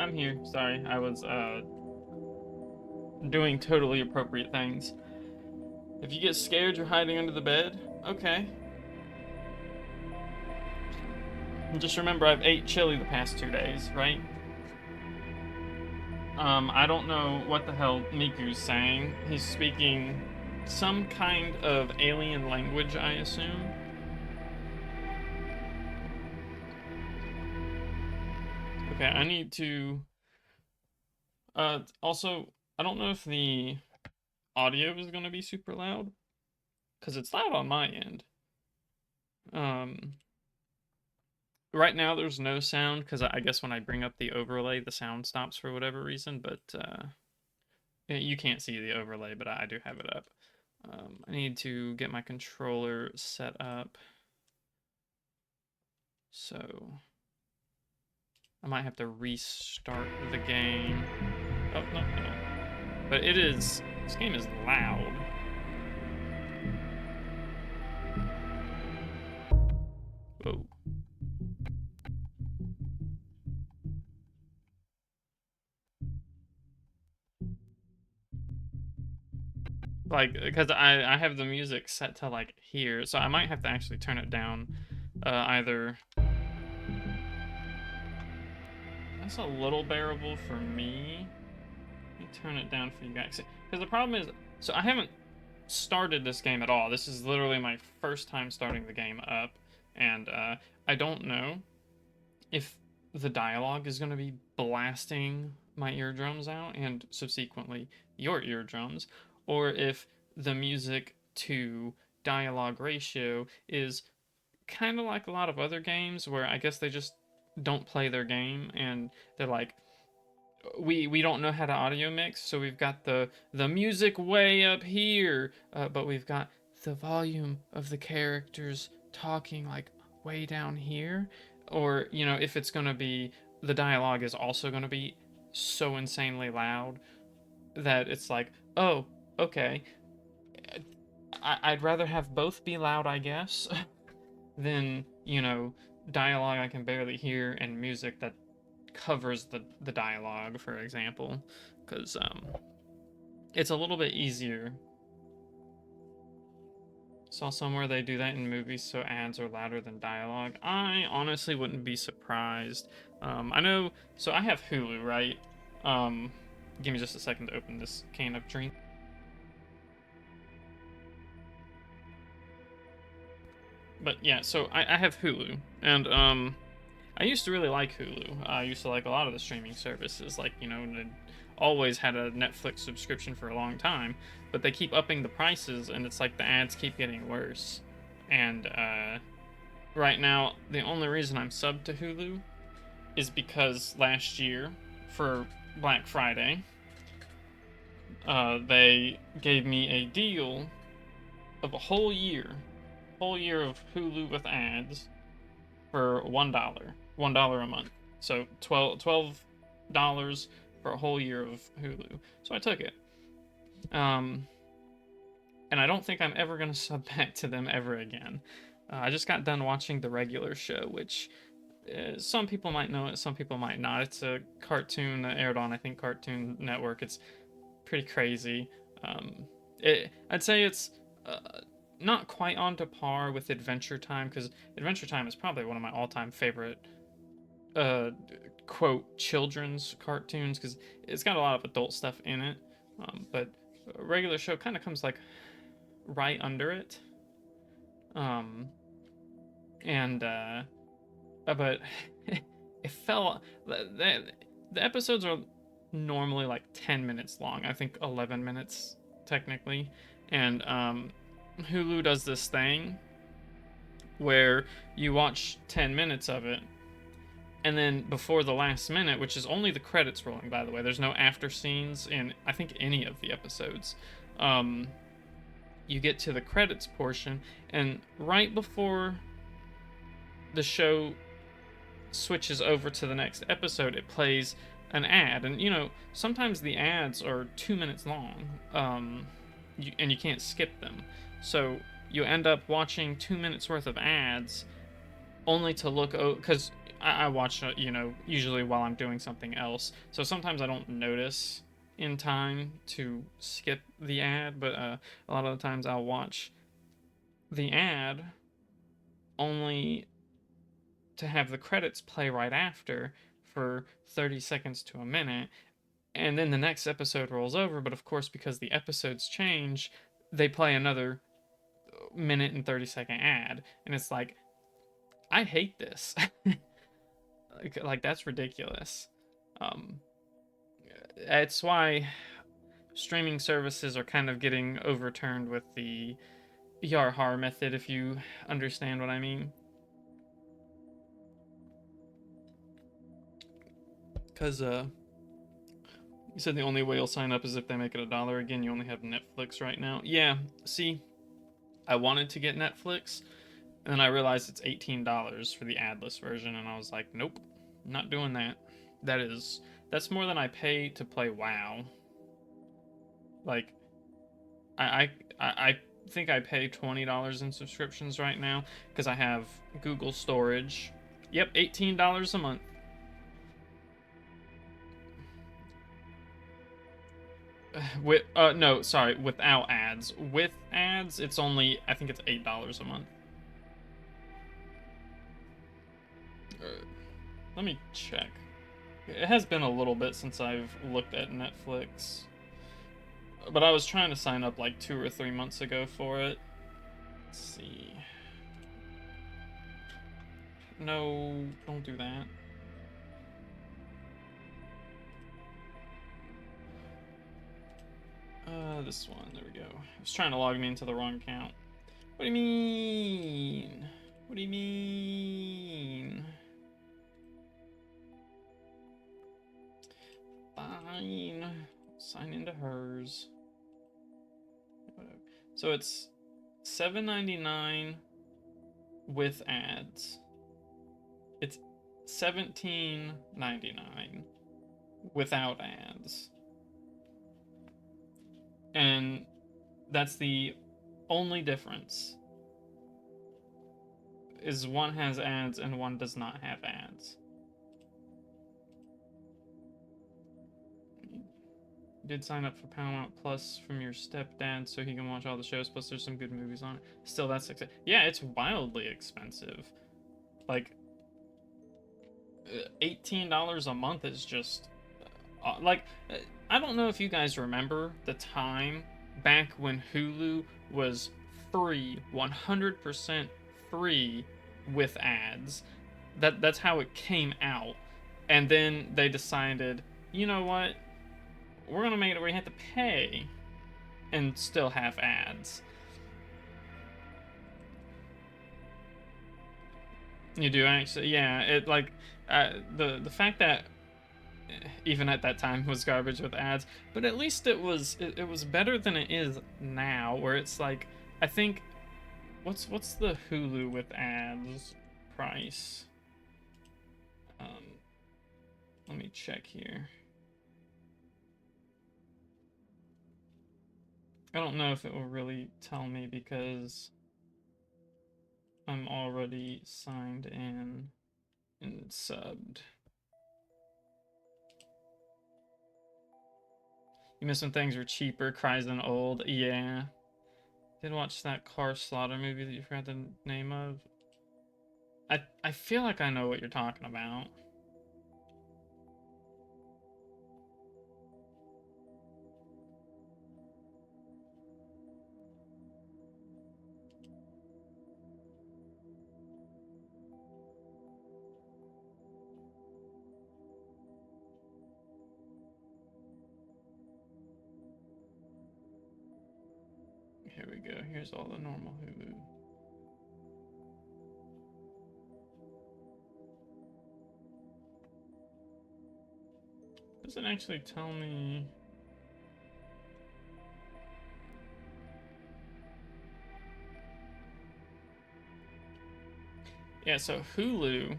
I'm here. Sorry, I was doing totally appropriate things. If you get scared, you're hiding under the bed. Okay. And just remember, I've ate chili the past 2 days, right? I don't know what the hell Miku's saying. He's speaking some kind of alien language, I assume. Okay, I need to. Also, I don't know if the audio is gonna be super loud, because it's loud on my end. Um, right now there's no sound, because I guess when I bring up the overlay, the sound stops for whatever reason, but you can't see the overlay, but I do have it up. I need to get my controller set up. So I might have to restart the game. Oh, no, no. But this game is loud. Whoa. Like, because I have the music set to, like, here, so I might have to actually turn it down, either. That's a little bearable for me. Let me turn it down for you guys. Because the problem is, so I haven't started this game at all. This is literally my first time starting the game up, and I don't know if the dialogue is going to be blasting my eardrums out and subsequently your eardrums, or if the music to dialogue ratio is kind of like a lot of other games where I guess they just don't play their game and they're like, we don't know how to audio mix, so we've got the music way up here, but we've got the volume of the characters talking like way down here. Or, if it's gonna be, the dialogue is also gonna be so insanely loud that it's like, oh, okay, I'd rather have both be loud, I guess, than, dialogue I can barely hear and music that covers the dialogue, for example, because it's a little bit easier. Saw somewhere they do that in movies so ads are louder than dialogue. I honestly wouldn't be surprised. I know, so I have Hulu, right? Give me just a second to open this can of drink. But yeah, so I have Hulu, and I used to really like Hulu. I used to like a lot of the streaming services, like, always had a Netflix subscription for a long time, but they keep upping the prices, and it's like the ads keep getting worse. And right now, the only reason I'm subbed to Hulu is because last year, for Black Friday, they gave me a deal of a whole year of Hulu with ads for $1 a month. So $12 for a whole year of Hulu. So I took it. And I don't think I'm ever gonna sub back to them ever again. I just got done watching the regular show, which some people might know it, some people might not. It's a cartoon that aired on, I think, Cartoon Network. It's pretty crazy. I'd say it's not quite on to par with Adventure Time, because Adventure Time is probably one of my all-time favorite quote children's cartoons, because it's got a lot of adult stuff in it, but a regular show kind of comes like right under it, and but it fell. The episodes are normally like 10 minutes long, I think 11 minutes technically, and Hulu does this thing where you watch 10 minutes of it, and then before the last minute, which is only the credits rolling, by the way, there's no after scenes in, I think, any of the episodes. You get to the credits portion, and right before the show switches over to the next episode, it plays an ad. And, sometimes the ads are 2 minutes long, and you can't skip them. So you end up watching 2 minutes worth of ads only to look, because I watch, you know, usually while I'm doing something else. So sometimes I don't notice in time to skip the ad, but a lot of the times I'll watch the ad only to have the credits play right after for 30 seconds to a minute. And then the next episode rolls over, but of course, because the episodes change, they play another minute and 30-second ad. And it's like, I hate this. Like that's ridiculous. Um, it's why streaming services are kind of getting overturned with the YARHAR method, if you understand what I mean. Because you said the only way you'll sign up is if they make it $1 again. You only have Netflix right now. Yeah, see, I wanted to get Netflix, and then I realized it's $18 for the adless version, and I was like, nope, not doing that. That's more than I pay to play WoW. Like, I think I pay $20 in subscriptions right now because I have Google storage. Yep, $18 a month. With no, sorry, without ads. With ads, it's only, I think it's $8 a month. Let me check. It has been a little bit since I've looked at Netflix, but I was trying to sign up like 2 or 3 months ago for it. Let's see. No, don't do that. This one. There we go. I was trying to log me into the wrong account. What do you mean? What do you mean? Fine. Sign into hers. Whatever. So it's $7.99 with ads. It's $17.99 without ads. And that's the only difference. Is one has ads and one does not have ads. Did sign up for Paramount Plus from your stepdad so he can watch all the shows, plus there's some good movies on it. Still, that's expensive. Yeah, it's wildly expensive. Like, $18 a month is just... I don't know if you guys remember the time back when Hulu was free, 100% free with ads. That's how it came out. And then they decided, you know what? We're gonna make it where you have to pay and still have ads. You do actually, yeah. It like the fact that even at that time was garbage with ads, but at least it was better than it is now, where it's like, I think what's the Hulu with ads price? Let me check here. I don't know if it will really tell me because I'm already signed in and subbed. You miss when things were cheaper, cries than old. Yeah. Did watch that car slaughter movie that you forgot the name of. I feel like I know what you're talking about. Here we go. Here's all the normal Hulu. Doesn't actually tell me. Yeah, so Hulu,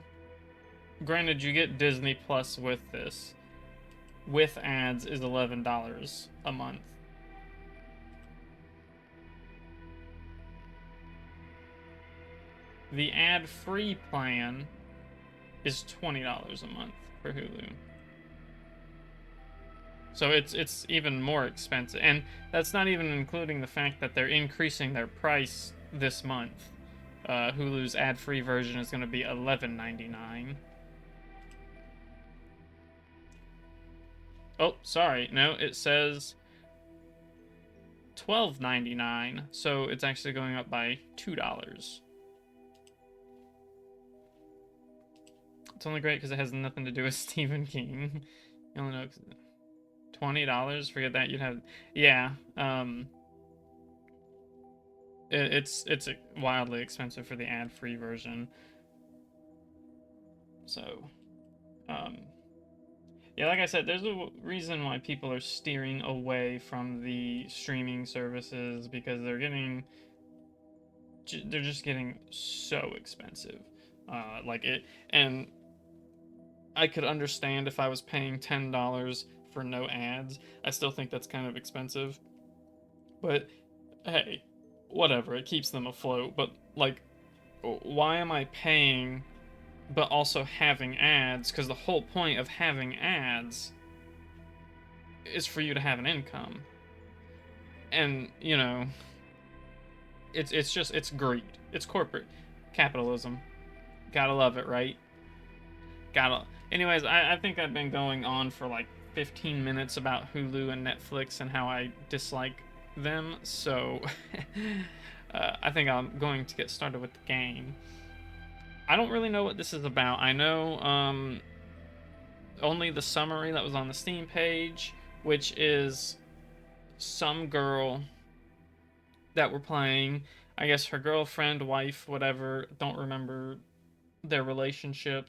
granted you get Disney Plus with this, with ads is $11 a month. The ad-free plan is $20 a month for Hulu. So it's even more expensive, and that's not even including the fact that they're increasing their price this month. Hulu's ad-free version is going to be $11.99. Oh, sorry, no, it says $12.99, so it's actually going up by $2. It's only great because it has nothing to do with Stephen King. You only know $20. Forget that. You'd have, yeah. It's wildly expensive for the ad-free version. So, yeah, like I said, there's a reason why people are steering away from the streaming services because they're just getting so expensive. Like it, and I could understand if I was paying $10 for no ads. I still think that's kind of expensive. But hey, whatever, it keeps them afloat. But like, why am I paying but also having ads? Because the whole point of having ads is for you to have an income. And, you know, it's greed. It's corporate capitalism. Gotta love it, right? Gotta. Anyways, I think I've been going on for like 15 minutes about Hulu and Netflix and how I dislike them, so I think I'm going to get started with the game. I don't really know what this is about. I know only the summary that was on the Steam page, which is some girl that we're playing. I guess her girlfriend, wife, whatever, don't remember their relationship,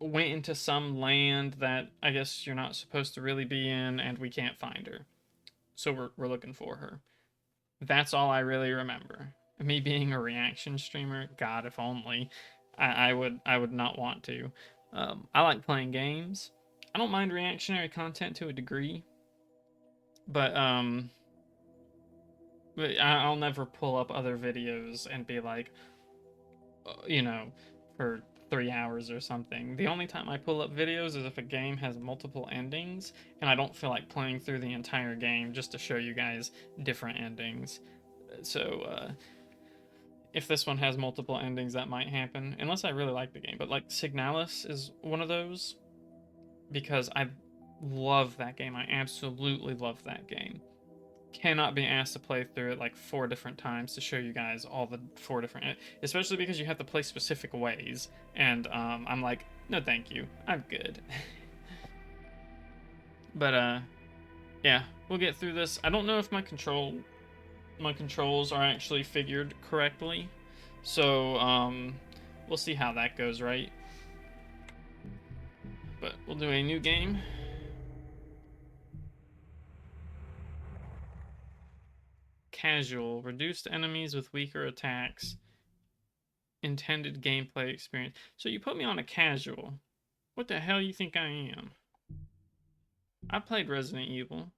went into some land that I guess you're not supposed to really be in, and we can't find her. So we're looking for her. That's all I really remember. Me being a reaction streamer, God, if only. I would not want to. I like playing games. I don't mind reactionary content to a degree, but I'll never pull up other videos and be like, you know, for 3 hours or something. The only time I pull up videos is if a game has multiple endings, and I don't feel like playing through the entire game just to show you guys different endings. So, if this one has multiple endings, that might happen, unless I really like the game. But, like, Signalis is one of those, because I love that game. I absolutely love that game. Cannot be asked to play through it like 4 different times to show you guys all the 4 different, especially because you have to play specific ways, and I'm like, no thank you, I'm good. But yeah, we'll get through this. I don't know if my controls are actually figured correctly, so we'll see how that goes, right? But we'll do a new game. Casual. Reduced enemies with weaker attacks. Intended gameplay experience. So you put me on a casual. What the hell you think I am? I played Resident Evil.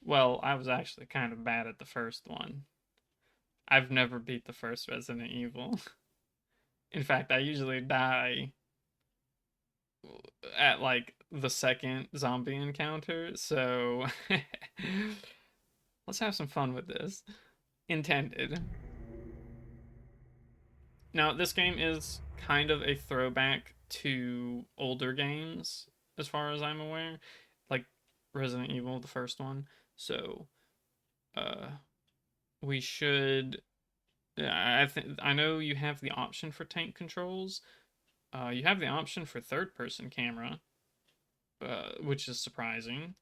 Well, I was actually kind of bad at the first one. I've never beat the first Resident Evil. In fact, I usually die at like the second zombie encounter, so let's have some fun with this. Intended. Now, this game is kind of a throwback to older games, as far as I'm aware, like Resident Evil, the first one. So, we should. I know you have the option for tank controls. You have the option for third-person camera, which is surprising.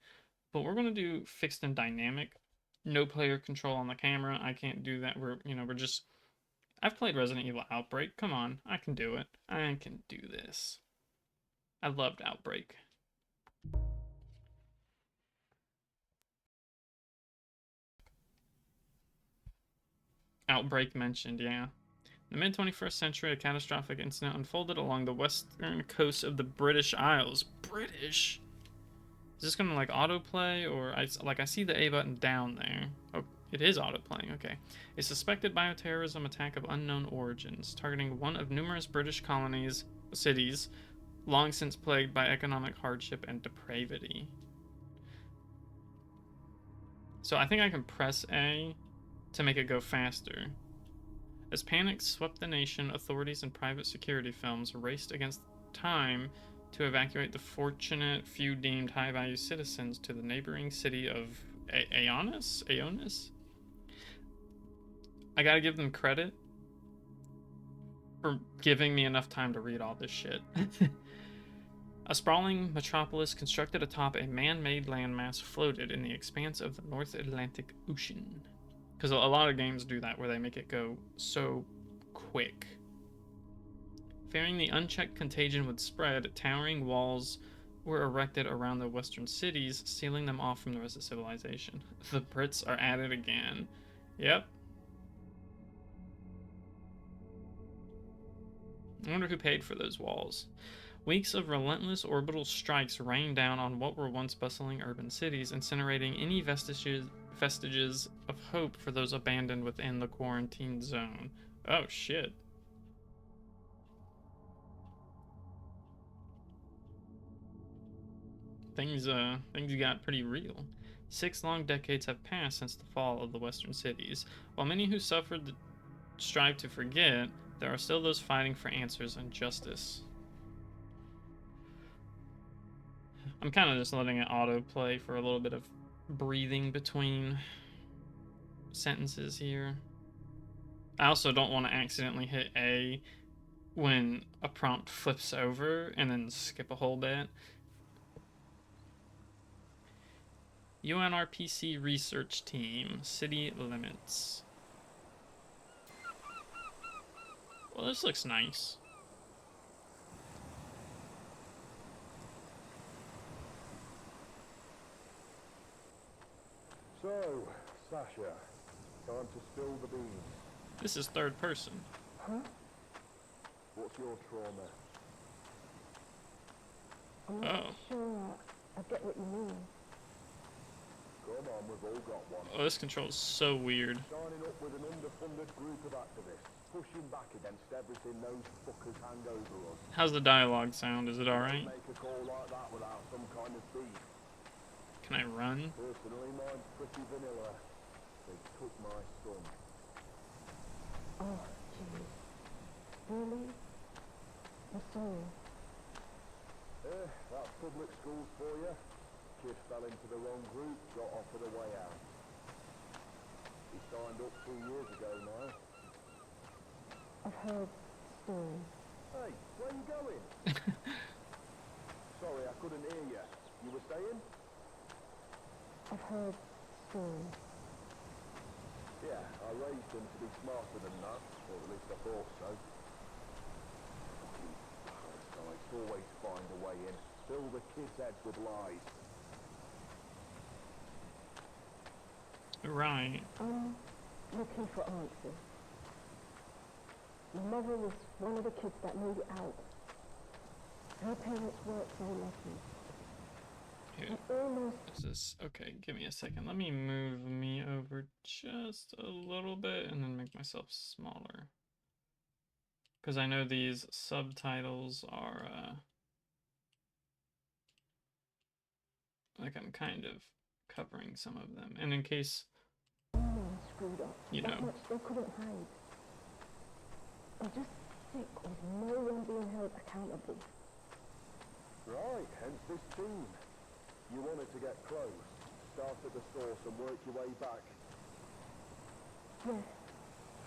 But we're gonna do fixed and dynamic. No player control on the camera. I can't do that. We're just. I've played Resident Evil Outbreak. Come on, I can do it. I can do this. I loved Outbreak. Outbreak mentioned, yeah. In the mid-21st century, a catastrophic incident unfolded along the western coast of the British Isles. British? Is this gonna like autoplay, or I see the A button down there? Oh, It is auto-playing, okay. A suspected bioterrorism attack of unknown origins, targeting one of numerous British cities, long since plagued by economic hardship and depravity. So I think I can press A to make it go faster. As panic swept the nation, authorities and private security firms raced against time to evacuate the fortunate few deemed high-value citizens to the neighboring city of Aonis? I gotta give them credit for giving me enough time to read all this shit. A sprawling metropolis constructed atop a man-made landmass floated in the expanse of the North Atlantic Ocean. Because a lot of games do that, where they make it go so quick. Fearing the unchecked contagion would spread, towering walls were erected around the western cities, sealing them off from the rest of civilization. The Brits are at it again. Yep. I wonder who paid for those walls. Weeks of relentless orbital strikes rained down on what were once bustling urban cities, incinerating any vestiges of hope for those abandoned within the quarantine zone. Oh shit. Things got pretty real. 6 long decades have passed since the fall of the western cities. While many who suffered strive to forget, there are still those fighting for answers and justice. I'm kind of just letting it autoplay for a little bit of breathing between sentences here. I also don't want to accidentally hit A when a prompt flips over and then skip a whole bit. UNRPC research team, city limits. Well, this looks nice. So, Sasha, time to spill the beans. This is third person. Huh? What's your trauma? I'm not sure I get what you mean. Come on, we've all got one. Oh, this control's so weird. Signing up with an underfunded group of activists, pushing back against everything those fuckers hand over us. How's the dialogue sound? Is it alright? Make a call like that without some kind of beef. Can I run? Personally, mine's pretty vanilla. They took my son. Oh, jeez. Really? I'm sorry. That's public schools for you. Kid fell into the wrong group, got offered a way out. He signed up 2 years ago now. I've heard stories. Hey, where you going? Sorry, I couldn't hear you. You were saying? I've heard stories. Yeah, I raised him to be smarter than that, or at least I thought so. Fucking parasites always find a way in. Fill the kids' heads with lies. Right. I'm looking for answers. My mother was one of the kids that made it out. Her parents weren't so lucky. Here. Is this okay? Give me a second. Let me move me over just a little bit and then make myself smaller. Because I know these subtitles are like I'm kind of covering some of them. And in case screwed up. You that know. much they couldn't hide. I'm just sick of no one being held accountable. Right, hence this team. You wanted to get close, start at the source and work your way back. Yes,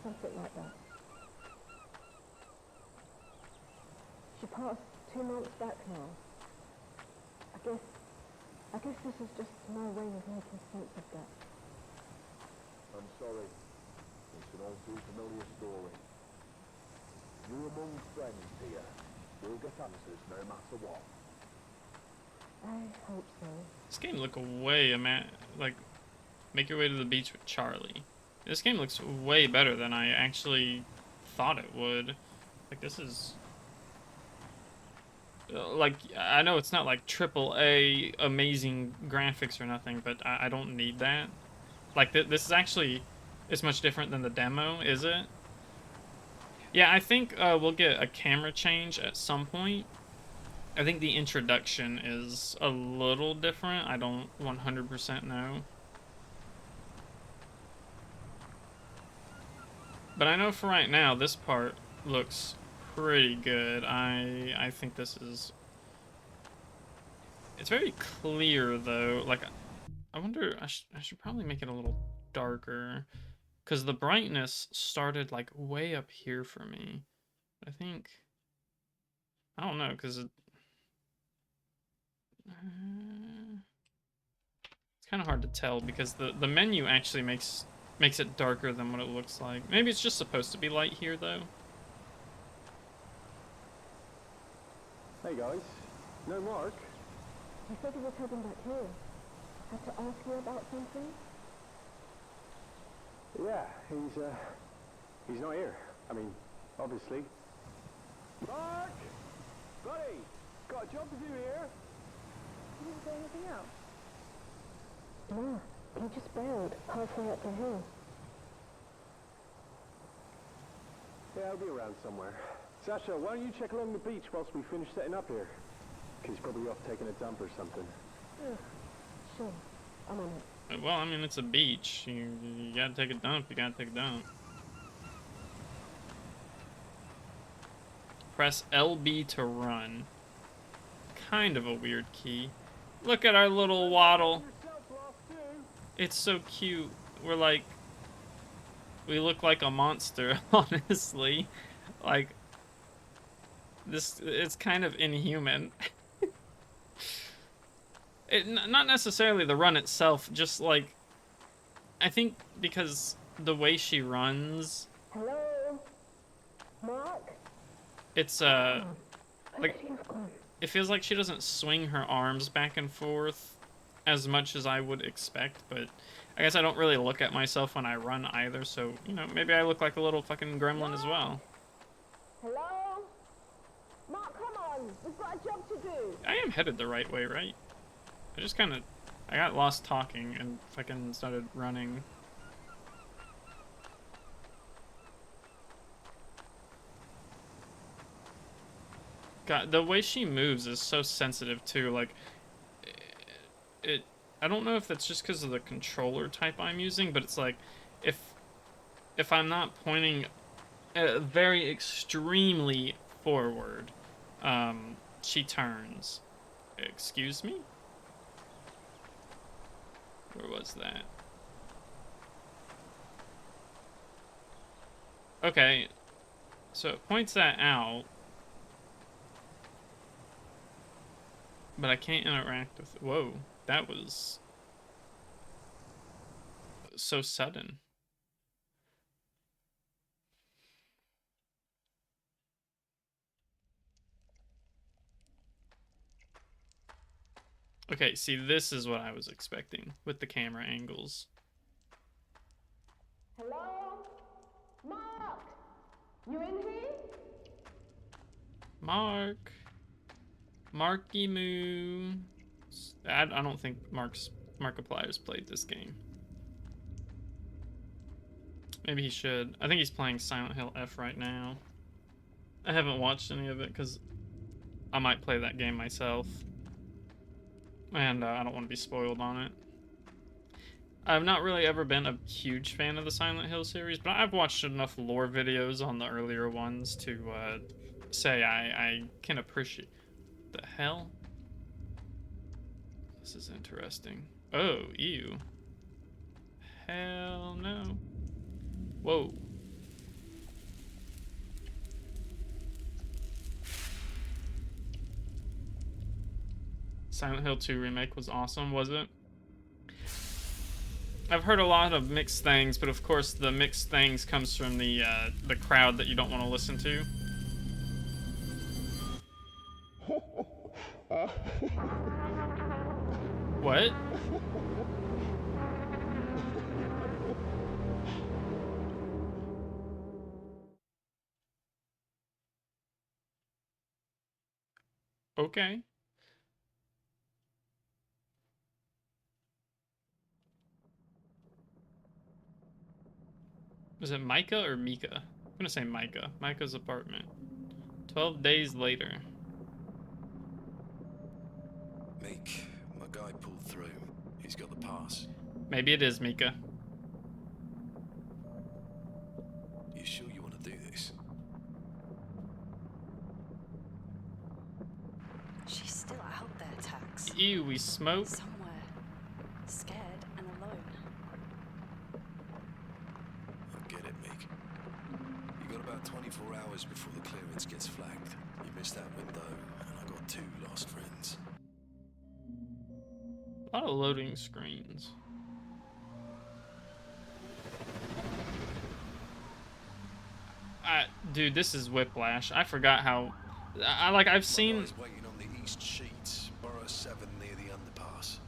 something like that. She passed 2 months back now. I guess this is just my way of making sense of that. I'm sorry. It's an all too familiar story. You're among friends here. You'll get answers no matter what. I hope so. this game look way like make your way to the beach with Charlie. This game looks way better than I actually thought it would. Like this is like I know it's not like AAA amazing graphics or nothing, but I don't need that. Like, this is actually... It's much different than the demo, is it? Yeah, I think we'll get a camera change at some point. I think the introduction is a little different. I don't 100% know. But I know for right now, this part looks pretty good. I think this is... It's very clear, though. Like, I wonder... I should probably make it a little darker. Because the brightness started, like, way up here for me. I think... I don't know, because it... it's kind of hard to tell, because the menu actually makes it darker than what it looks like. Maybe it's just supposed to be light here, though. Hey guys, no Mark? I said he was heading back here. Had to ask you about something? Yeah, he's not here. I mean, obviously. Mark! Buddy! Got a job to do here? You didn't say anything else? No, he just bailed halfway up the hill. Yeah, I'll be around somewhere. Sasha, why don't you check along the beach whilst we finish setting up here? He's probably off taking a dump or something. Yeah, sure. I'm on it. Well, I mean, it's a beach. You gotta take a dump. You gotta take a dump. Press LB to run. Kind of a weird key. Look at our little waddle. It's so cute. We're like... We look like a monster, honestly. Like... This... It's kind of inhuman. Not necessarily the run itself, just like... I think because the way she runs... Hello? Mark? It's, like... It feels like she doesn't swing her arms back and forth as much as I would expect, but I guess I don't really look at myself when I run either, so, you know, maybe I look like a little fucking gremlin as well. Hello? Mark, come on! We've got a job to do! I am headed the right way, right? I just kind of... I got lost talking and fucking started running. God, the way she moves is so sensitive too. Like, I don't know if that's just because of the controller type I'm using, but it's like, if I'm not pointing very extremely forward, she turns. Excuse me? Where was that? Okay, so it points that out. But I can't interact with it. Whoa, that was so sudden. Okay, see, this is what I was expecting with the camera angles. Hello? Mark! You in here? Mark. Marky Moo. I don't think Markiplier's played this game. Maybe he should. I think he's playing Silent Hill F right now. I haven't watched any of it because I might play that game myself. And I don't want to be spoiled on it. I've not really ever been a huge fan of the Silent Hill series, but I've watched enough lore videos on the earlier ones to say I can appreciate... The hell? This is interesting. Oh, ew. Hell no. Whoa. Silent Hill 2 remake was awesome, was it? I've heard a lot of mixed things, but of course the mixed things comes from the crowd that you don't want to listen to. What? Okay. Was it Micah or Mika? I'm gonna say Micah. Micah's apartment. 12 days later. Meek, my guy pulled through. He's got the pass. Maybe it is Mika. You sure you want to do this? She's still out there, Tax. Ew, we smoke. Somewhere. Scared and alone. I get it, Meek. You got about 24 hours before the clearance gets flagged. You missed that window, and I got 2 lost friends. A lot of loading screens. Dude, this is Whiplash. I forgot how... I've seen... My guy's waiting on the east sheets, Borough 7 near the underpass.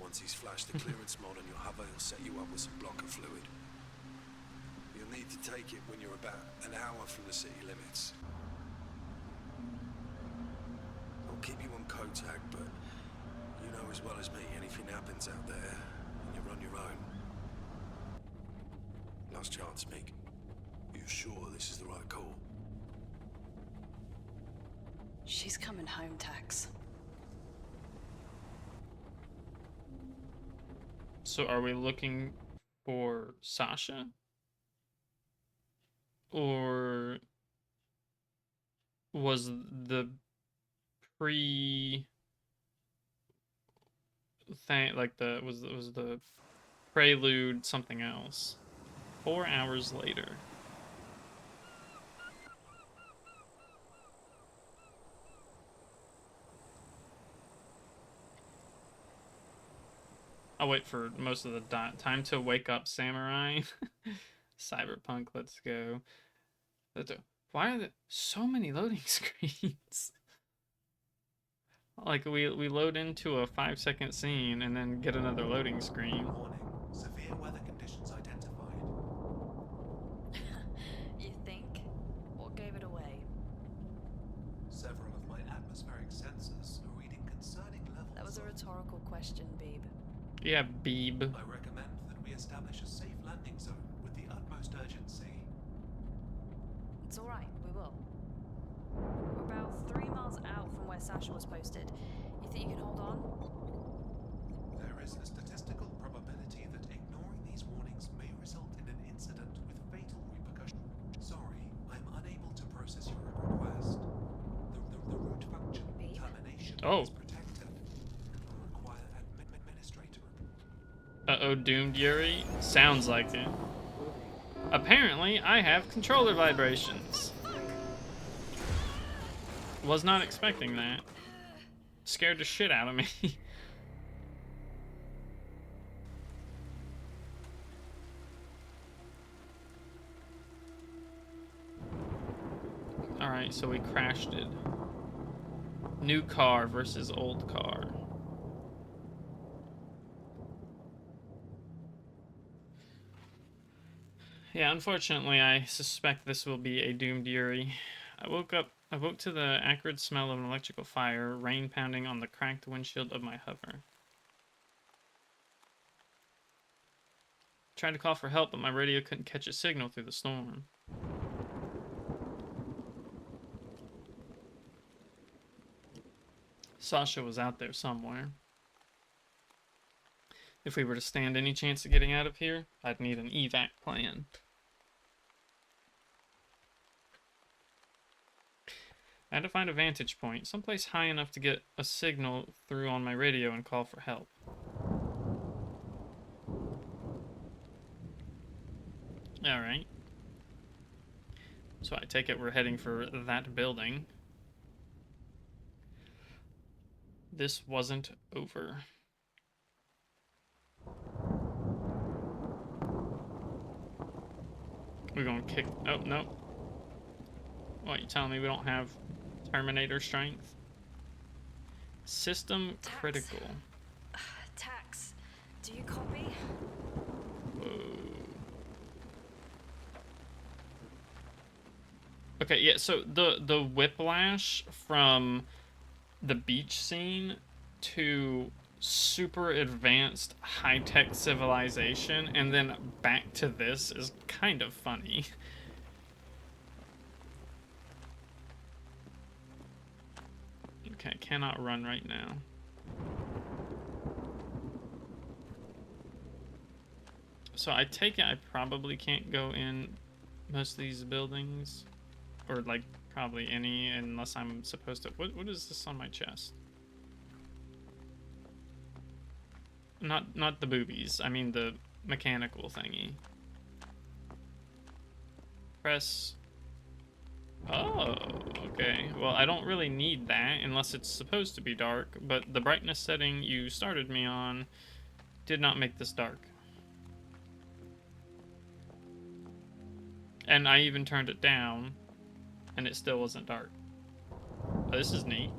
Once he's flashed the clearance mod on your hover, he'll set you up with some blocker fluid. You'll need to take it when you're about an hour from the city limits. I'll keep you on code tag, but you know as well as me, anything happens out there, and you're on your own. Last chance, Meek. You sure this is the right call? She's coming home, Tax. So are we looking for Sasha? Or was the pre thing like was the prelude something else? 4 hours later. I'll wait for most of the time to wake up, samurai. Cyberpunk, let's go. Why are there so many loading screens? Like we load into a 5-second scene and then get another loading screen. Warning. Severe weather conditions identified. You think? What gave it away? Several of my atmospheric sensors are reading concerning levels. That was a rhetorical question, Beeb. Yeah, Beeb. I recommend that we establish a safe landing zone with the utmost urgency. It's alright, we will. We're about 3 miles out from where Sasha was posted. You think you can hold on? There is a statistical probability that ignoring these warnings may result in an incident with fatal repercussions. Sorry, I'm unable to process your request. The root function termination is protected and will require administrator. Uh-oh, doomed Yuri? Sounds like it. Apparently, I have controller vibrations. Was not expecting that. Scared the shit out of me. Alright, so we crashed it. New car versus old car. Yeah, unfortunately, I suspect this will be a doomed Yuri. I woke to the acrid smell of an electrical fire, rain pounding on the cracked windshield of my hover. Tried to call for help, but my radio couldn't catch a signal through the storm. Sasha was out there somewhere. If we were to stand any chance of getting out of here, I'd need an evac plan. I had to find a vantage point, someplace high enough to get a signal through on my radio and call for help. Alright. So I take it we're heading for that building. This wasn't over. We're gonna kick... Oh, no. What, you telling me we don't have Terminator strength? System critical. Tax, do you copy? Whoa. Okay, yeah, so the whiplash from the beach scene to super advanced high-tech civilization and then back to this is kind of funny. Okay, cannot run right now. So I take it I probably can't go in most of these buildings, or like probably any, unless I'm supposed to. What is this on my chest? Not the boobies. I mean the mechanical thingy. Press. Oh, okay. Well, I don't really need that unless it's supposed to be dark, but the brightness setting you started me on did not make this dark. And I even turned it down, and it still wasn't dark. Oh, this is neat.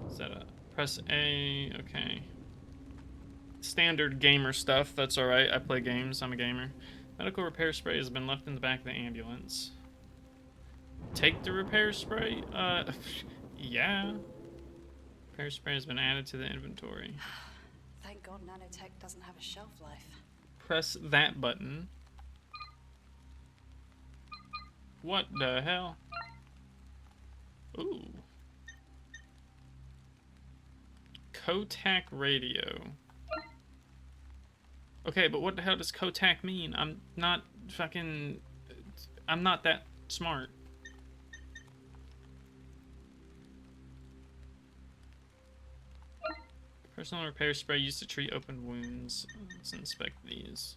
Set up. Press A. Okay. Standard gamer stuff. That's alright. I play games. I'm a gamer. Medical repair spray has been left in the back of the ambulance. Take the repair spray? Yeah. Repair spray has been added to the inventory. Thank God nanotech doesn't have a shelf life. Press that button. What the hell? Ooh. Kotak radio. Okay, but what the hell does Kotak mean? I'm not that smart. Personal repair spray used to treat open wounds. Let's inspect these.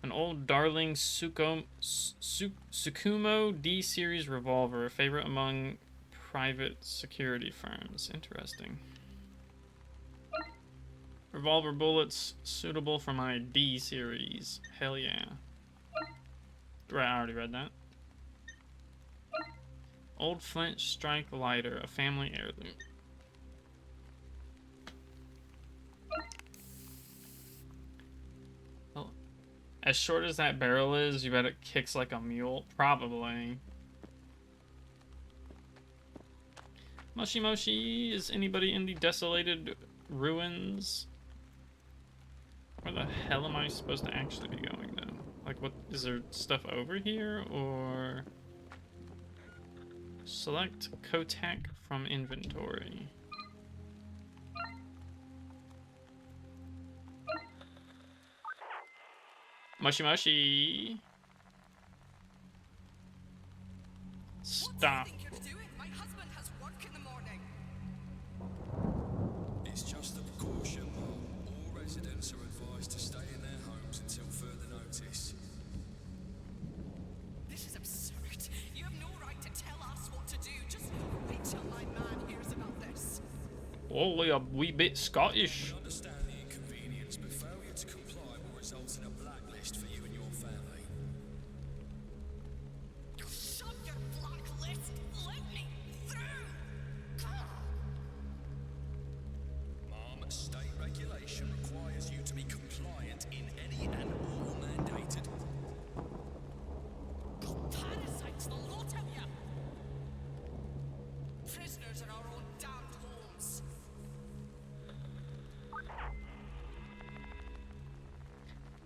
An old Darling Tsukumo D-series revolver, a favorite among private security firms. Interesting. Revolver bullets suitable for my D-series. Hell yeah. Right, I already read that. Old Flint Strike lighter, a family heirloom. Well, as short as that barrel is, you bet it kicks like a mule. Probably. Moshi Moshi, is anybody in the desolated ruins? Where the hell am I supposed to actually be going, though? Like, what, is there stuff over here, or... Select Kotak from inventory. Moshi Moshi! Stop. It's just a precaution. All residents are advised to stay in their homes until further notice. This is absurd. You have no right to tell us what to do. Just wait till my man hears about this. Only a wee bit Scottish. We understand the inconvenience, but failure to comply will result in a blacklist for you and your family. Shut your blacklist. Let me through. Mom, state regulation requires you to be compliant in any and all mandated. Parasites, the lot of you. Prisoners in our own damned homes.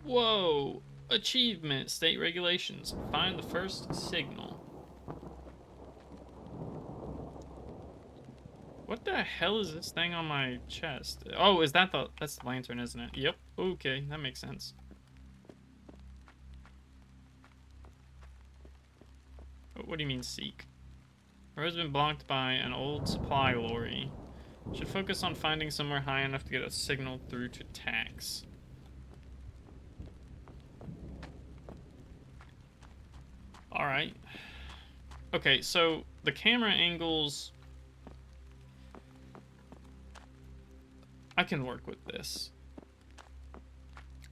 Whoa! Achievement, state regulations. Find the first signal. What the hell is this thing on my chest? Oh, is that that's the lantern, isn't it? Yep. Okay, that makes sense. What do you mean seek? Road has been blocked by an old supply lorry. Should focus on finding somewhere high enough to get a signal through to tax. Alright. Okay, so the camera angles... I can work with this.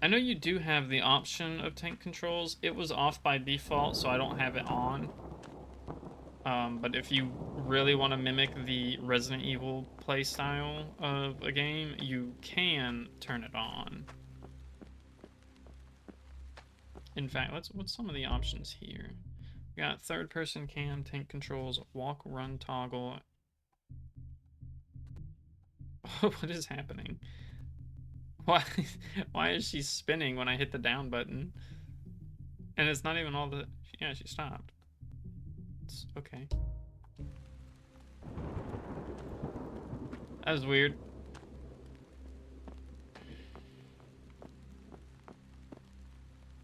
I know you do have the option of tank controls. It was off by default, so I don't have it on. But if you really want to mimic the Resident Evil playstyle of a game, you can turn it on. In fact, what's some of the options here? We got third person cam, tank controls, walk, run, toggle. What is happening? Why why is she spinning when I hit the down button? And it's not even all the... Yeah, she stopped. It's okay. That was weird.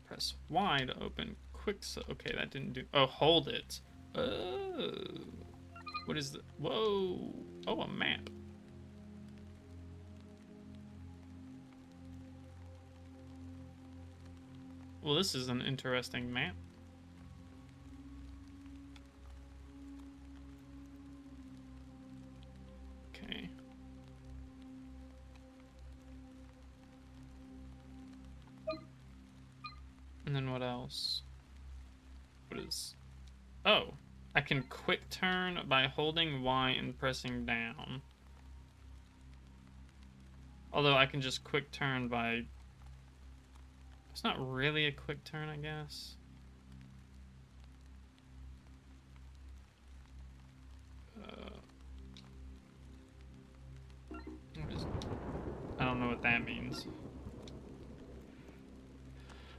Press Y to open quick. Okay, that didn't do... Oh, hold it. Oh. What is the... Whoa. Oh, a map. Well, this is an interesting map. Okay. And then what else? What is... Oh, I can quick turn by holding Y and pressing down. Although I can just quick turn by... It's not really a quick turn, I guess. I don't know what that means.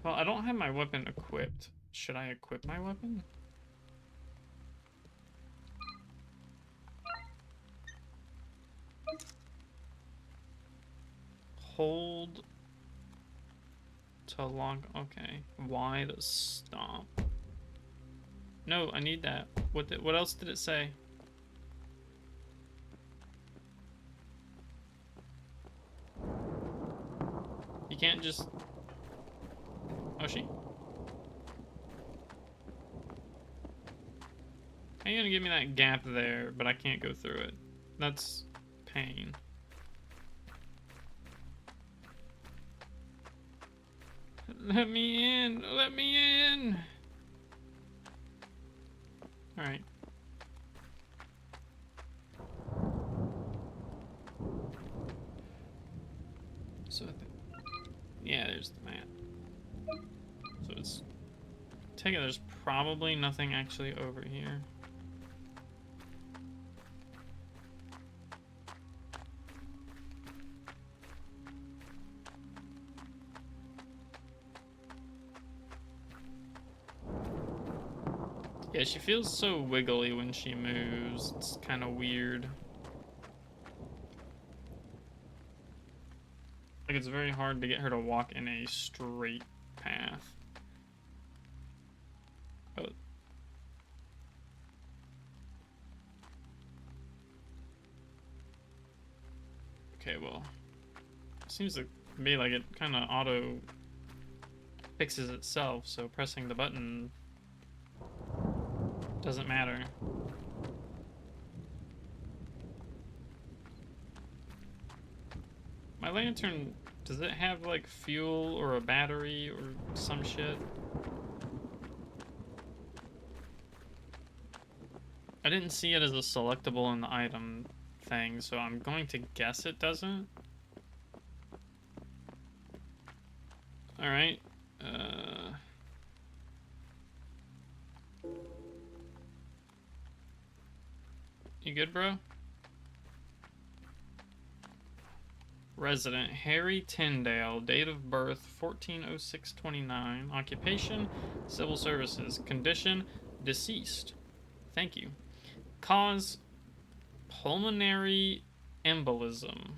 Well, I don't have my weapon equipped. Should I equip my weapon? Hold to lock. Okay. Y to stomp. No, I need that. What else did it say? You can't just... Oh, she... How are you gonna give me that gap there, but I can't go through it? That's pain. Let me in! Let me in! Alright. So, yeah, there's the map. So it's... Take it, there's probably nothing actually over here. Yeah, she feels so wiggly when she moves. It's kind of weird. Like, it's very hard to get her to walk in a straight path. Oh. Okay, well. Seems to be like it kind of auto fixes itself, so pressing the button doesn't matter. My lantern, does it have like fuel or a battery or some shit? I didn't see it as a selectable in the item thing, so I'm going to guess it doesn't. Alright. You good, bro? Resident Harry Tyndale, date of birth 14/06/29, occupation civil services, condition deceased. Thank you. Cause pulmonary embolism.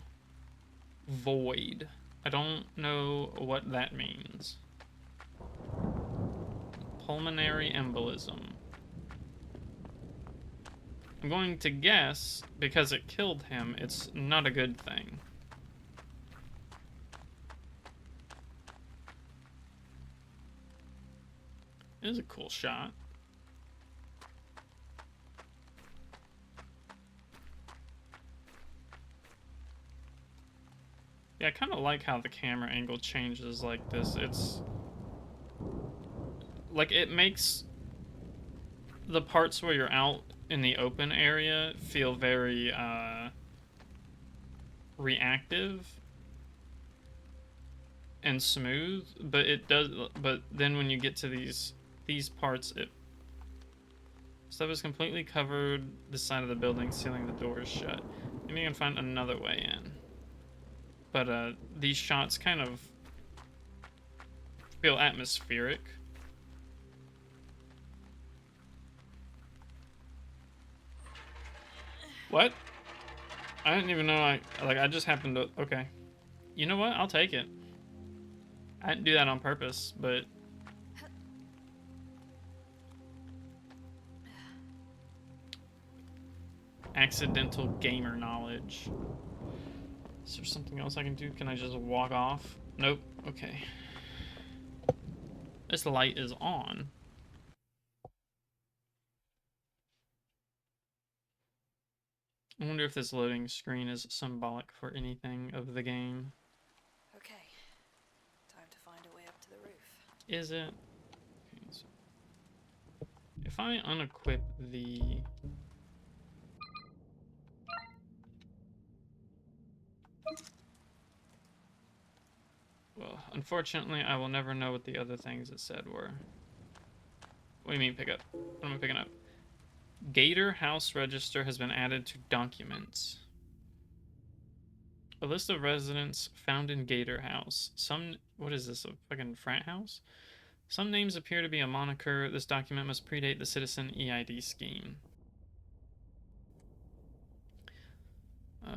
Void. I don't know what that means. Pulmonary embolism. I'm going to guess, because it killed him, it's not a good thing. It is a cool shot. Yeah, I kind of like how the camera angle changes like this. It's... like, it makes the parts where you're out in the open area feel very, reactive and smooth, but it does... but then when you get to these parts, stuff is completely covered the side of the building, sealing the doors shut. Maybe I can find another way in. But these shots kind of feel atmospheric. What? I didn't even know I just happened to. Okay. You know what? I'll take it. I didn't do that on purpose, but accidental gamer knowledge. Is there something else I can do? Can I just walk off? Nope. Okay. This light is on. I wonder if this loading screen is symbolic for anything of the game. Okay, time to find a way up to the roof. Is it? Okay, so if I unequip the... Well, unfortunately, I will never know what the other things it said were. What do you mean pick up? What am I picking up? Gator House Register has been added to documents. A list of residents found in Gator House. What is this, a fucking frat house? Some names appear to be a moniker. This document must predate the Citizen EID scheme.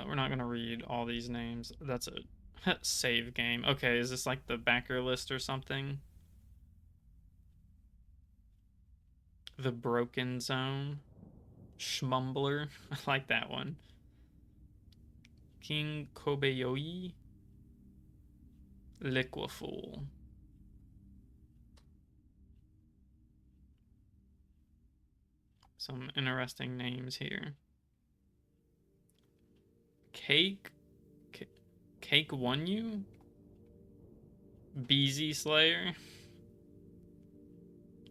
We're not gonna read all these names. That's a save game. Okay, is this like the backer list or something? The Broken Zone. Schmumbler. I like that one. King Kobayoi. Liquifool. Some interesting names here. Cake Won You? Beezy Slayer?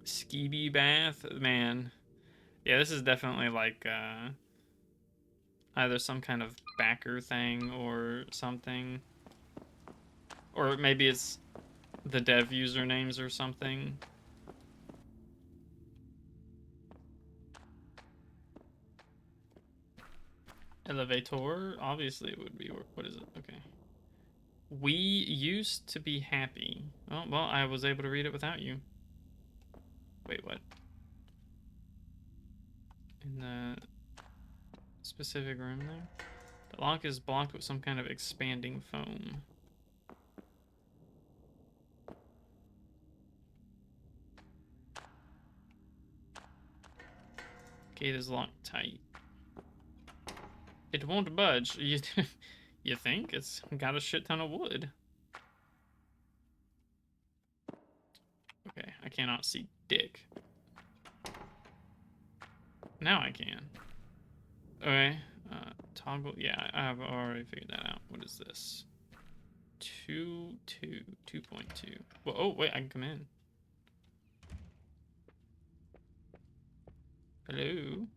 Skeeby Bath? Man. Yeah, this is definitely like either some kind of backer thing or something. Or maybe it's the dev usernames or something. Elevator? Obviously it would be. What is it? Okay. We used to be happy. Oh, well, I was able to read it without you. Wait, what? In the specific room there? The lock is blocked with some kind of expanding foam. Gate is locked tight. It won't budge. You think? It's got a shit ton of wood. Okay, I cannot see dick. Now I can. Okay, toggle. Yeah, I've already figured that out. What is this? 2.2. Well, oh, wait, I can come in. Hello?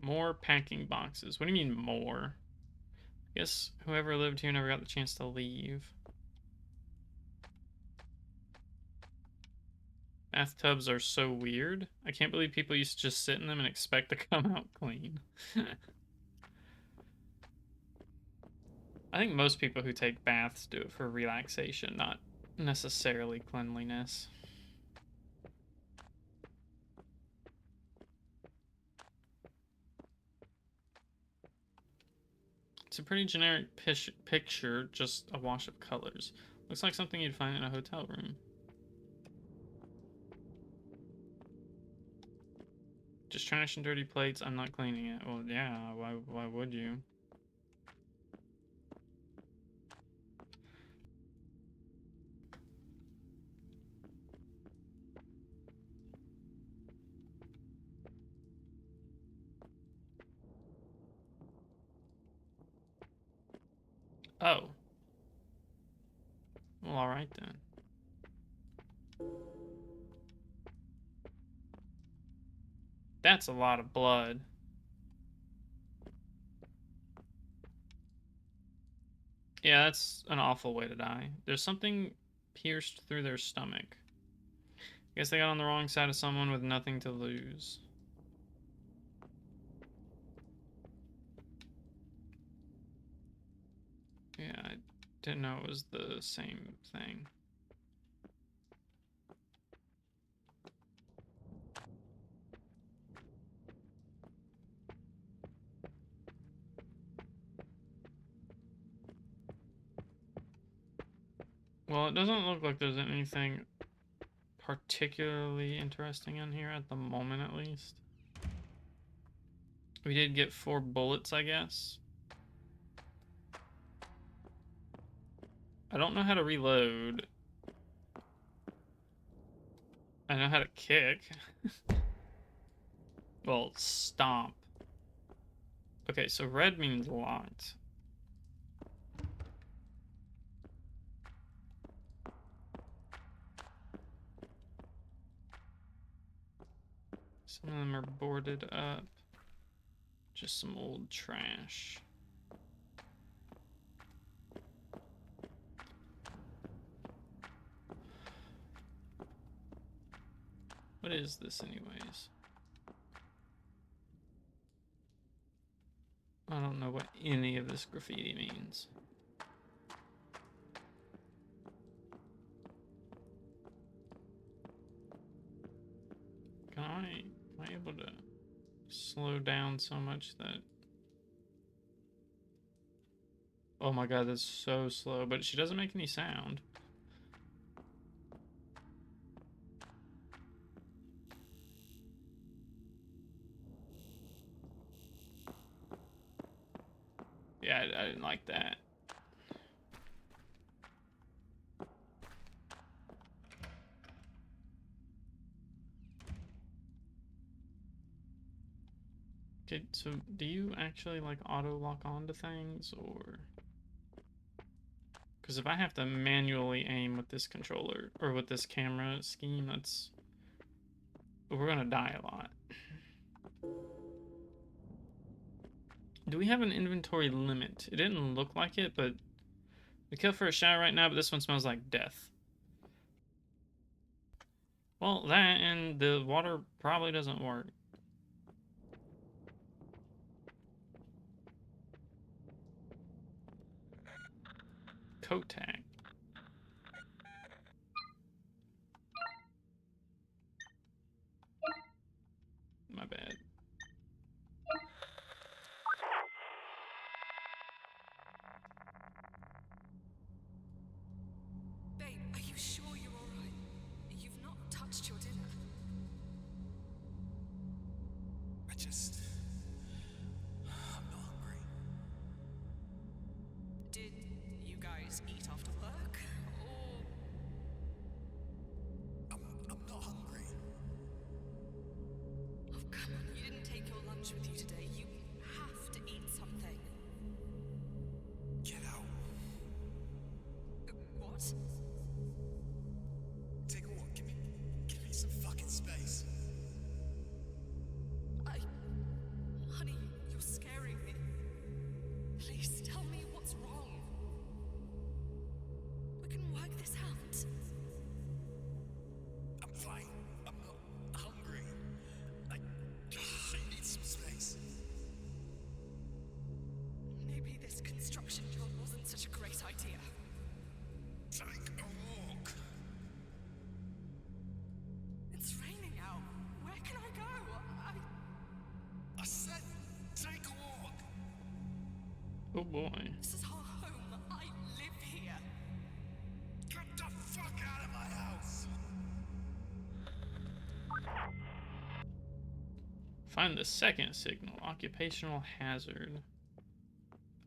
More packing boxes. What do you mean more? I guess whoever lived here never got the chance to leave. Bathtubs are so weird. I can't believe people used to just sit in them and expect to come out clean. I think most people who take baths do it for relaxation, not necessarily cleanliness. It's a pretty generic picture, just a wash of colors. Looks like something you'd find in a hotel room. Just trash and dirty plates, I'm not cleaning it. Well, yeah, why would you? Oh. Well, alright then. That's a lot of blood. Yeah, that's an awful way to die. There's something pierced through their stomach. I guess they got on the wrong side of someone with nothing to lose. Yeah, I didn't know it was the same thing. Well, it doesn't look like there's anything particularly interesting in here at the moment, at least. We did get 4 bullets, I guess. I don't know how to reload. I know how to kick. Well, stomp. Okay, so red means locked. Some of them are boarded up. Just some old trash. What is this anyways? I don't know what any of this graffiti means. Am I able to slow down so much that... Oh my god, that's so slow, but she doesn't make any sound. Yeah, I didn't like that. Okay, so do you actually like auto lock onto things, or... Because if I have to manually aim with this controller, or with this camera scheme, that's... We're gonna die a lot. Do we have an inventory limit? It didn't look like it, but... We kill for a shower right now, but this one smells like death. Well, that and the water probably doesn't work. Kotak. My bad. Babe, are you sure you're alright? You've not touched your dinner. I'm not hungry. Did you guys eat after work? Or I'm not hungry. oh, come on, you didn't take your lunch with you today. You have to eat something. Get out. What? Take a walk. Give me some fucking space. Honey, you're scaring me. Please tell me what's wrong. We can work this out. I'm fine. I'm not hungry. I need some space. Maybe this construction job wasn't such a great idea. Take a walk. It's raining out. Where can I go? I said take a walk. Oh boy. This is our home. I live here. Get the fuck out of my house. Find the second signal. Occupational hazard.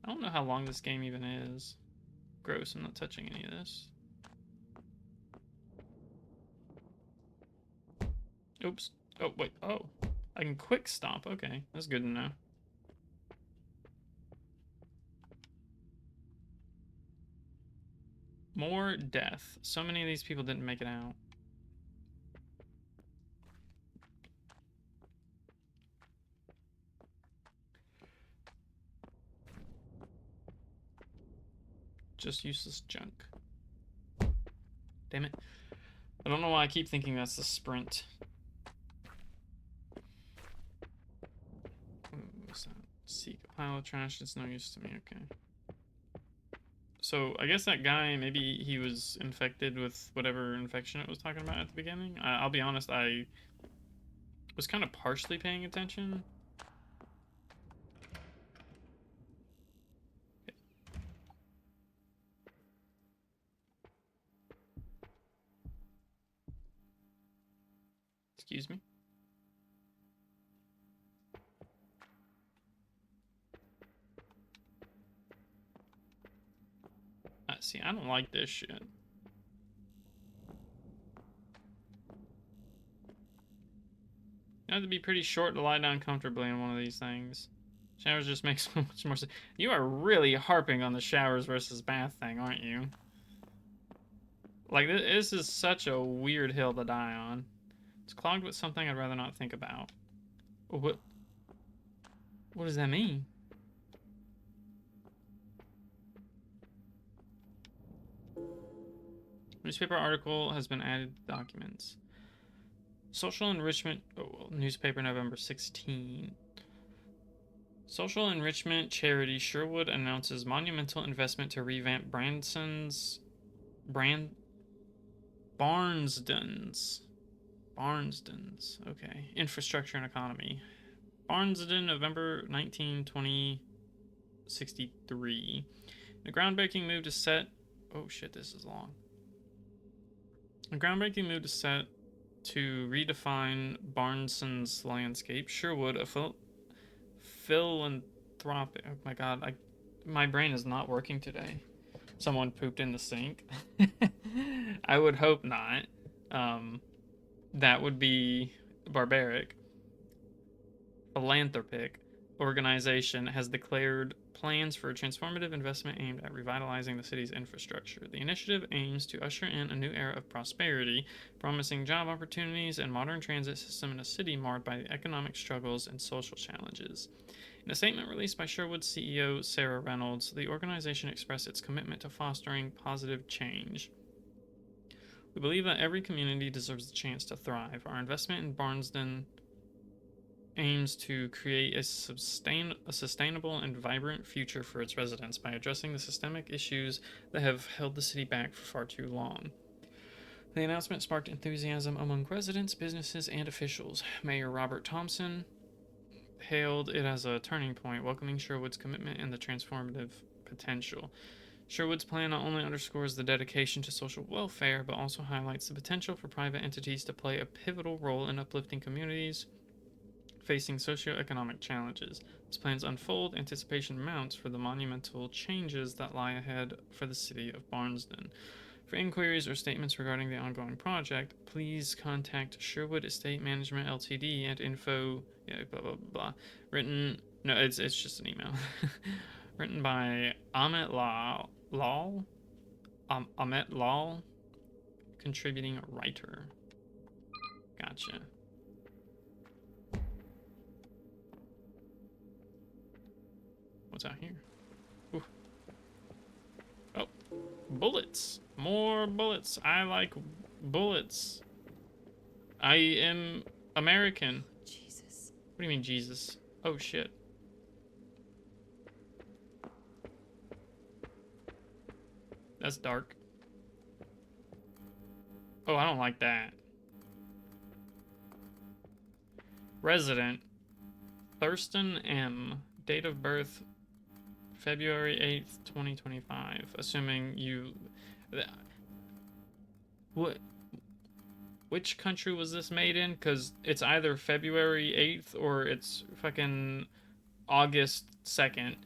I don't know how long this game even is. Gross, I'm not touching any of this. Oops. Oh, wait. Oh. I can quick stop. Okay, that's good to know. More death. So many of these people didn't make it out. just useless junk. Damn it. I don't know why I keep thinking that's the sprint. What's that? Seek a pile of trash. It's no use to me. Okay. So I guess that guy, maybe he was infected with whatever infection it was talking about at the beginning. I'll be honest, I was kind of partially paying attention. Excuse me. See, I don't like this shit. You have to be pretty short to lie down comfortably in one of these things. Showers just make so much more sense. You are really harping on the showers versus bath thing, aren't you? Like, this is such a weird hill to die on. It's clogged with something I'd rather not think about. What does that mean? Newspaper article has been added to documents. Social enrichment, newspaper November 16. Social enrichment charity Sherwood announces monumental investment to revamp Barnston's okay, infrastructure and economy. Barnston, November 19, 2063. The groundbreaking move to set. Oh shit, this is long. A groundbreaking move to set to redefine Barnston's landscape. Sherwood, a philanthropic. Oh my god, my brain is not working today. Someone pooped in the sink. I would hope not. That would be barbaric. Philanthropic organization has declared plans for a transformative investment aimed at revitalizing the city's infrastructure. The initiative aims to usher in a new era of prosperity, promising job opportunities and modern transit system in a city marred by economic struggles and social challenges. In a statement released by Sherwood's CEO Sarah Reynolds, the organization expressed its commitment to fostering positive change. We believe that every community deserves the chance to thrive. Our investment in Barnston aims to create a sustainable and vibrant future for its residents by addressing the systemic issues that have held the city back for far too long. The announcement sparked enthusiasm among residents, businesses, and officials. Mayor Robert Thompson hailed it as a turning point, welcoming Sherwood's commitment and the transformative potential. Sherwood's plan not only underscores the dedication to social welfare, but also highlights the potential for private entities to play a pivotal role in uplifting communities facing socioeconomic challenges. As plans unfold, anticipation mounts for the monumental changes that lie ahead for the city of Barnston. For inquiries or statements regarding the ongoing project, please contact Sherwood Estate Management Ltd at info blah blah blah. It's just an email. Written by Amit Lal, contributing writer. Gotcha. What's out here? Ooh. Oh, bullets. More bullets. I like bullets. I am American. Jesus. What do you mean, Jesus? Oh, shit. That's dark. Oh, I don't like that. Resident. Thurston M. Date of birth, February 8th, 2025. Assuming you... Which country was this made in? Because it's either February 8th or it's fucking August 2nd.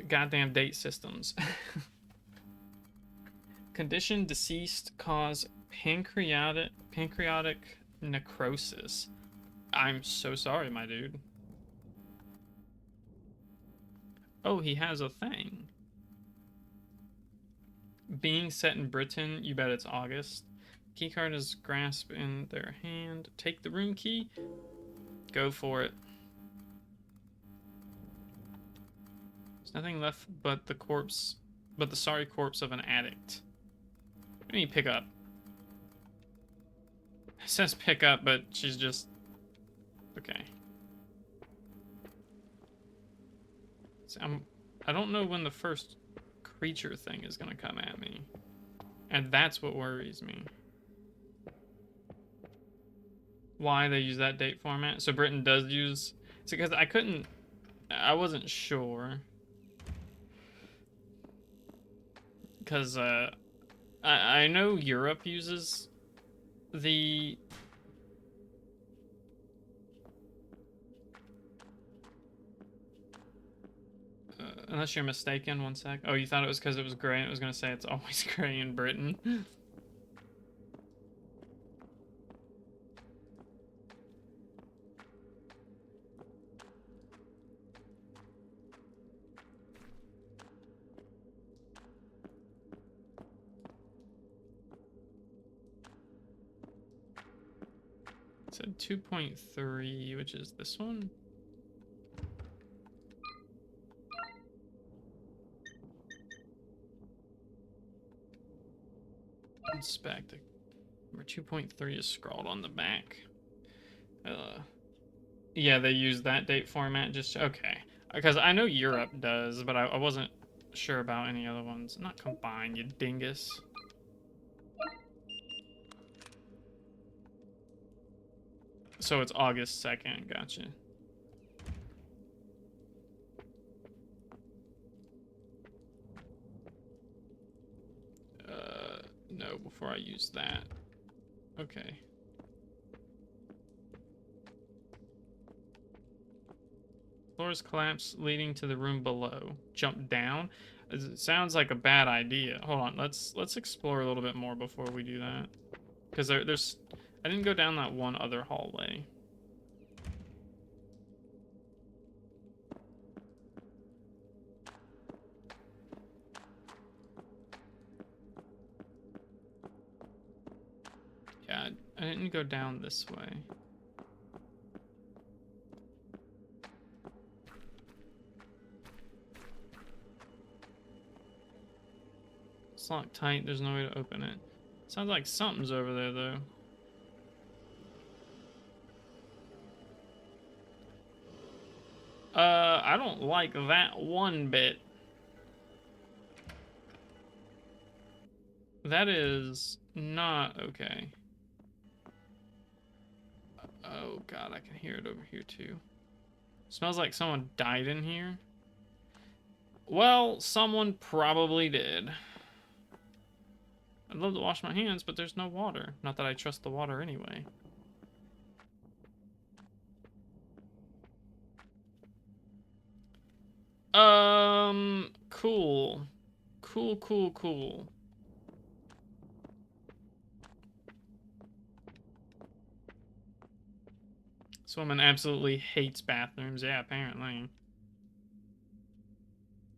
Goddamn date systems. Condition: deceased, cause pancreatic necrosis. I'm so sorry, my dude. Oh, he has a thing. Being set in Britain, you bet it's August. Keycard is grasped in their hand. Take the room key. Go for it. There's nothing left but the corpse but the sorry corpse of an addict. What do you mean pick up? It says pick up, but she's just... Okay. See, I don't know when the first creature thing is gonna come at me. And that's what worries me. Why they use that date format. So Britain does use... It's because I wasn't sure. Because I know Europe uses the... unless you're mistaken, one sec. Oh, you thought it was because it was gray and it was going to say it's always gray in Britain. It said 2.3, which is this one. Inspect. Number 2.3 is scrawled on the back. Yeah, they use that date format just... Okay. Because I know Europe does, but I wasn't sure about any other ones. Not combined, you dingus. So it's August 2nd, gotcha. No, before I use that. Okay. Floors collapse leading to the room below. Jump down? It sounds like a bad idea. Hold on, let's explore a little bit more before we do that. Because there's... I didn't go down that one other hallway. Yeah, I didn't go down this way. It's locked tight, there's no way to open it. Sounds like something's over there, though. I don't like that one bit. That is not okay. Oh god, I can hear it over here too. Smells like someone died in here. Well, someone probably did. I'd love to wash my hands, but there's no water. Not that I trust the water anyway. Cool. Cool. This woman absolutely hates bathrooms. Yeah, apparently.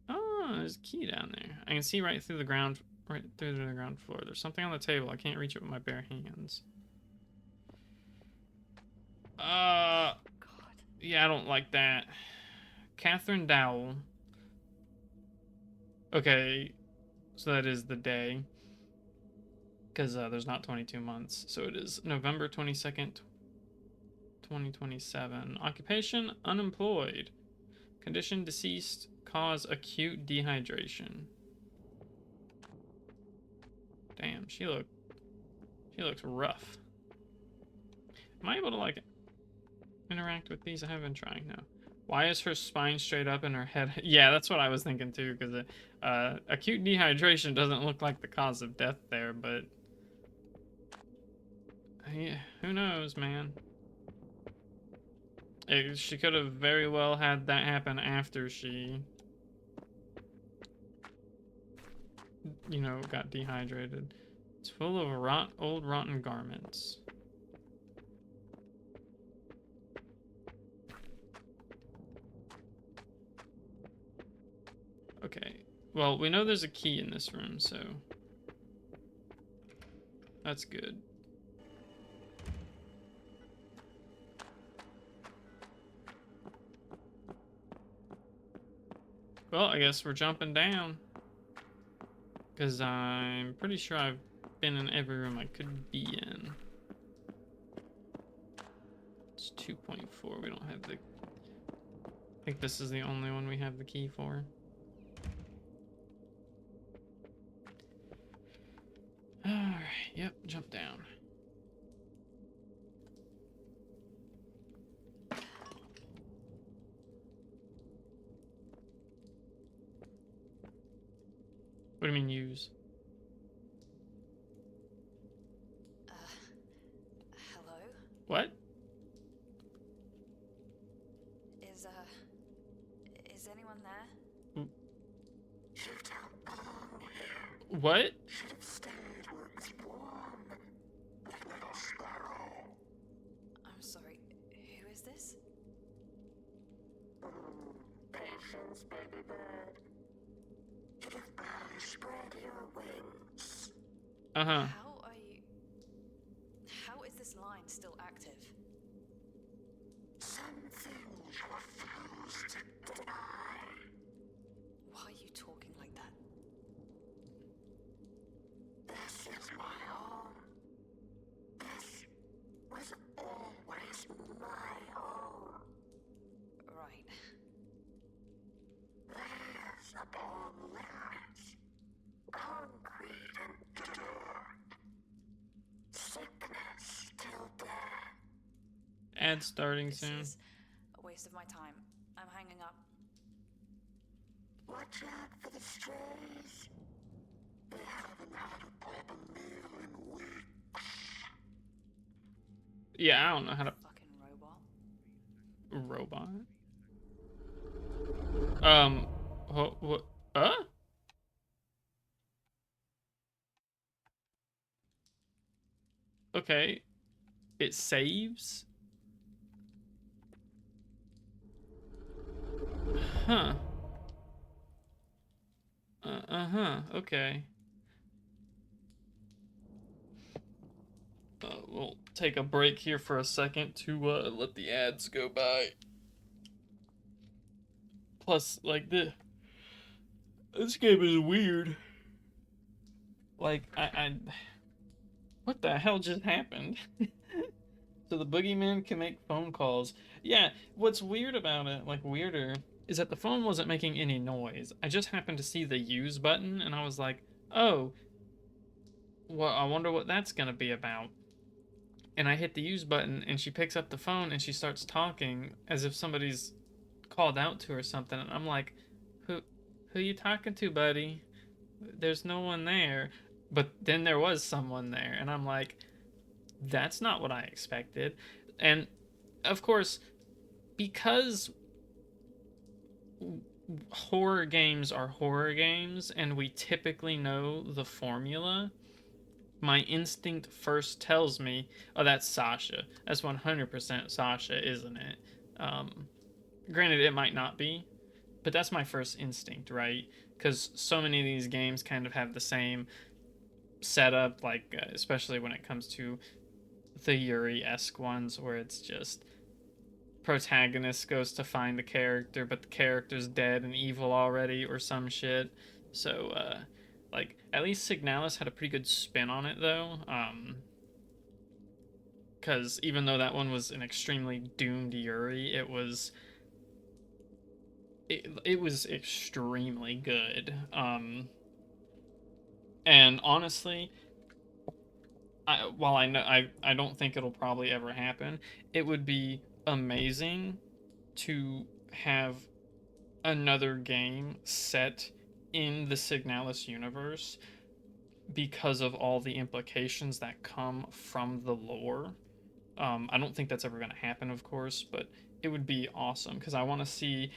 Oh, there's a key down there. I can see right through the ground floor. There's something on the table. I can't reach it with my bare hands. God. Yeah, I don't like that. Catherine Dowell. Okay, so that is the day. Because there's not 22 months. So it is November 22nd, 2027. Occupation, unemployed. Condition, deceased. Cause, acute dehydration. Damn, she looks rough. Am I able to, like, interact with these? I have been trying now. Why is her spine straight up and her head... Yeah, that's what I was thinking too, because acute dehydration doesn't look like the cause of death there, but... Yeah, who knows, man? She could have very well had that happen after she... you know, got dehydrated. It's full of old rotten garments. Okay, well, we know there's a key in this room, so that's good. Well, I guess we're jumping down. Because I'm pretty sure I've been in every room I could be in. It's 2.4. We don't have the... I think this is the only one we have the key for. Alright, yep, jump down. What do you mean use? Hello? What? Is anyone there? What? I'm sorry, who is this? Patience, baby bird. You've barely spread your wings. Uh-huh. How is this line still active? Some things refuse to die. Why are you talking like that? This is my home. This was always my home. Right. Layers upon layers. Concrete and dirt. Sickness till death. Ad starting This soon. is a waste of my time. I'm hanging up. Watch out for the strays. They haven't had a proper meal in weeks. Yeah, I don't know how to... Fucking robot. Robot? What? Okay. It saves? Huh. Uh-huh. Okay. We'll take a break here for a second to let the ads go by. Plus, like, this game is weird. Like, what the hell just happened? So the boogeyman can make phone calls. Yeah, what's weird about it, like weirder, is that the phone wasn't making any noise. I just happened to see the use button, and I was like, oh, well, I wonder what that's gonna be about. And I hit the use button, and she picks up the phone, and she starts talking as if somebody's called out to her or something. And I'm like, who you talking to, buddy? There's no one there. But then there was someone there, and I'm like, that's not what I expected. And of course, because horror games are horror games and we typically know the formula, my instinct first tells me, oh, that's Sasha. That's 100% Sasha, isn't it? Granted, it might not be, but that's my first instinct, right? Because so many of these games kind of have the same setup, like especially when it comes to the Yuri-esque ones, where it's just protagonist goes to find the character, but the character's dead and evil already, or some shit. So, like, at least Signalis had a pretty good spin on it, though. Because even though that one was an extremely doomed Yuri, it was extremely good. And honestly, while I know I don't think it'll probably ever happen, it would be amazing to have another game set in the Signalis universe because of all the implications that come from the lore. I don't think that's ever going to happen, of course, but it would be awesome because I want to see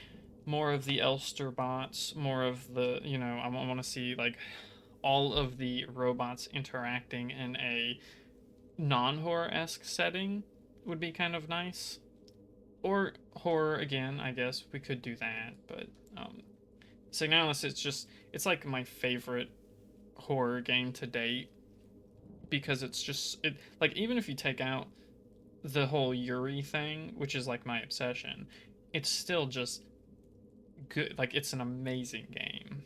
more of the Elster bots, more of the, I want to see like all of the robots interacting in a non-horror-esque setting would be kind of nice. Or horror again, I guess we could do that, but Signalis, it's like my favorite horror game to date because like, even if you take out the whole Yuri thing, which is like my obsession, it's still just good. Like, it's an amazing game.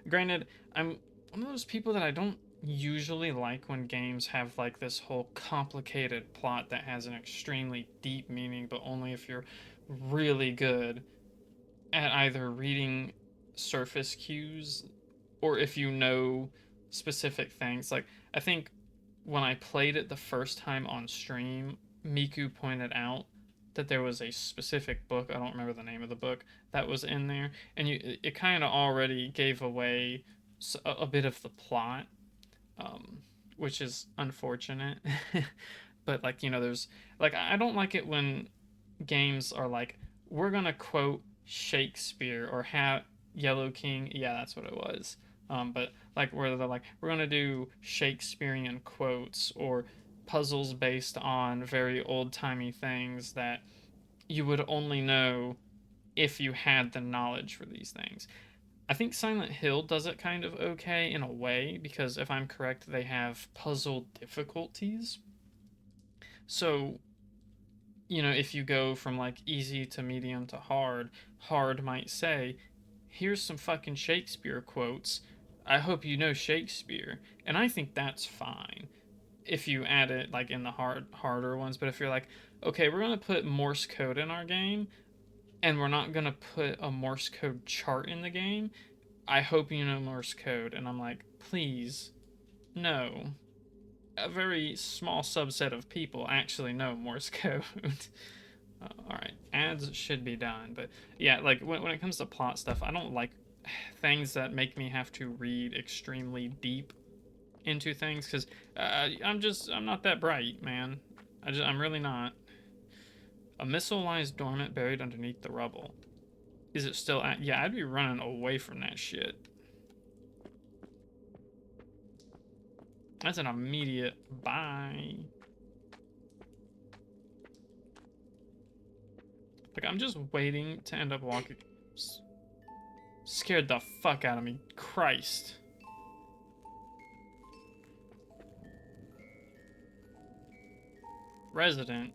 Granted, I'm one of those people that I don't usually like when games have like this whole complicated plot that has an extremely deep meaning, but only if you're really good at either reading surface cues or if you know specific things. Like, I think when I played it the first time on stream, Miku pointed out that there was a specific book, I don't remember the name of the book, that was in there, and it kind of already gave away a bit of the plot, um, which is unfortunate. But, like, there's, like, I don't like it when games are like, we're gonna quote Shakespeare or have Yellow King. Yeah, that's what it was. But like where they're like, we're gonna do Shakespearean quotes or puzzles based on very old timey things that you would only know if you had the knowledge for these things. I think Silent Hill does it kind of okay in a way because if I'm correct, they have puzzle difficulties. So if you go from like easy to medium to hard, hard might say, here's some fucking Shakespeare quotes. I hope you know Shakespeare. And I think that's fine if you add it like in the harder ones. But if you're like, okay, we're going to put Morse code in our game and we're not going to put a Morse code chart in the game, I hope you know Morse code. And I'm like, please, no. A very small subset of people actually know Morse code. Alright, ads should be done, but yeah, like when it comes to plot stuff, I don't like things that make me have to read extremely deep into things because I'm not that bright, man. I'm really not. A missile lies dormant, buried underneath the rubble. Is it still at? Yeah, I'd be running away from that shit. That's an immediate bye. Like, I'm just waiting to end up walking. Scared the fuck out of me. Christ. Resident.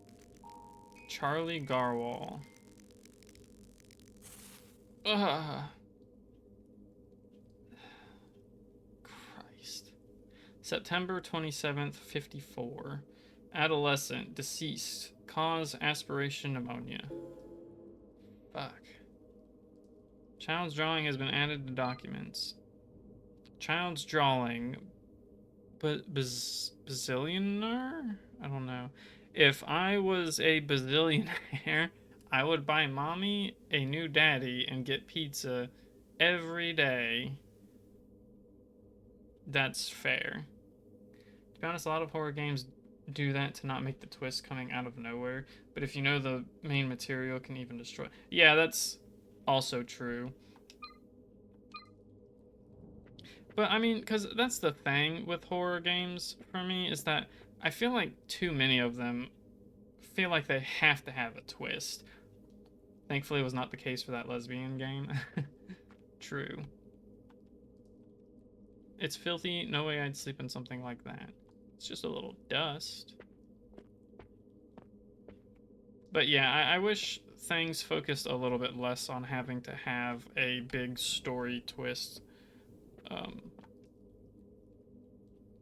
Charlie Garwal. Ugh. Christ. September 27th, 54. Adolescent. Deceased. Cause aspiration pneumonia. Fuck. Child's drawing has been added to documents. Child's drawing. Bazillionaire? I don't know. If I was a bazillionaire, I would buy mommy a new daddy and get pizza every day. That's fair. To be honest, a lot of horror games do that to not make the twist coming out of nowhere, but if you know the main material can even destroy. Yeah, that's also true. But I mean, because that's the thing with horror games for me, is that I feel like too many of them feel like they have to have a twist. Thankfully, it was not the case for that lesbian game. True. It's filthy. No way I'd sleep in something like that. It's just a little dust. But yeah, I wish things focused a little bit less on having to have a big story twist.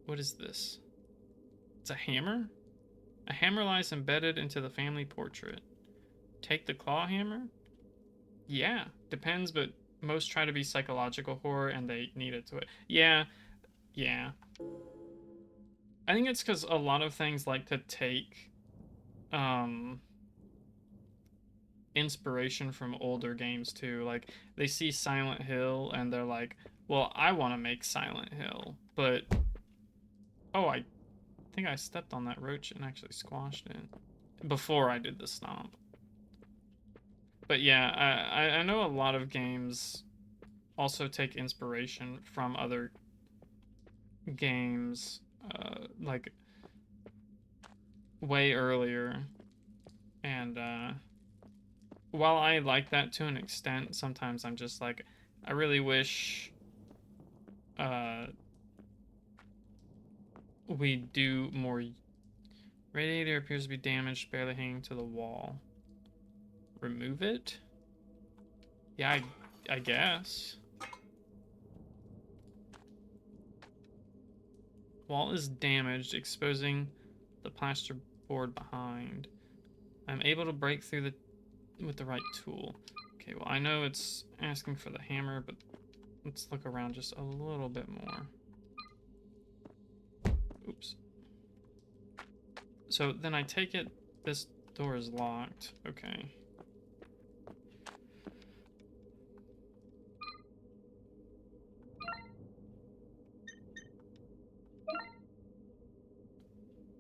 What is this? It's a hammer? A hammer lies embedded into the family portrait. Take the claw hammer? Yeah, depends, but most try to be psychological horror and they need it to it. Yeah. I think it's because a lot of things like to take inspiration from older games too. Like, they see Silent Hill and they're like, well, I want to make Silent Hill, but oh, I think I stepped on that roach and actually squashed it before I did the stomp. But yeah, I know a lot of games also take inspiration from other games, like way earlier. And while I like that to an extent, sometimes I'm just like, I really wish we do more. Radiator appears to be damaged, barely hanging to the wall. Remove it? Yeah, I guess. Wall is damaged, exposing the plaster board behind. I'm able to break through with the right tool. Okay, well, I know it's asking for the hammer, but let's look around just a little bit more. Oops. So then I take it this door is locked. Okay.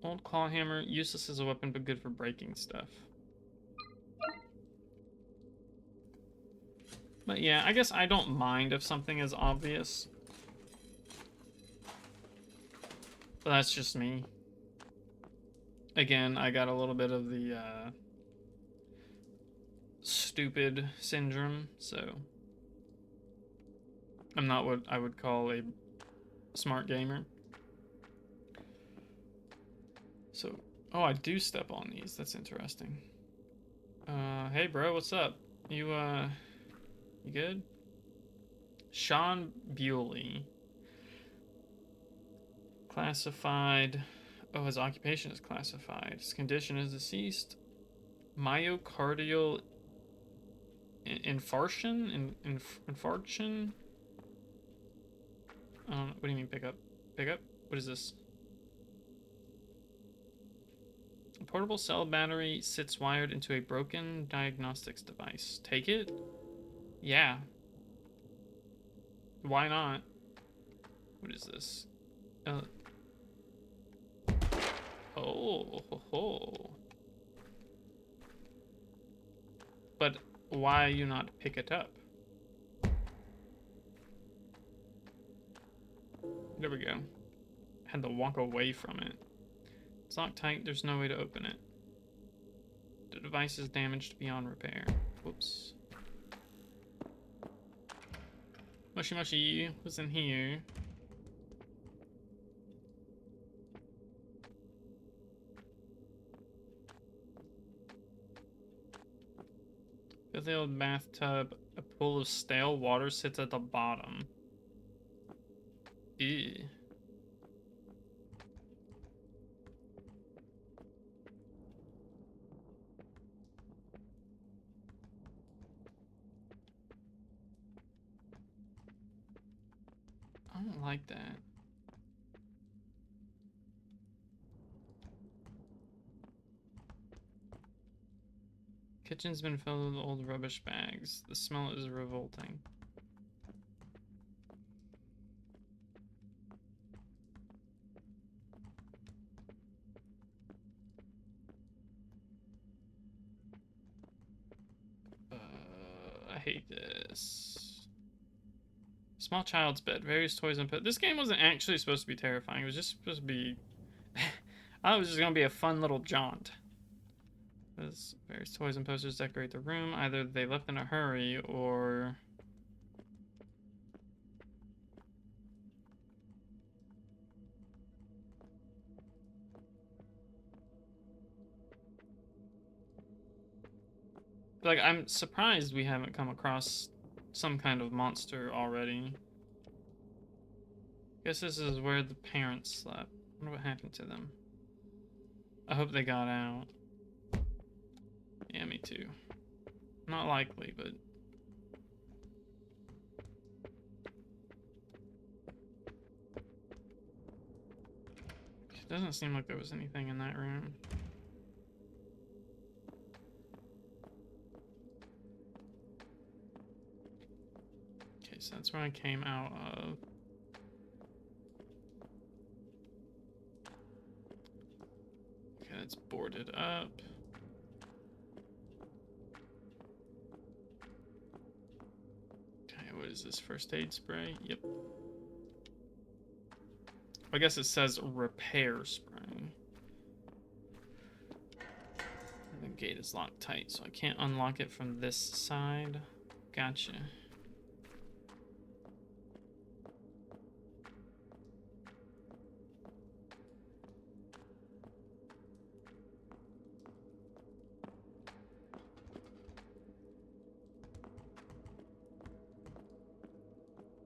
Old claw hammer, useless as a weapon, but good for breaking stuff. But yeah, I guess I don't mind if something is obvious. But that's just me. Again, I got a little bit of the stupid syndrome, so I'm not what I would call a smart gamer. So, oh, I do step on these. That's interesting. Hey bro, what's up? You good? Sean Bewley. Classified. Oh, his occupation is classified. His condition is deceased. Myocardial infarction? Infarction? What do you mean pick up? Pick up? What is this? A portable cell battery sits wired into a broken diagnostics device. Take it? Yeah. Why not? What is this? Oh, ho, ho. But why you not pick it up? There we go. Had to walk away from it. It's locked tight, there's no way to open it. The device is damaged beyond repair. Whoops. Mushy Mushy was in here. The old bathtub, a pool of stale water sits at the bottom. Ew. I don't like that. Kitchen's been filled with old rubbish bags. The smell is revolting. I hate this. Small child's bed, various toys and pet. This game wasn't actually supposed to be terrifying. It was just supposed to be. I thought it was just gonna be a fun little jaunt. There's various toys and posters decorate the room. Either they left in a hurry or. Like, I'm surprised we haven't come across some kind of monster already. Guess this is where the parents slept. I wonder what happened to them. I hope they got out. Yeah, me too. Not likely, but... It doesn't seem like there was anything in that room. Okay, so that's where I came out of. Okay, that's boarded up. Okay, what is this? First aid spray? Yep. I guess it says repair spray. The gate is locked tight, so I can't unlock it from this side. Gotcha.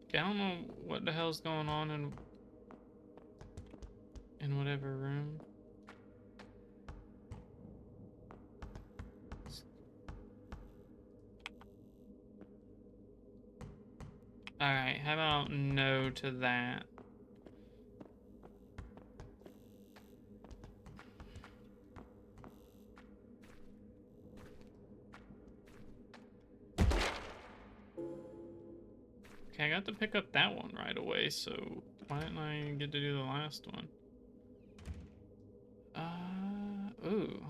Okay, I don't know what the hell's going on and in whatever room. Alright, how about no to that? Okay, I got to pick up that one right away, so why didn't I get to do the last one? Ooh.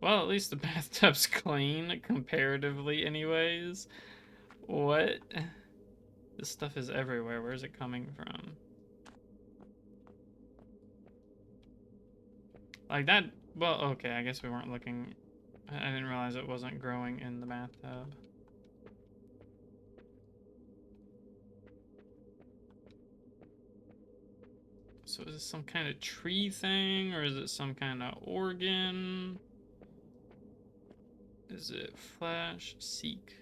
Well, at least the bathtub's clean, comparatively anyways. What? This stuff is everywhere. Where's it coming from? Like that, well, okay, I guess we weren't looking. I didn't realize it wasn't growing in the bathtub. So is this some kind of tree thing, or is it some kind of organ? Is it flash? Seek.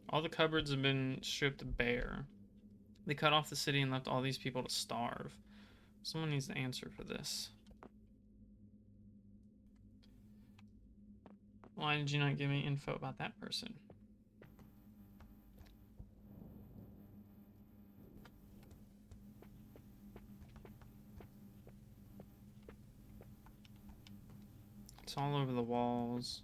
All the cupboards have been stripped bare. They cut off the city and left all these people to starve. Someone needs to answer for this. Why did you not give me info about that person? It's all over the walls.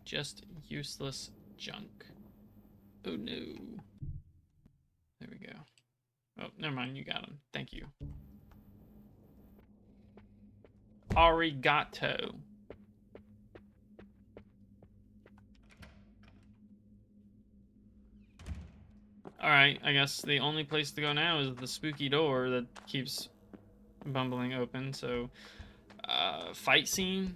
Just useless junk. Oh no. There we go. Oh, never mind, you got him. Thank you. Arigato. Alright, I guess the only place to go now is the spooky door that keeps bumbling open, so... fight scene?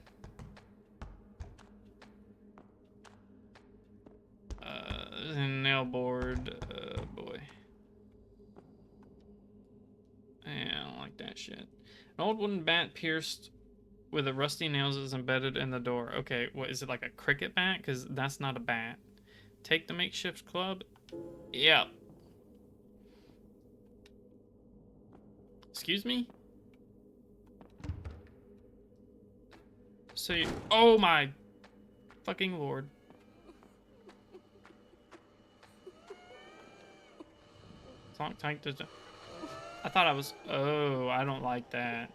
There's a nail board. Boy. Yeah, I don't like that shit. An old wooden bat pierced with a rusty nails is embedded in the door. Okay, what, is it like a cricket bat? Because that's not a bat. Take the makeshift club? Yep. Excuse me? So you... Oh my fucking lord. Talk tank to... I thought I was... Oh, I don't like that.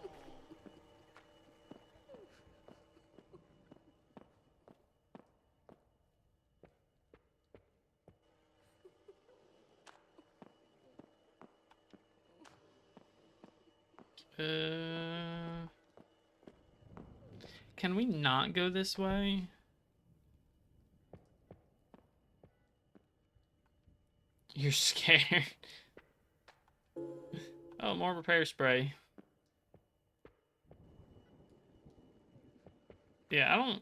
Can we not go this way? You're scared. Oh, more repair spray. Yeah, I don't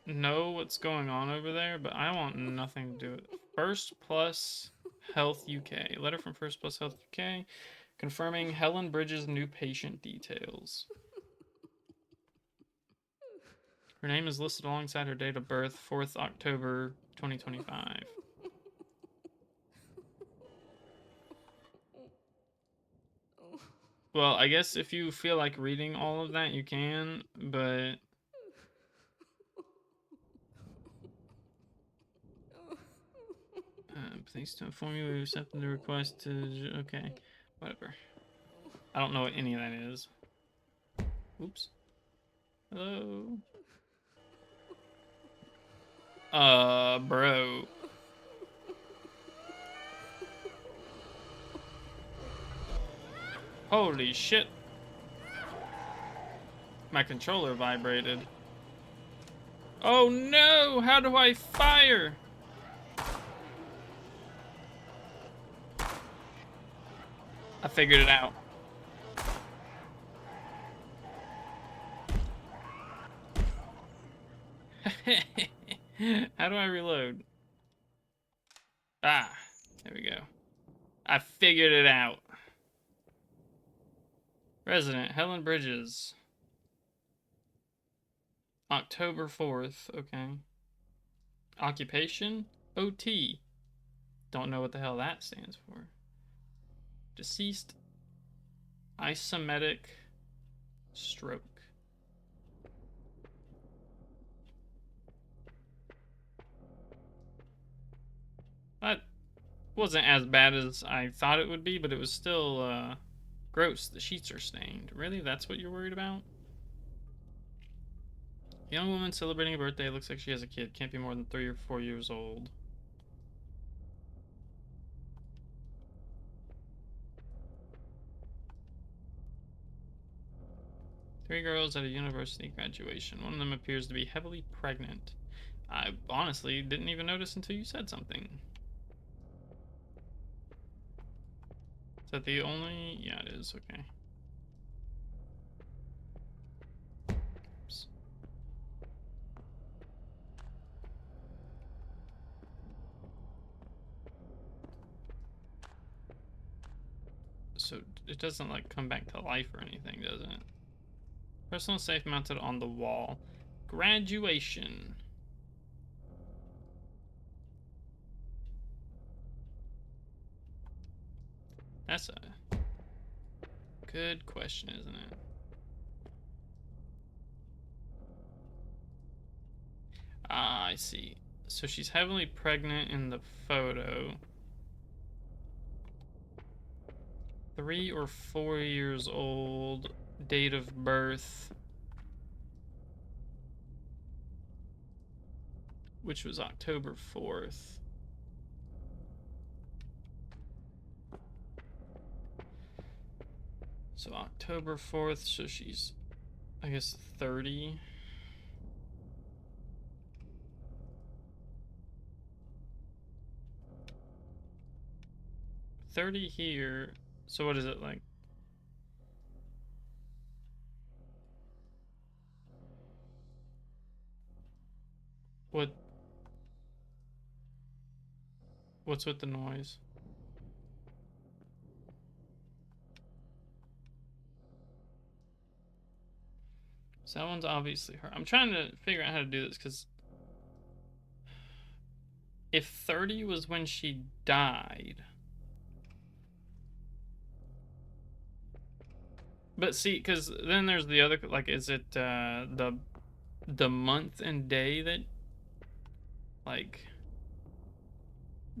know what's going on over there, but I want nothing to do with it. First Plus Health UK. Letter from First Plus Health UK confirming Helen Bridges' new patient details. Her name is listed alongside her date of birth, 4th October 2025. Well, I guess if you feel like reading all of that, you can, but... please to inform you we accepted the request to... Okay, whatever. I don't know what any of that is. Oops. Hello? Bro. Holy shit. My controller vibrated. Oh no! How do I fire? I figured it out. How do I reload? Ah, there we go. I figured it out. Resident, Helen Bridges. October 4th, okay. Occupation, OT. Don't know what the hell that stands for. Deceased, ischemic stroke. That wasn't as bad as I thought it would be, but it was still, gross. The sheets are stained. Really? That's what you're worried about? Young woman celebrating a birthday. Looks like she has a kid. Can't be more than 3 or 4 years old. Three girls at a university graduation. One of them appears to be heavily pregnant. I honestly didn't even notice until you said something. Is that the only? Yeah, it is. Okay. Oops. So it doesn't like come back to life or anything, does it? Personal safe mounted on the wall. Graduation. That's a good question, isn't it? Ah, I see. So she's heavily pregnant in the photo. 3 or 4 years old. Date of birth, which was October 4th. So October 4th, so she's, I guess, 30. Here. So what is it like? What's with the noise? So that one's obviously her. I'm trying to figure out how to do this because if 30 was when she died. But see, because then there's the other, like, is it the month and day that, like,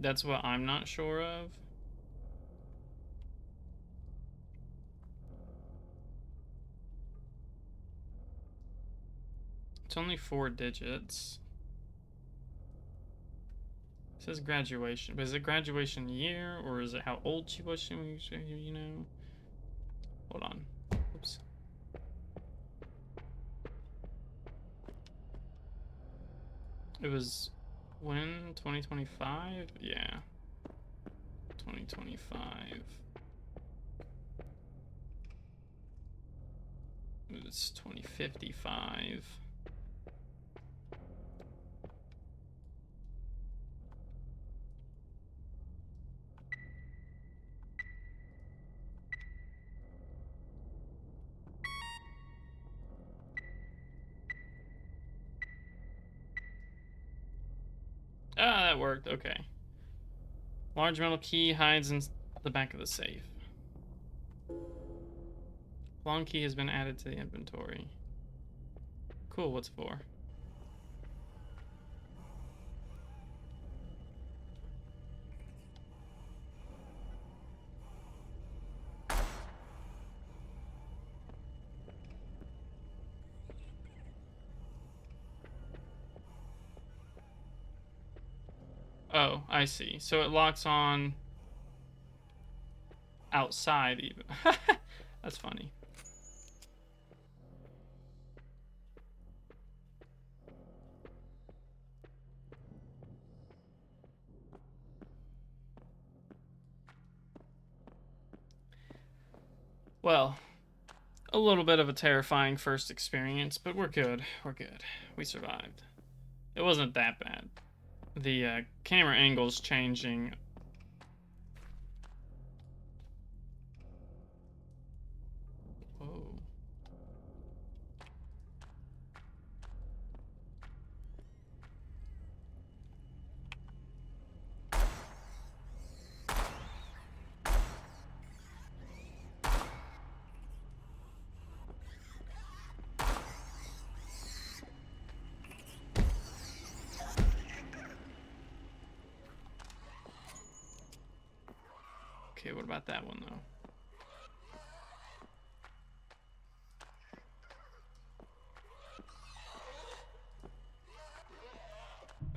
that's what I'm not sure of. It's only 4 digits. It says graduation, but is it graduation year or is it how old she was? You know? Hold on. Oops. It was when? 2025? Yeah. 2025. It's 2055. Ah, that worked. Okay. Large metal key hides in the back of the safe. Long key has been added to the inventory. Cool, what's it for? Oh, I see. So it locks on outside even. That's funny. Well, a little bit of a terrifying first experience, but we're good. We're good. We survived. It wasn't that bad. The camera angle's changing. Whoa. Okay, what about that one though?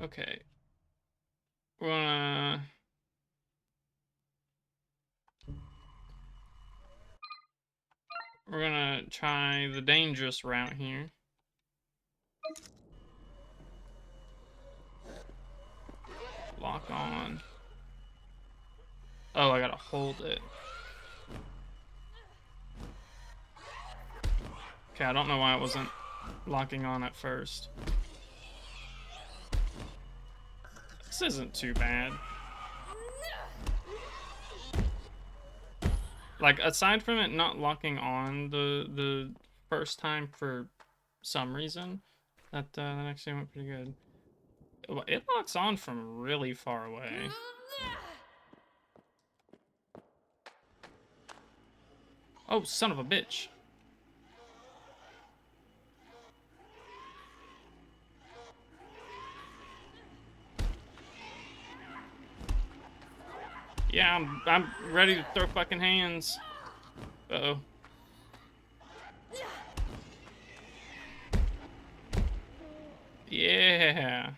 Okay. We're gonna try the dangerous route here. Lock on. Oh, I gotta hold it. Okay, I don't know why it wasn't locking on at first. This isn't too bad. Like, aside from it not locking on the first time for some reason, that actually went pretty good. It locks on from really far away. Oh, son of a bitch. Yeah, I'm ready to throw fucking hands. Uh-oh. Yeah.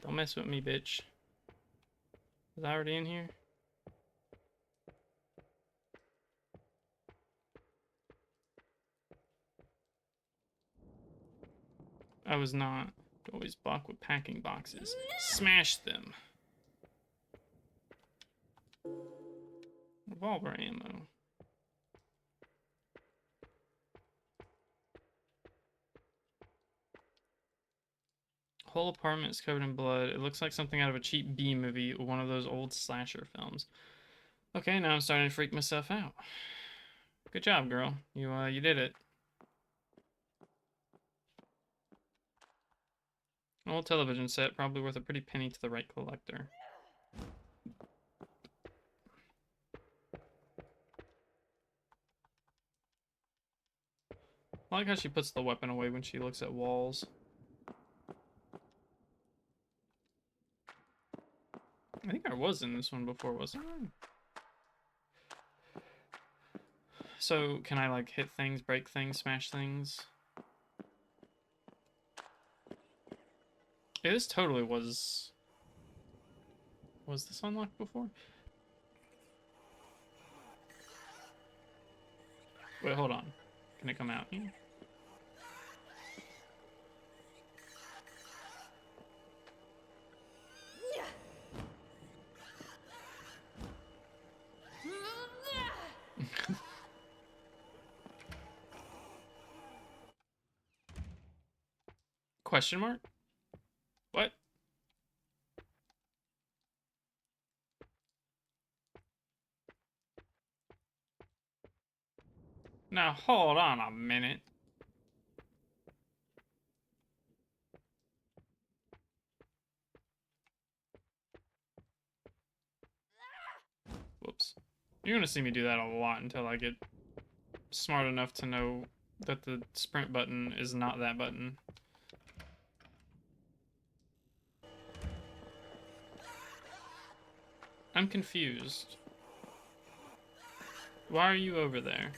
Don't mess with me, bitch. Was I already in here? I was not. Always block with packing boxes. Smash them. Revolver ammo. Whole apartment is covered in blood. It looks like something out of a cheap B movie or one of those old slasher films. Okay, now I'm starting to freak myself out. Good job, girl. You did it. An old television set, probably worth a pretty penny to the right collector. I like how she puts the weapon away when she looks at walls. I think I was in this one before, wasn't I? So, can I, like, hit things, break things, smash things? Yeah, this totally was... Was this unlocked before? Wait, hold on. Can it come out here? Question mark? What? Now, hold on a minute. Whoops. You're gonna see me do that a lot until I get smart enough to know that the sprint button is not that button. I'm confused. Why are you over there?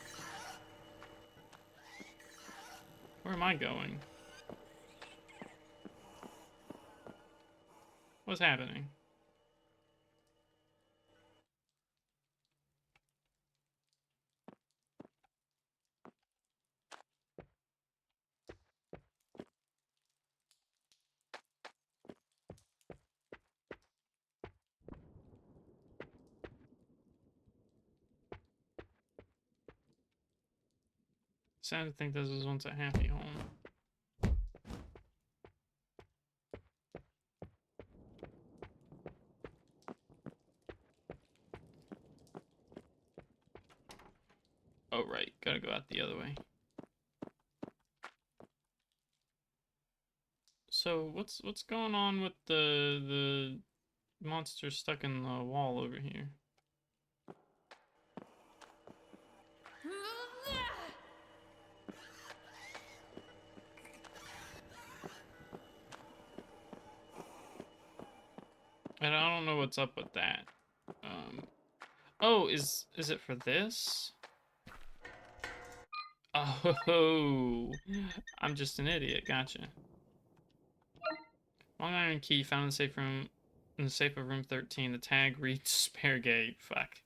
Where am I going? What's happening? Sad to think this was once a happy home. Oh right, gotta go out the other way. So what's going on with the monster stuck in the wall over here? And I don't know what's up with that. Oh, is it for this? Oh, I'm just an idiot. Gotcha. Long iron key found in the safe room. In the safe of room 13. The tag reads spare gate. Fuck.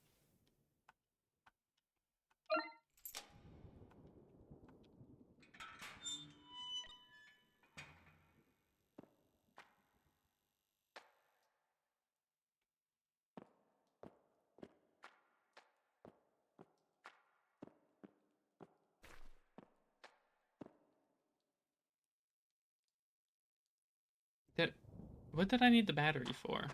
What did I need the battery for?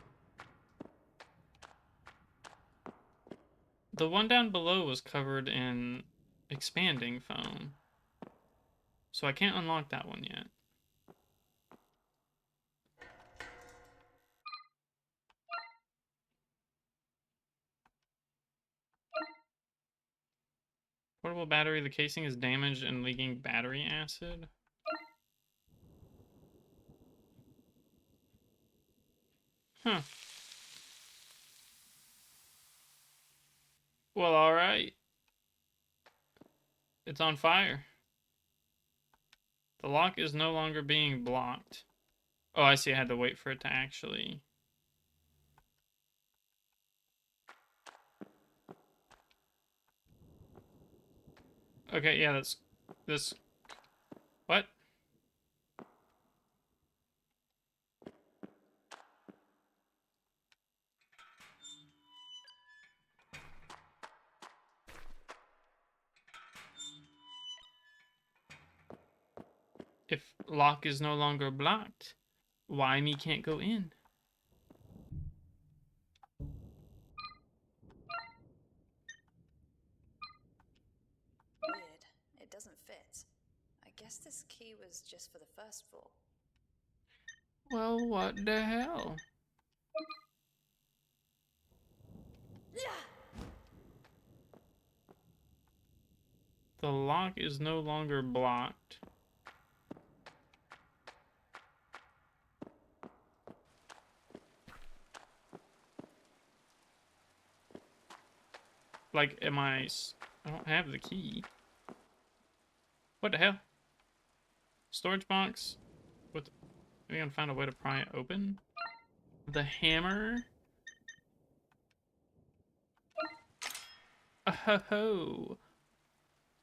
The one down below was covered in expanding foam. So I can't unlock that one yet. Portable battery. The casing is damaged and leaking battery acid. Huh. Well, alright. It's on fire. The lock is no longer being blocked. Oh, I see. I had to wait for it to actually... Okay, yeah, that's... This... What? If lock is no longer blocked, why me can't go in? Weird. It doesn't fit. I guess this key was just for the first floor. Well, what the hell? The lock is no longer blocked. Like, I don't have the key. What the hell? Storage box? What? Maybe I can find a way to pry it open? The hammer? Oh,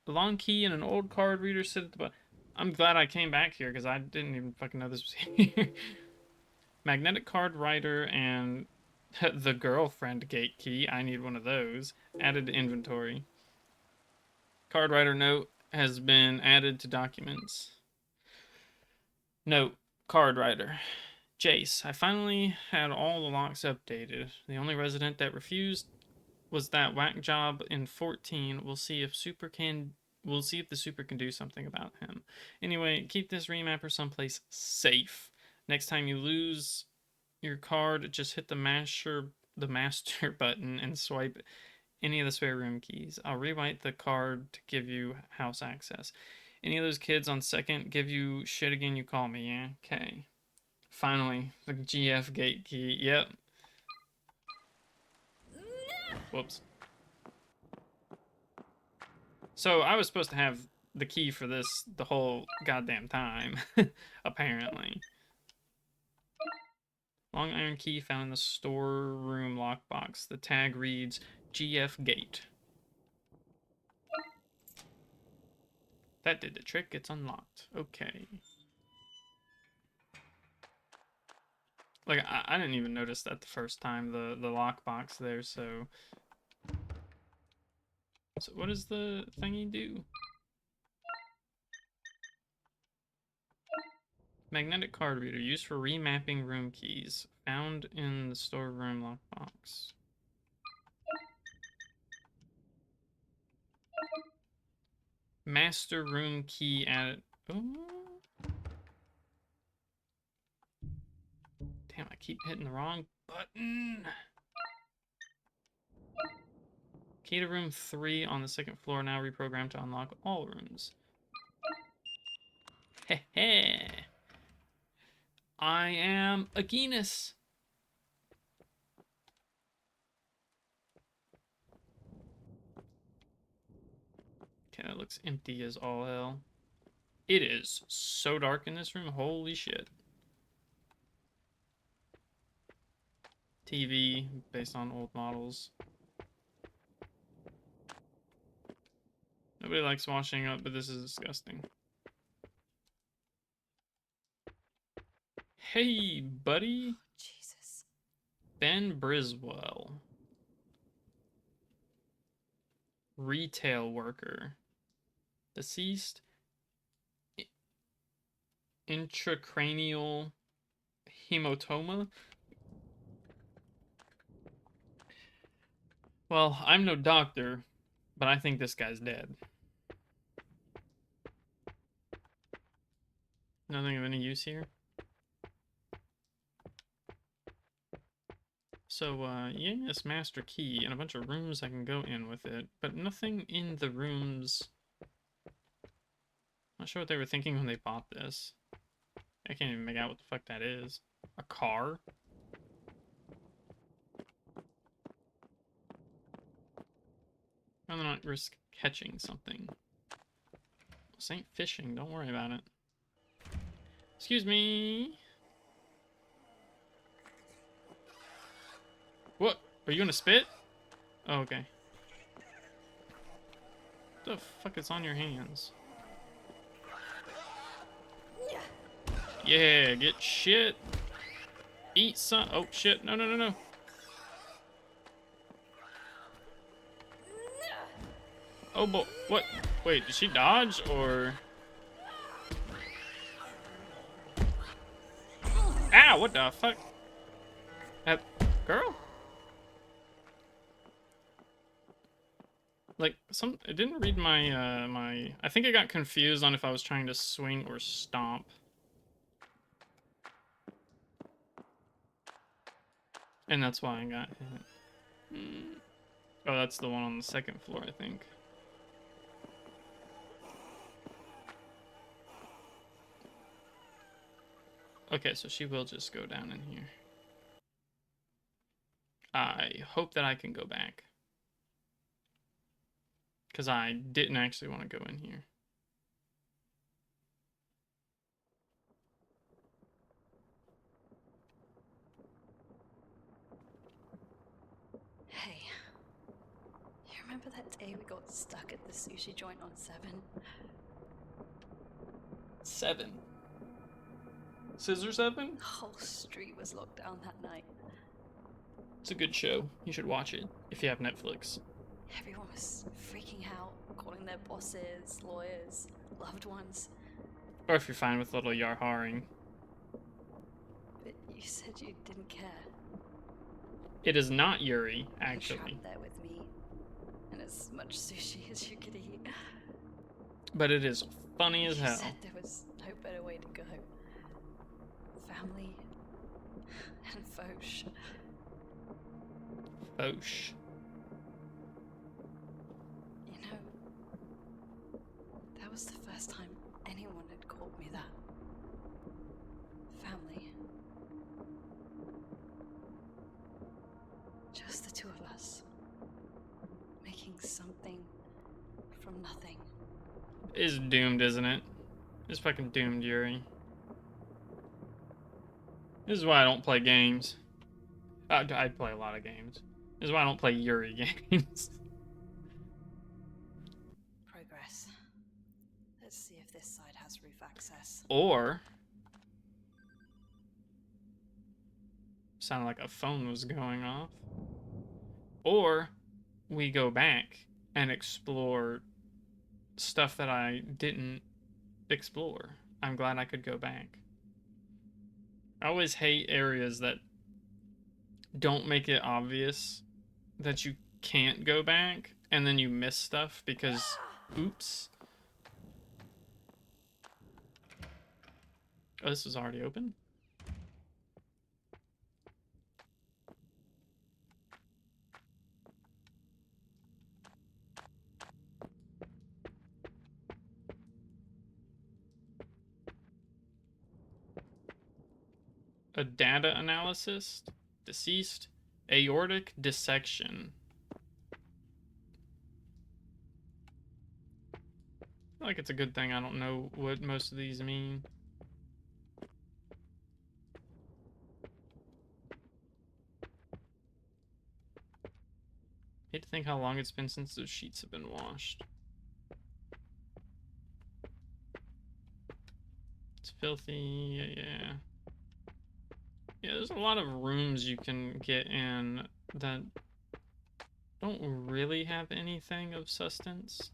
the long key and an old card reader sit at the bottom. I'm glad I came back here because I didn't even fucking know this was here. Magnetic card writer and the girlfriend gate key. I need one of those. Added to inventory. Card writer note has been added to documents. Note, card writer. Jace, I finally had all the locks updated. The only resident that refused was that whack job in 14. We'll see if the super can do something about him. Anyway, keep this remapper someplace safe. Next time you lose your card, just hit the master button and swipe any of the spare room keys. I'll rewrite the card to give you house access. Any of those kids on second give you shit again, you call me, yeah? Okay. Finally, the GF gate key. Yep. Whoops. So I was supposed to have the key for this the whole goddamn time, apparently. Long iron key found in the storeroom lockbox. The tag reads GF gate. That did the trick. It's unlocked. Okay. Like, I didn't even notice that the first time, the lockbox there, so... So what does the thingy do? Magnetic card reader used for remapping room keys. Found in the storeroom lockbox. Master room key added. Oh. Damn, I keep hitting the wrong button. Key to room 3 on the second floor now reprogrammed to unlock all rooms. Heh. I am a Guinness. looks empty as all hell. It is so dark in this room. Holy shit. TV based on old models. Nobody likes washing up, but this is disgusting. Hey, buddy. Jesus. Ben Briswell. Retail worker. Deceased. Intracranial hematoma. Well, I'm no doctor, but I think this guy's dead. Nothing of any use here. So, yes, master key and a bunch of rooms I can go in with it, but nothing in the rooms. Not sure what they were thinking when they bought this. I can't even make out what the fuck that is. A car? Rather not risk catching something. This ain't fishing, don't worry about it. Excuse me. What? Are you gonna spit? Oh, okay. What the fuck is on your hands? Yeah, get shit. Eat some. Oh shit! No, no, no, no. Oh boy, what? Wait, did she dodge or? Ow! What the fuck? Girl? Like it didn't read my I think I got confused on if I was trying to swing or stomp. And that's why I got hit. Oh, that's the one on the second floor, I think. Okay, so she will just go down in here. I hope that I can go back. Because I didn't actually want to go in here. Hey, you remember that day we got stuck at the sushi joint on 7? 7. Scissor 7? The whole street was locked down that night. It's a good show. You should watch it if you have Netflix. Everyone was freaking out, calling their bosses, lawyers, loved ones. Or if you're fine with little yarharing. But you said you didn't care. It is not Yuri, You actually. trapped there with me, and as much sushi as you could eat. But it is funny as hell. You said there was no better way to go. Family and Foch. Foch. You know, that was the first time anyone had called me that. Family. Just the two of us. Making something from nothing. It's doomed, isn't it? It's fucking doomed, Yuri. This is why I don't play games. I play a lot of games. This is why I don't play Yuri games. Progress. Let's see if this side has roof access. Or... sounded like a phone was going off. Or we go back and explore stuff that I didn't explore. I'm glad I could go back. I always hate areas that don't make it obvious that you can't go back and then you miss stuff because oops. Oh, this was already open? A data analysis, deceased, aortic dissection. like it's a good thing I don't know what most of these mean. Hate to think how long it's been since those sheets have been washed. It's filthy, yeah. Yeah, there's a lot of rooms you can get in that don't really have anything of substance.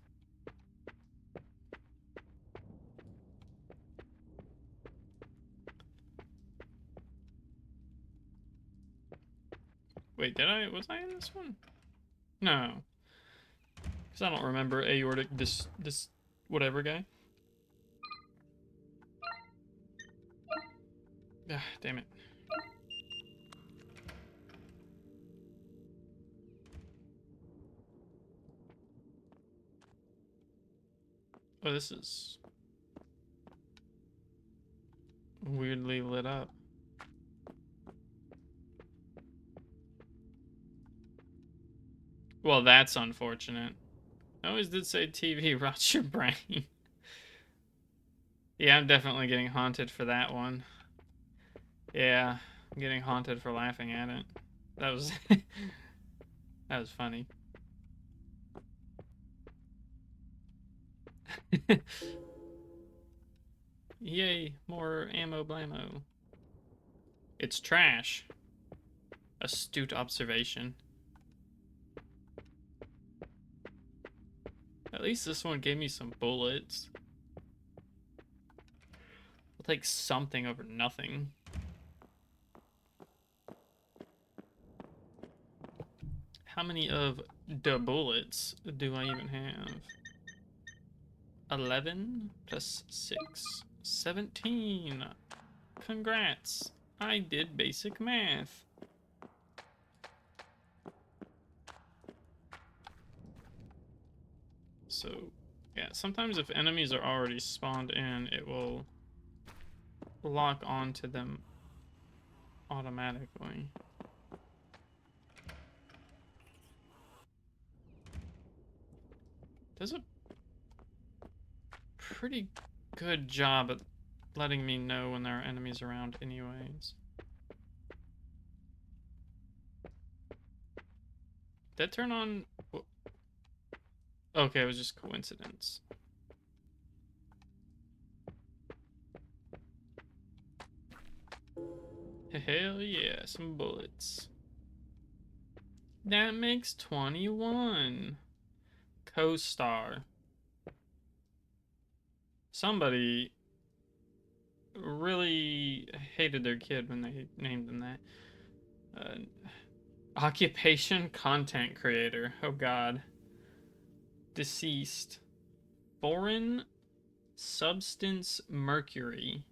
Wait, was I in this one? No. Because I don't remember aortic this whatever guy. Ah, damn it. Oh, this is weirdly lit up. Well, that's unfortunate. I always did say TV rots your brain. Yeah, I'm definitely getting haunted for that one. Yeah, I'm getting haunted for laughing at it. That was that was funny. Yay, more ammo blammo. It's trash. Astute observation. At least this one gave me some bullets. I'll take something over nothing. How many of the bullets do I even have? 11 plus 6. 17. Congrats. I did basic math. So, yeah, sometimes if enemies are already spawned in, it will lock onto them automatically. Does a pretty good job at letting me know when there are enemies around anyways. Did that turn on? Okay, it was just coincidence. Hell yeah, some bullets. That makes 21. Co-star. Somebody really hated their kid when they named them that. Occupation content creator. Oh god. Deceased. Foreign substance mercury.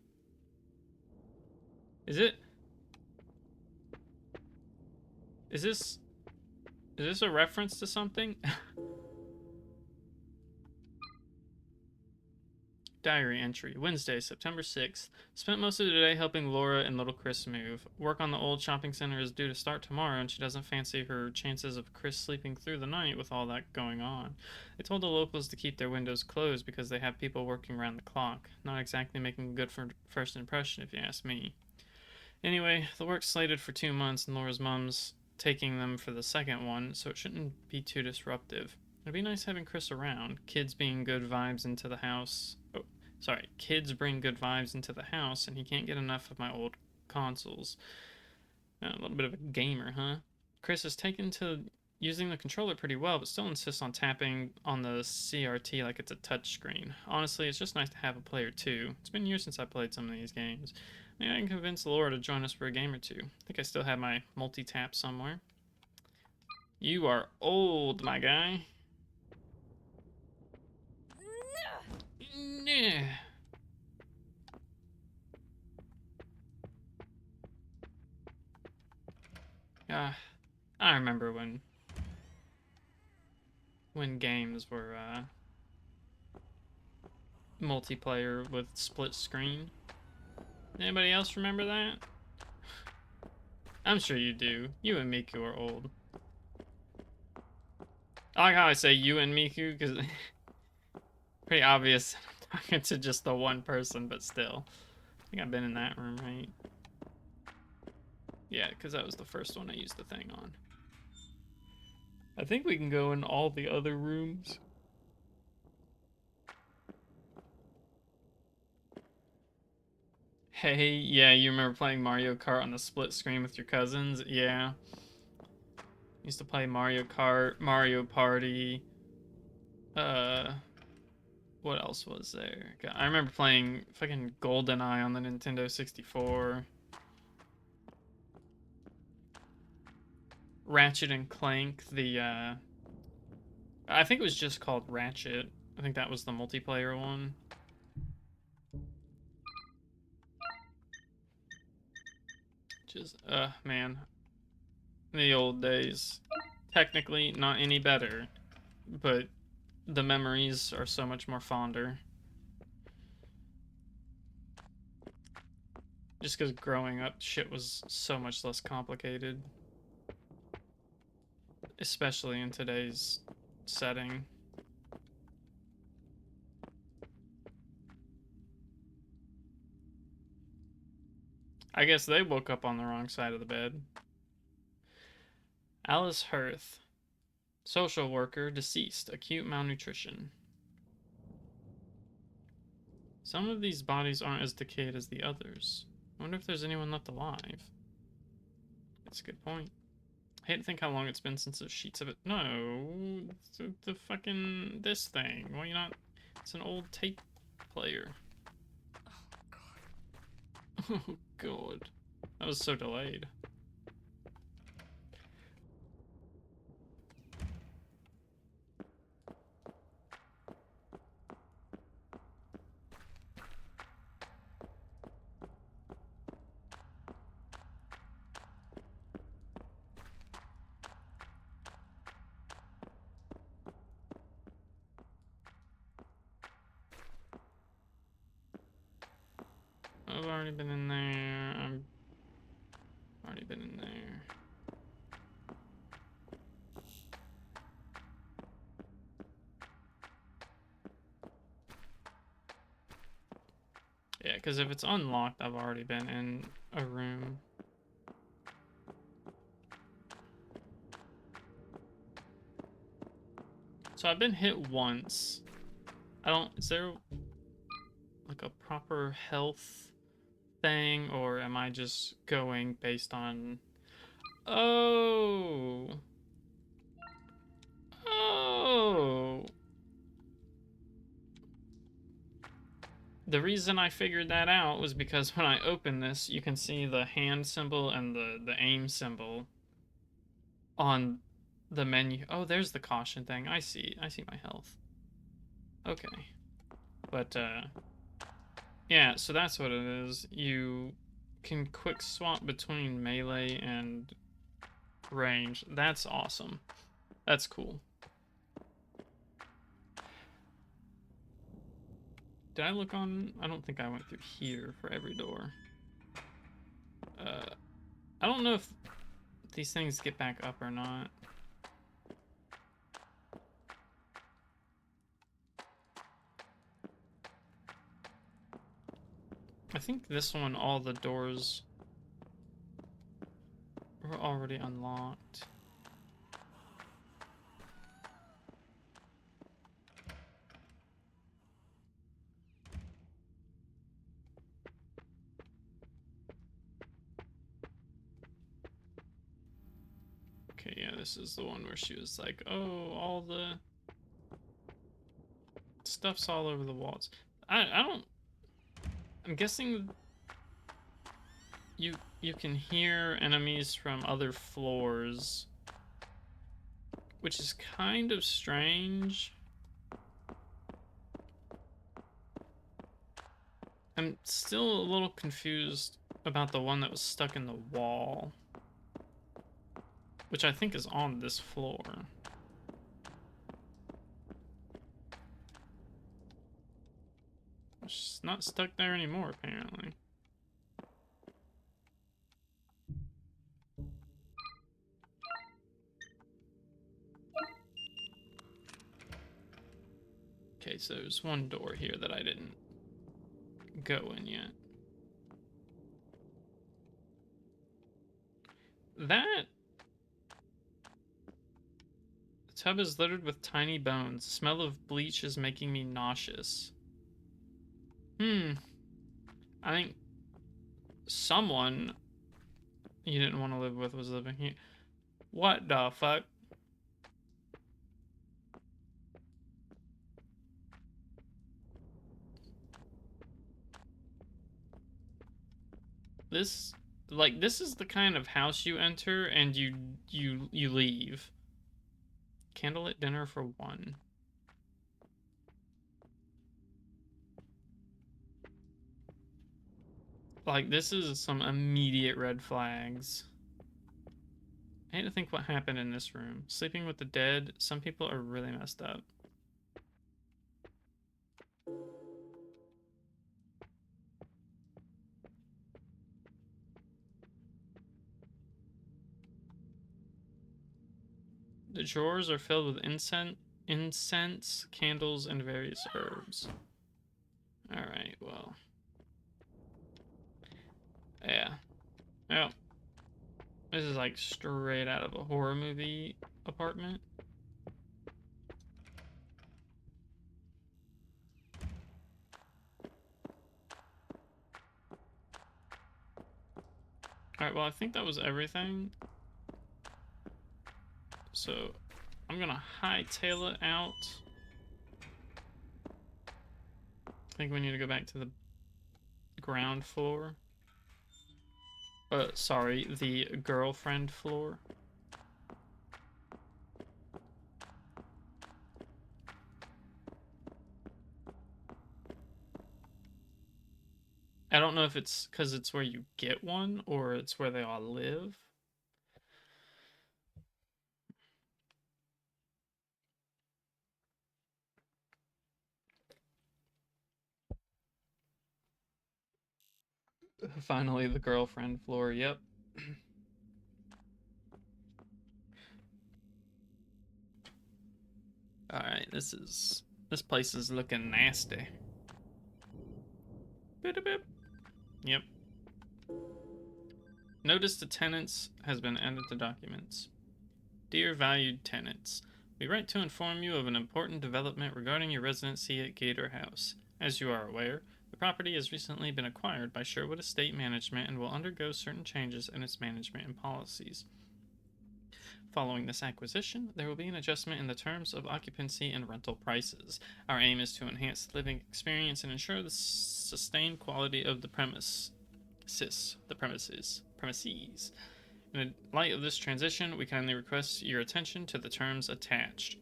Is this a reference to something? Diary entry. Wednesday, September 6th. Spent most of the day helping Laura and little Chris move. Work on the old shopping center is due to start tomorrow, and she doesn't fancy her chances of Chris sleeping through the night with all that going on. They told the locals to keep their windows closed because they have people working around the clock. Not exactly making a good first impression, if you ask me. Anyway, the work's slated for 2 months, and Laura's mom's taking them for the second one, so it shouldn't be too disruptive. It'd be nice having Chris around. Kids being good vibes into the house. Oh, sorry. Kids bring good vibes into the house, and he can't get enough of my old consoles. A little bit of a gamer, huh? Chris is taken to using the controller pretty well, but still insists on tapping on the CRT like it's a touchscreen. Honestly, it's just nice to have a player too. It's been years since I played some of these games. Maybe I can convince Laura to join us for a game or two. I think I still have my multi-tap somewhere. You are old, my guy. Nah. I remember when games were multiplayer with split screen. Anybody else remember that? I'm sure you do. You and Miku are old. I like how I say you and Miku because Pretty obvious I'm talking to just the one person, but still. I think I've been in that room, right? Yeah, because that was the first one I used the thing on. I think we can go in all the other rooms. Hey, yeah, you remember playing Mario Kart on the split screen with your cousins? Yeah. Used to play Mario Kart, Mario Party. What else was there? I remember playing fucking GoldenEye on the Nintendo 64. Ratchet and Clank, I think it was just called Ratchet. I think that was the multiplayer one. Just, man. The old days. Technically, not any better, but the memories are so much more fonder. Just because growing up, shit was so much less complicated. Especially in today's setting. I guess they woke up on the wrong side of the bed. Alice Hirth. Social worker, deceased, acute malnutrition. Some of these bodies aren't as decayed as the others. I wonder if there's anyone left alive. That's a good point. I hate to think how long it's been since those sheets of it. No, the fucking this thing. Why you not? It's an old tape player. Oh god, that was so delayed. I've already been in there. I've already been in there. Yeah, because if it's unlocked, I've already been in a room. So I've been hit once. Is there like a proper health thing, or am I just going based on... Oh! Oh! The reason I figured that out was because when I open this, you can see the hand symbol and the aim symbol on the menu. Oh, there's the caution thing. I see my health. Okay. But, yeah, so that's what it is. You can quick swap between melee and range. That's awesome. That's cool. Did I look on? I don't think I went through here for every door. I don't know if these things get back up or not. I think this one, all the doors were already unlocked. Okay, yeah, this is the one where she was like, oh, all the stuff's all over the walls. I'm guessing you can hear enemies from other floors, which is kind of strange. I'm still a little confused about the one that was stuck in the wall, which I think is on this floor. She's not stuck there anymore, apparently. Okay, so there's one door here that I didn't go in yet. The tub is littered with tiny bones. The smell of bleach is making me nauseous. I think someone you didn't want to live with was living here. What the fuck? This, like, this is the kind of house you enter and you leave. Candlelit dinner for one. Like, this is some immediate red flags. I hate to think what happened in this room. Sleeping with the dead. Some people are really messed up. The drawers are filled with incense, candles, and various herbs. Alright, well. Yeah. Well. This is like straight out of a horror movie apartment. Alright, well, I think that was everything. So, I'm gonna hightail it out. I think we need to go back to the ground floor. Sorry, the girlfriend floor. I don't know if it's because it's where you get one or it's where they all live. Finally, the girlfriend floor, yep. Alright, this place is looking nasty. Yep. Notice to tenants has been added to documents. Dear valued tenants, we write to inform you of an important development regarding your residency at Gator House. As you are aware, the property has recently been acquired by Sherwood Estate Management and will undergo certain changes in its management and policies. Following this acquisition, there will be an adjustment in the terms of occupancy and rental prices. Our aim is to enhance the living experience and ensure the sustained quality of the premises. In light of this transition, we kindly request your attention to the terms attached.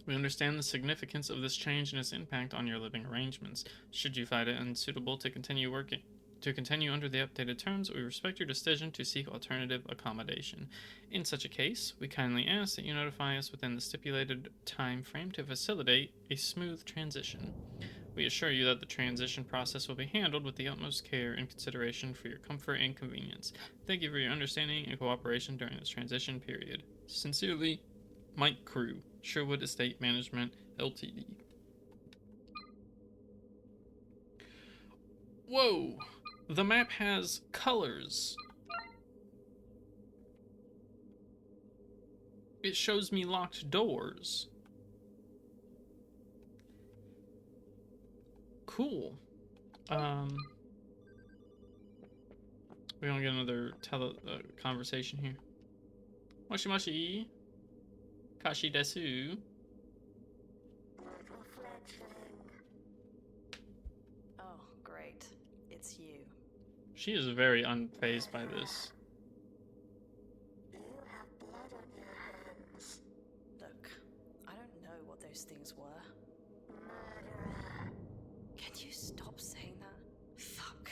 We understand the significance of this change and its impact on your living arrangements. Should you find it unsuitable to continue under the updated terms, we respect your decision to seek alternative accommodation. In such a case, we kindly ask that you notify us within the stipulated time frame to facilitate a smooth transition. We assure you that the transition process will be handled with the utmost care and consideration for your comfort and convenience. Thank you for your understanding and cooperation during this transition period. Sincerely, Mike Crew, Sherwood Estate Management, Ltd. Whoa! The map has colors. It shows me locked doors. Cool. We're gonna get another conversation here. Moshi moshi. Kashi desu. Oh, great. It's you. She is very unfazed by this. You have blood on your hands. Look, I don't know what those things were. Murderer. Can you stop saying that? Fuck.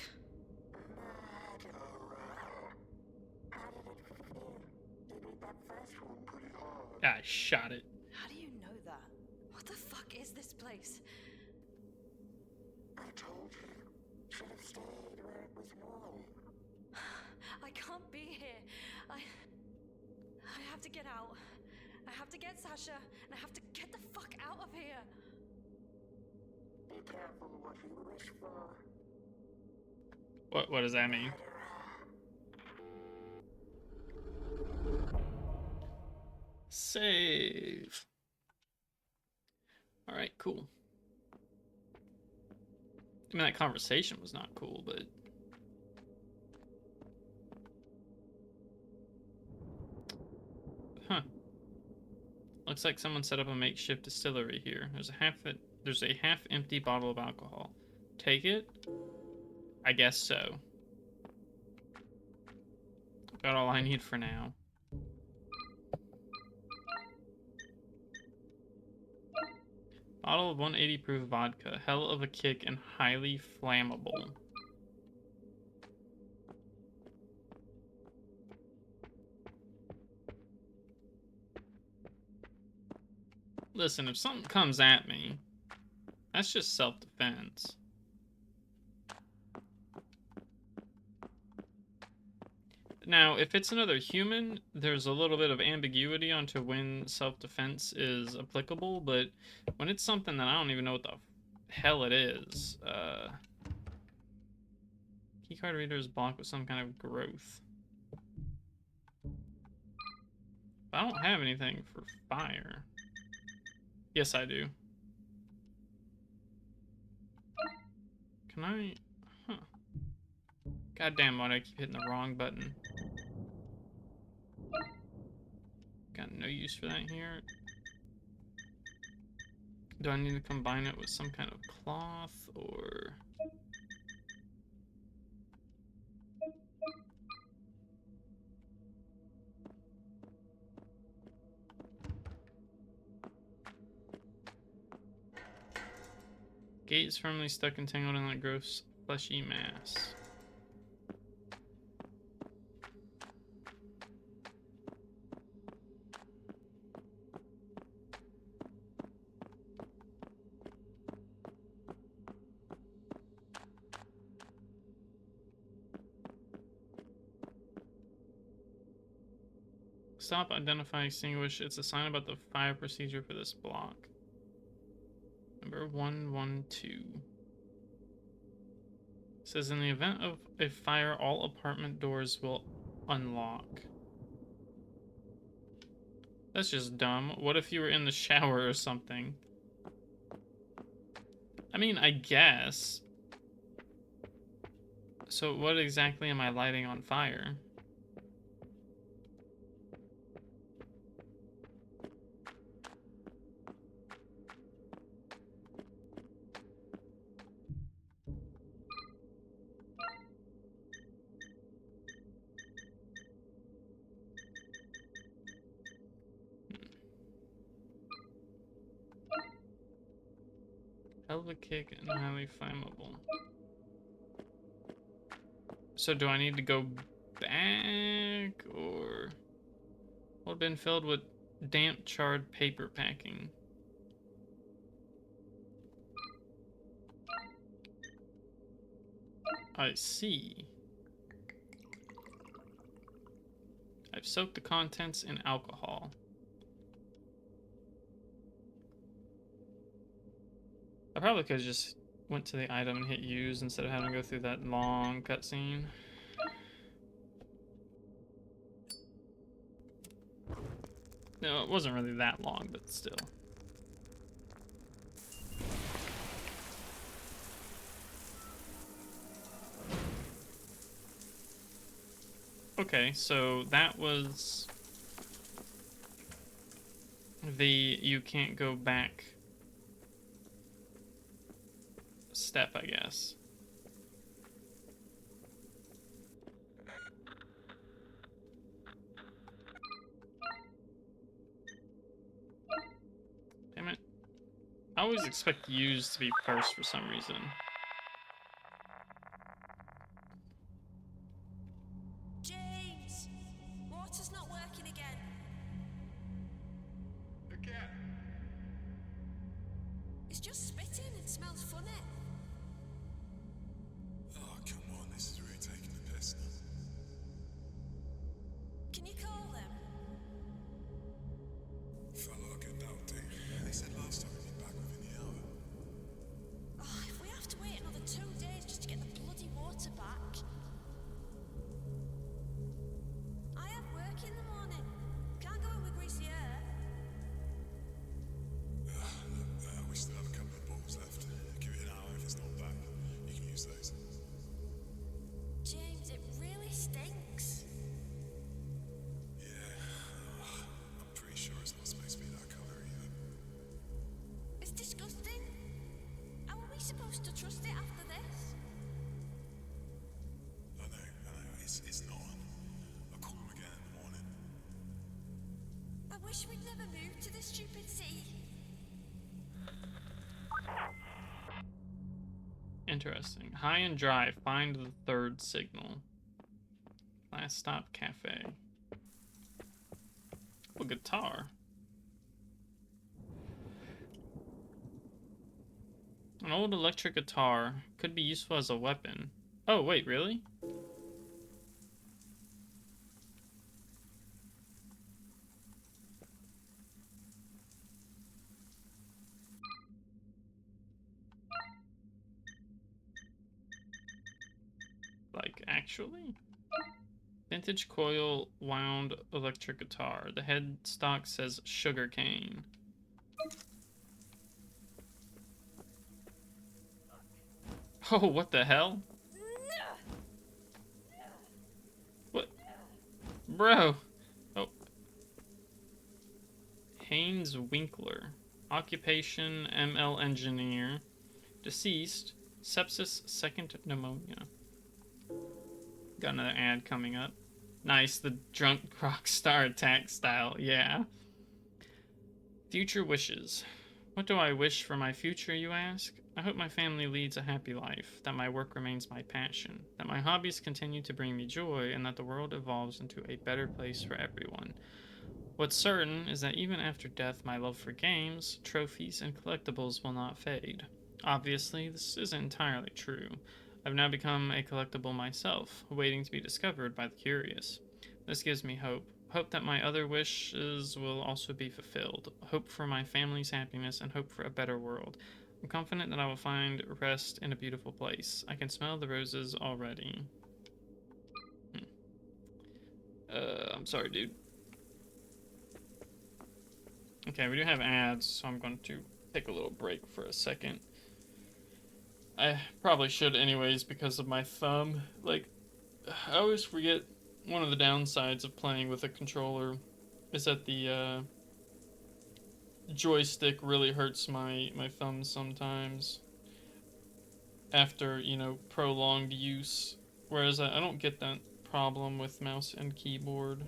Murderer. How did it feel? You beat that first one pretty hard. I shot it. How do you know that? What the fuck is this place? I told you. Should have stayed where it was warm. I can't be here. I have to get out. I have to get Sasha, and I have to get the fuck out of here. Be careful what you wish for. What does that mean? Save. All right, cool. I mean, that conversation was not cool, but huh. Looks like someone set up a makeshift distillery here. There's a half-empty bottle of alcohol. Take it? I guess so. Got all I need for now. Bottle of 180 proof vodka. Hell of a kick and highly flammable. Listen, if something comes at me, that's just self-defense. Now, if it's another human, there's a little bit of ambiguity onto when self-defense is applicable, but when it's something that I don't even know what the hell it is, keycard reader is blocked with some kind of growth. I don't have anything for fire. Yes, I do. Can I? Huh. Goddamn, why do I keep hitting the wrong button? Got no use for that here. Do I need to combine it with some kind of cloth or? Gate is firmly stuck and tangled in that gross fleshy mass. Stop, identify, extinguish. It's a sign about the fire procedure for this block. Number 112. Says in the event of a fire, all apartment doors will unlock. That's just dumb. What if you were in the shower or something? I mean, I guess. So what exactly am I lighting on fire? Hell of a kick and highly flammable. So do I need to go back or would have been filled with damp charred paper packing? I see. I've soaked the contents in alcohol. I probably could have just went to the item and hit use instead of having to go through that long cutscene. No, it wasn't really that long, but still. Okay, so that was the you can't go back step, I guess. Damn it. I always expect use to be first for some reason. James! Water's not working again. Again? It's just spitting and smells funny. Oh, come on, this is really taking the piss now. Can you call them? Felt like a doubt, They said last time we'd be back within the hour. Oh, supposed to trust it after this? I know. It's not. I'll call him again in the morning. I wish we'd never moved to this stupid city. Interesting. High and dry. Find the third signal. Last stop cafe. Oh, guitar. An old electric guitar could be useful as a weapon. Oh, wait, really? Like, actually? Vintage coil wound electric guitar. The headstock says sugarcane. Oh, what the hell? What? Bro! Oh. Haynes Winkler. Occupation, ML engineer. Deceased. Sepsis, second pneumonia. Got another ad coming up. Nice, the drunk rock star attack style, yeah. Future wishes. What do I wish for my future, you ask? I hope my family leads a happy life, that my work remains my passion, that my hobbies continue to bring me joy, and that the world evolves into a better place for everyone. What's certain is that even after death, my love for games, trophies, and collectibles will not fade. Obviously, this isn't entirely true. I've now become a collectible myself, waiting to be discovered by the curious. This gives me hope. Hope that my other wishes will also be fulfilled. Hope for my family's happiness and hope for a better world. I'm confident that I will find rest in a beautiful place. I can smell the roses already. I'm sorry, dude. Okay, we do have ads, so I'm going to take a little break for a second. I probably should anyways because of my thumb. Like, I always forget one of the downsides of playing with a controller is that the joystick really hurts my thumb sometimes after, you know, prolonged use. Whereas I don't get that problem with mouse and keyboard.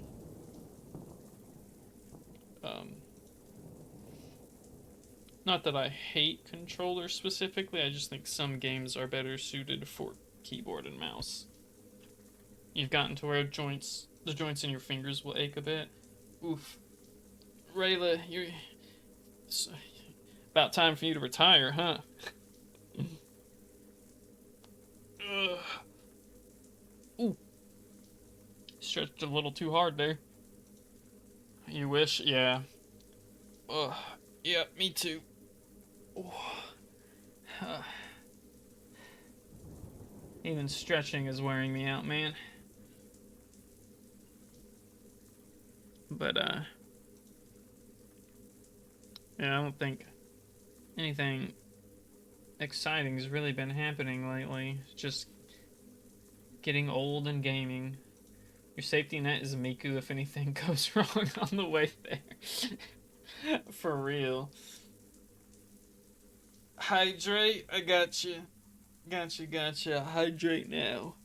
Not that I hate controllers specifically, I just think some games are better suited for keyboard and mouse. You've gotten to where the joints in your fingers will ache a bit. Oof. Rayla, you're... It's about time for you to retire, huh? Ooh. Stretched a little too hard there. You wish? Yeah. Yeah, me too. Even stretching is wearing me out, man. But, yeah, I don't think anything exciting has really been happening lately. It's just getting old and gaming. Your safety net is Miku if anything goes wrong on the way there. For real. Hydrate, I got you. Gotcha. Hydrate now.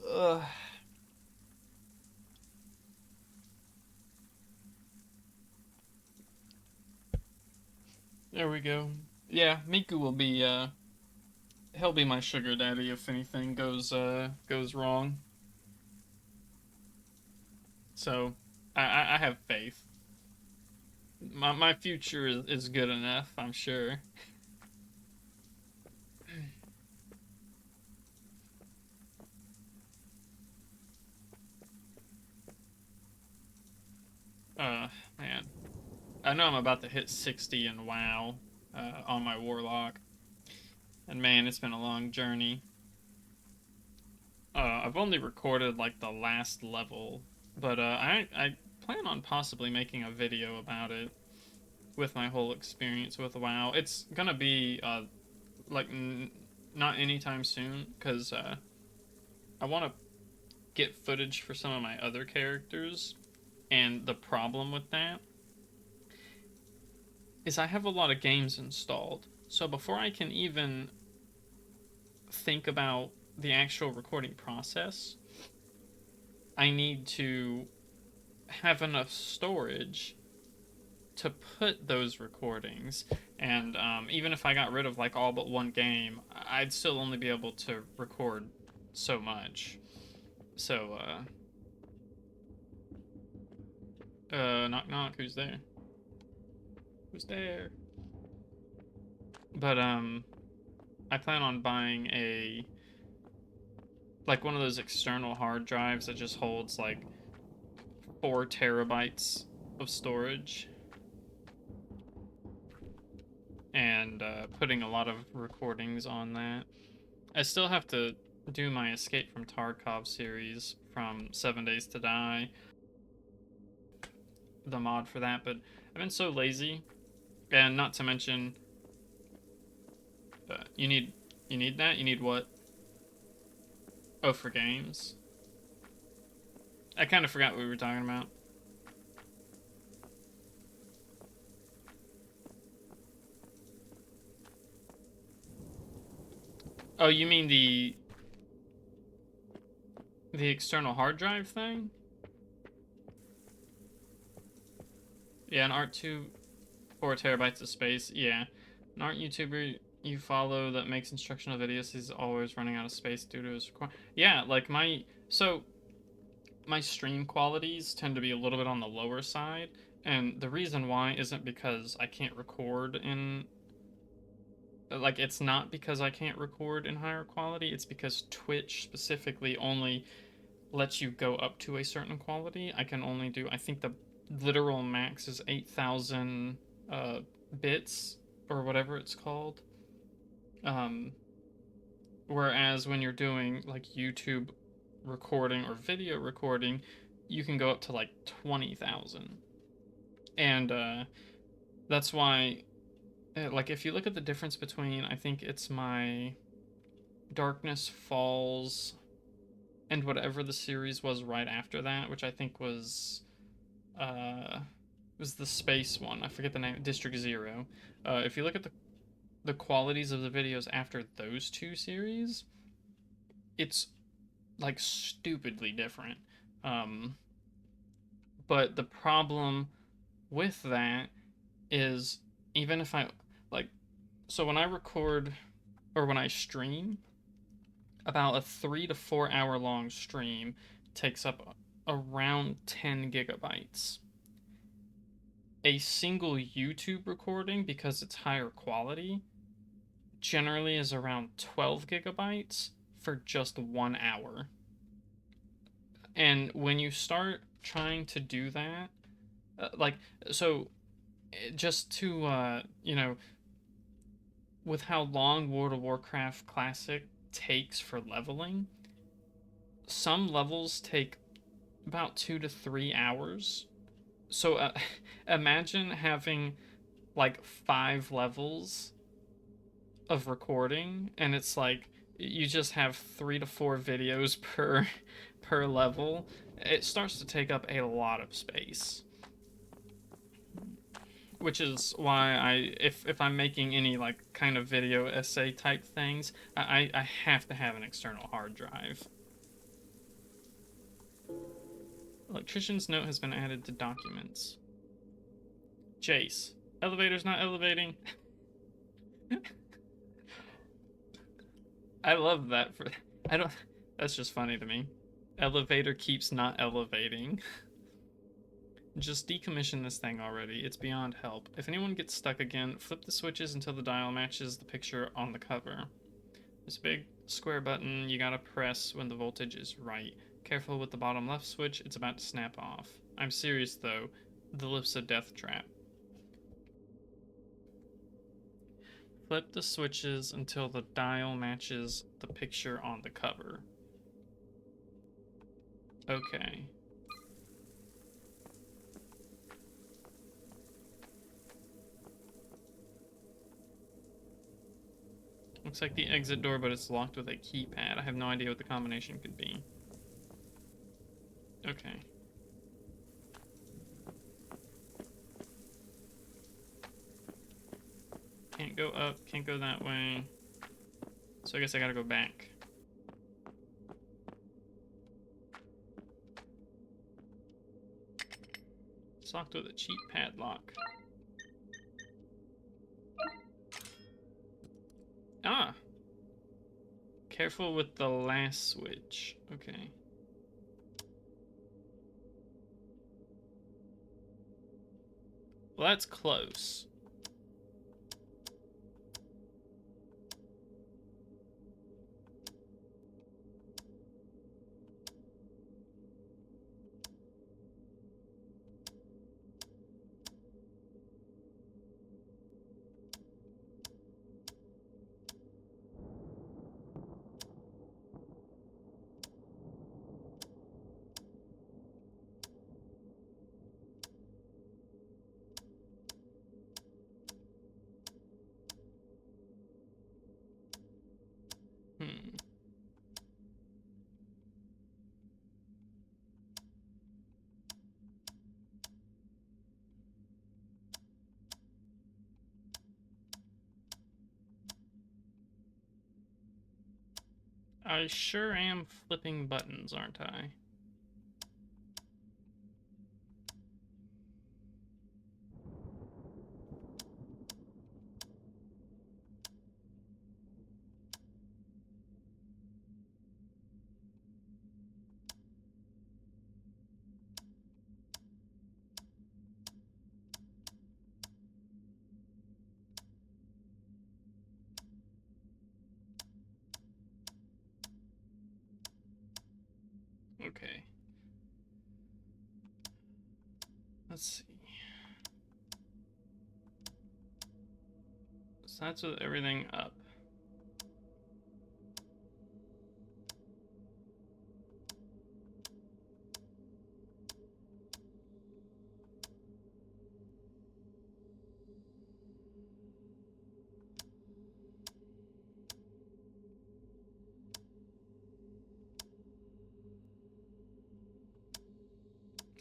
Ugh. There we go. Yeah, Miku will be, he'll be my sugar daddy if anything goes wrong. So, I have faith. My future is good enough, I'm sure. Man. I know I'm about to hit 60 in WoW, on my Warlock. And man, it's been a long journey. I've only recorded, like, the last level. But, I plan on possibly making a video about it. With my whole experience with WoW. It's gonna be, like, not anytime soon. Because, I want to get footage for some of my other characters. And the problem with that is I have a lot of games installed. So before I can even think about the actual recording process, I need to have enough storage to put those recordings. And even if I got rid of like all but one game, I'd still only be able to record so much. So, knock knock, who's there? Who's there? But, I plan on buying like one of those external hard drives that just holds like 4 terabytes of storage. And, putting a lot of recordings on that. I still have to do my Escape from Tarkov series from 7 Days to Die, the mod for that, but I've been so lazy, and not to mention, you need that? You need what? Oh, for games? I kind of forgot what we were talking about. Oh, you mean the external hard drive thing? Yeah, an Art2, 4 terabytes of space. Yeah, an art YouTuber you follow that makes instructional videos is always running out of space due to his yeah, like my stream qualities tend to be a little bit on the lower side, and the reason why isn't because I can't record in, like, it's not because I can't record in higher quality, it's because Twitch specifically only lets you go up to a certain quality. I can only do, I think the literal max is 8,000 bits or whatever it's called. Whereas when you're doing like YouTube recording or video recording, you can go up to like 20,000. And that's why, like, if you look at the difference between, I think it's my Darkness Falls and whatever the series was right after that, which I think was the space one. I forget the name. District Zero. If you look at the qualities of the videos after those two series, it's like stupidly different. But the problem with that is, even if I like, so when I record or when I stream, about a 3 to 4 hour long stream takes up around 10 gigabytes. A single YouTube recording, because it's higher quality, generally is around 12 gigabytes for just 1 hour. And when you start trying to do that, like, so just to, with how long World of Warcraft Classic takes for leveling, some levels take about 2 to 3 hours. So imagine having like 5 levels of recording, and it's like you just have 3 to 4 videos per level. It starts to take up a lot of space, which is why if I'm making any like kind of video essay type things, I have to have an external hard drive. Electrician's note has been added to documents. Jace, elevator's not elevating. I love that. That's just funny to me. Elevator keeps not elevating. Just decommission this thing already. It's beyond help. If anyone gets stuck again, flip the switches until the dial matches the picture on the cover. There's a big square button you gotta press when the voltage is right. Careful with the bottom left switch, it's about to snap off. I'm serious though, the lift's a death trap. Flip the switches until the dial matches the picture on the cover. Okay. Looks like the exit door, but it's locked with a keypad. I have no idea what the combination could be. Okay. Can't go up, can't go that way. So I guess I gotta go back. It's locked with a cheap padlock. Ah! Careful with the last switch. Okay. Well, that's close. Hmm. I sure am flipping buttons, aren't I? Okay. Let's see. So that's with everything up.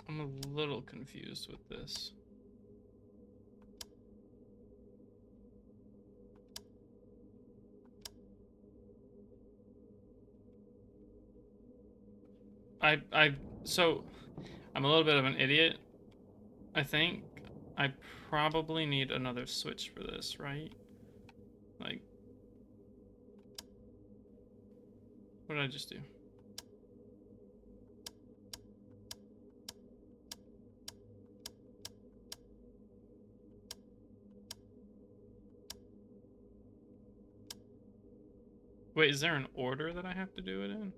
I'm a little confused with this. So I'm a little bit of an idiot, I think. I probably need another switch for this, right? Like, what did I just do? Wait, is there an order that I have to do it in?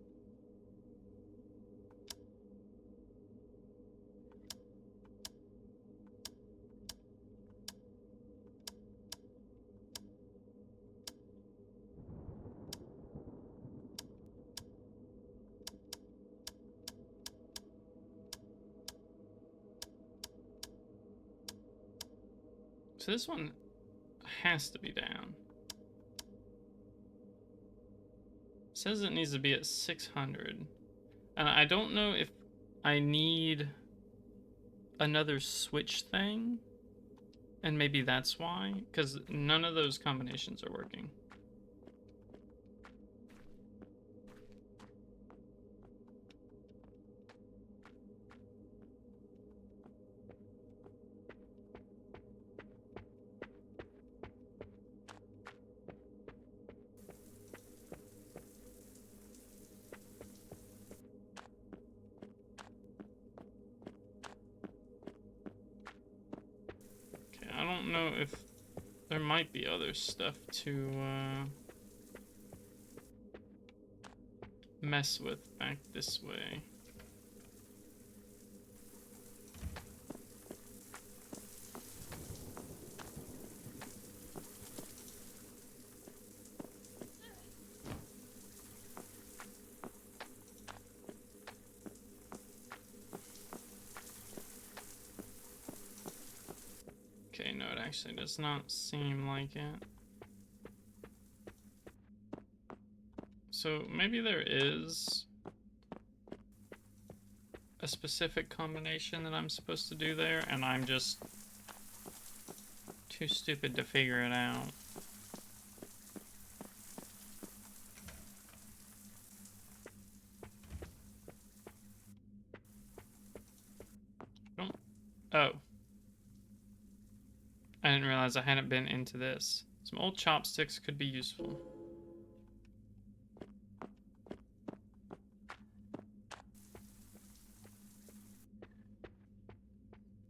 So this one has to be down. It says it needs to be at 600. And I don't know if I need another switch thing. And maybe that's why, because none of those combinations are working. I don't know if there might be other stuff to mess with back this way. Okay, no, it actually does not seem like it. So maybe there is a specific combination that I'm supposed to do there, and I'm just too stupid to figure it out. realize I hadn't been into this. Some old chopsticks could be useful.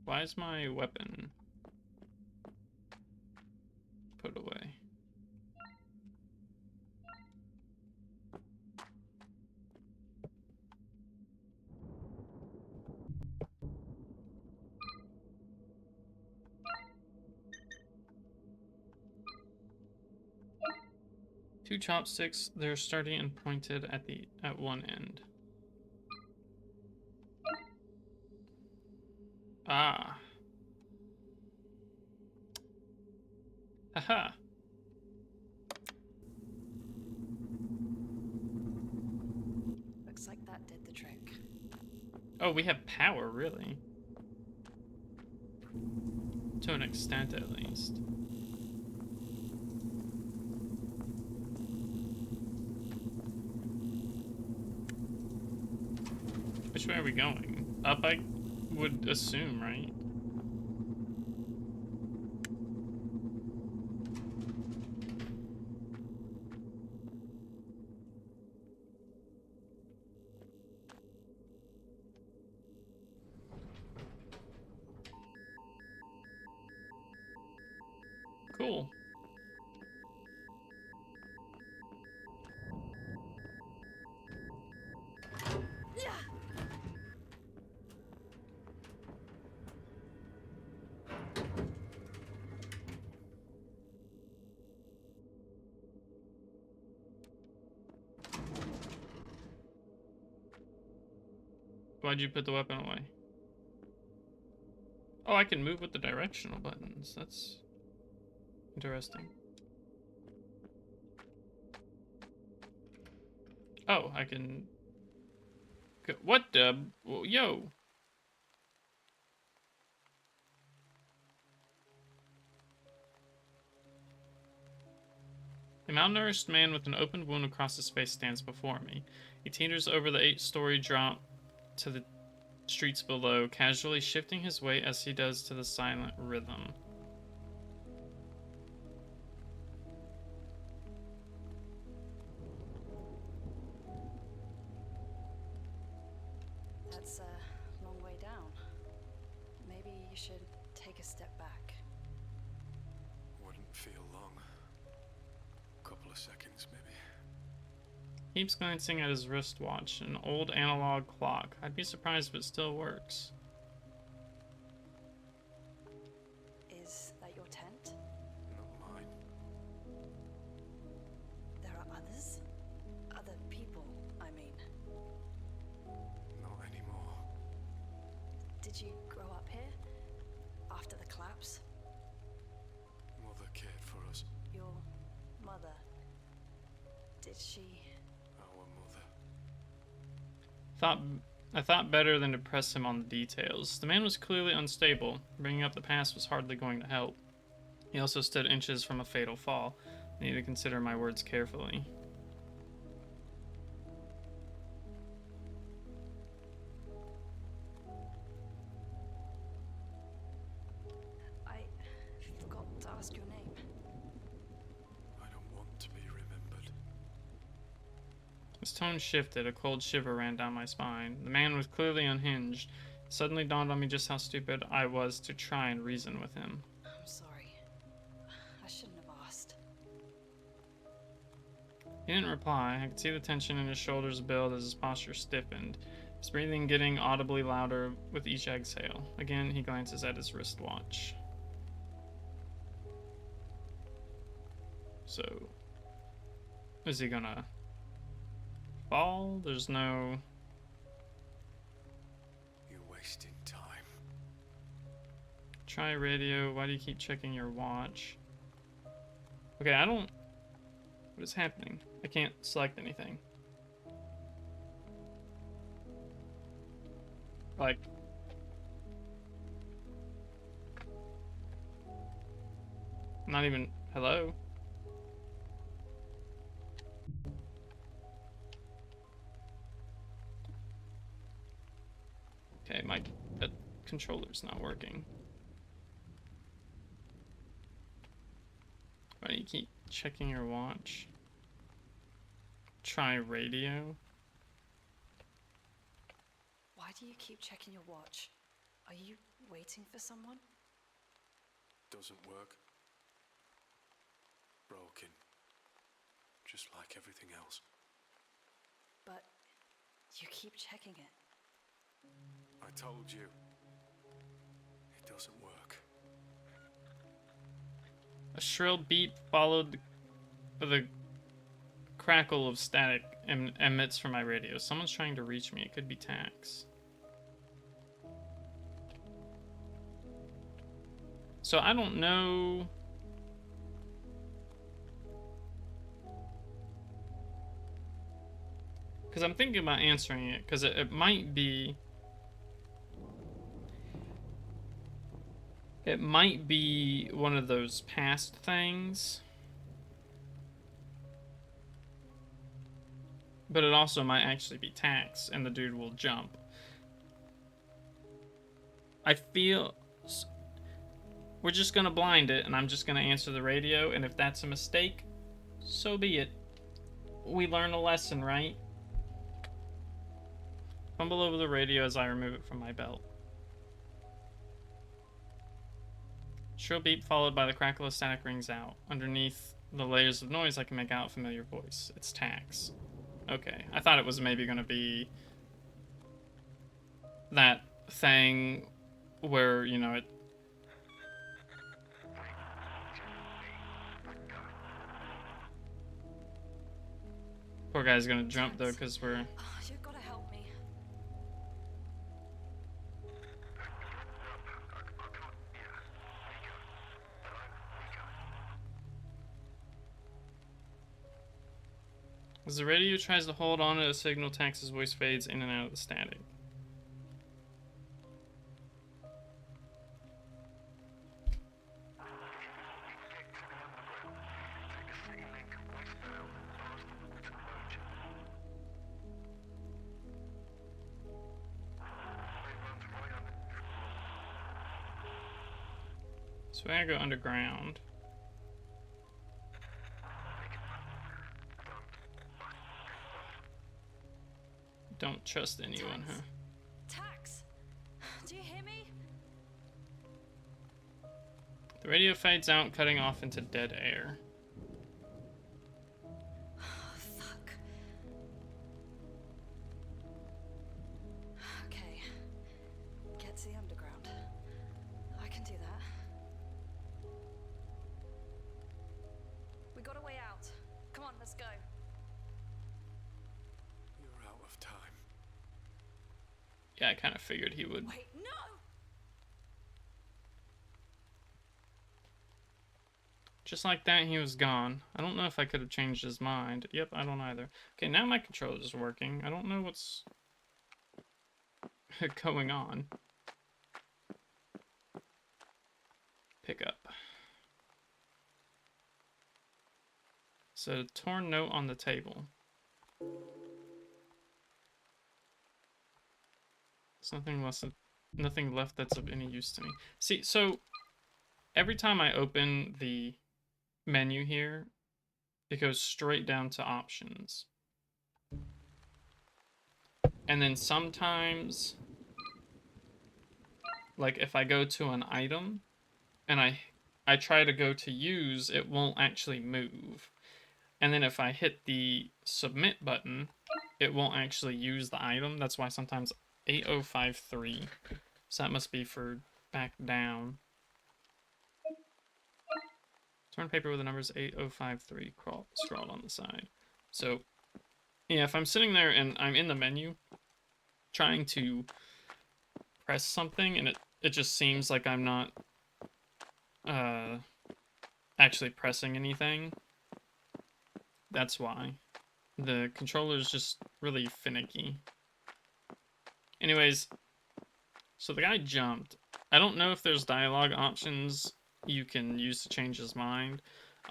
Why is my weapon put away? Two chopsticks, they're sturdy and pointed at one end. Ah. Haha. Looks like that did the trick. Oh, we have power, really. To an extent, at least. Which way are we going? Up, I would assume, right? Cool. Why'd you put the weapon away? Oh, I can move with the directional buttons. That's interesting. Oh, I can... What the... Yo! A malnourished man with an open wound across his face stands before me. He teeters over the 8-story drop to the streets below, casually shifting his weight as he does to the silent rhythm. That's a long way down. Maybe you should take a step back. Wouldn't feel long. Couple of seconds, maybe. Keeps glancing at his wristwatch, an old analog clock. I'd be surprised if it still works. Is that your tent? Not mine. There are others? Other people, I mean. Not anymore. Did you grow up here? After the collapse? Mother cared for us. Your mother. Did she... Our mother. I thought better than to press him on the details. The man was clearly unstable. Bringing up the past was hardly going to help. He also stood inches from a fatal fall. I need to consider my words carefully. I forgot to ask your name. I don't want to be remembered. His tone shifted. A cold shiver ran down my spine. The man was clearly unhinged. It suddenly dawned on me just how stupid I was to try and reason with him. I'm sorry. I shouldn't have asked. He didn't reply. I could see the tension in his shoulders build as his posture stiffened, his breathing getting audibly louder with each exhale. Again, he glances at his wristwatch. So, is he gonna fall? There's no... You're wasting time. Try radio. Why do you keep checking your watch? Okay, I don't... What is happening? I can't select anything. Like... Not even... Hello? Okay, my controller's not working. you keep checking your watch. Try radio. Why do you keep checking your watch? Are you waiting for someone? Doesn't work. Broken. Just like everything else. But you keep checking it. I told you. It doesn't work. A shrill beep followed with a crackle of static emits from my radio. Someone's trying to reach me. It could be Tax. So I don't know. Because I'm thinking about answering it, because it might be... It might be one of those past things. But it also might actually be Tax, and the dude will jump. I feel... We're just gonna blind it, and I'm just gonna answer the radio, and if that's a mistake, so be it. We learn a lesson, right? Fumble over the radio as I remove it from my belt. Shrill beep followed by the crackle of static rings out. Underneath the layers of noise, I can make out a familiar voice. It's Tax. Okay, I thought it was maybe gonna be that thing where, you know, it... Poor guy's gonna jump though, because we're... Oh, you've got to help me. As the radio tries to hold on to a signal, Tax's voice fades in and out of the static. So I gotta go underground. Don't trust anyone, huh? Tax! Do you hear me? The radio fades out, cutting off into dead air. Oh, fuck. Okay. Get to the underground. I can do that. We got a way out. Come on, let's go. You're out of time. Yeah, I kind of figured he would. Wait, no! Just like that, he was gone. I don't know if I could have changed his mind. Yep, I don't either. Okay, now my controller's working. I don't know what's going on. Pick up. So, a torn note on the table. There's nothing left that's of any use to me. See, so every time I open the menu here, it goes straight down to options. And then sometimes, like if I go to an item and I try to go to use, it won't actually move. And then if I hit the submit button, it won't actually use the item. That's why sometimes 8053. So that must be for back down. Torn paper with the numbers 8053 scrawled on the side. So, yeah, if I'm sitting there and I'm in the menu trying to press something and it just seems like I'm not actually pressing anything, that's why. The controller's just really finicky. Anyways, so the guy jumped. I don't know if there's dialogue options you can use to change his mind.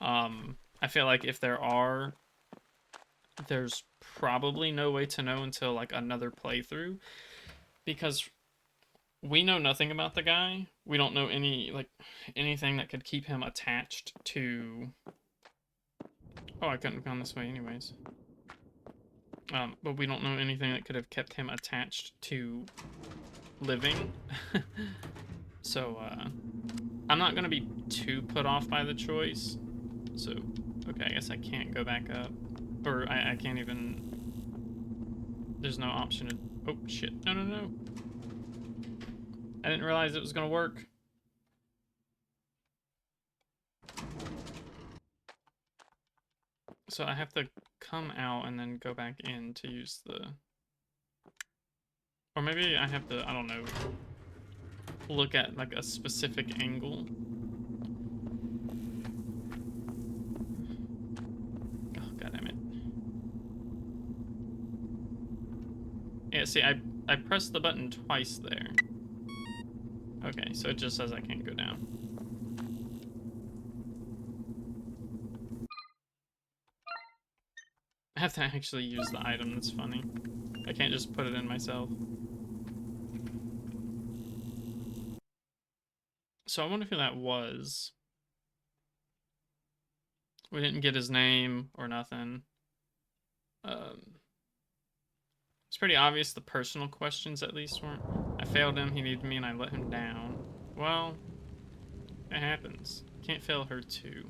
I feel like if there are, there's probably no way to know until like another playthrough, because we know nothing about the guy. We don't know anything that could keep him attached to Oh, I couldn't have gone this way anyways. But we don't know anything that could have kept him attached to living. So, I'm not gonna be too put off by the choice. So, okay, I guess I can't go back up. Or I can't even... There's no option to... Oh, shit. No, no, no. I didn't realize it was gonna work. So I have to come out and then go back in to use the... Or maybe I have to, I don't know, look at like a specific angle. Oh, god damn it. Yeah, see, I pressed the button twice there. Okay, so it just says I can't go down. I have to actually use the item, that's funny. I can't just put it in myself. So I wonder who that was. We didn't get his name or nothing. It's pretty obvious the personal questions at least weren't. I failed him, he needed me, and I let him down. Well, it happens. Can't fail her too.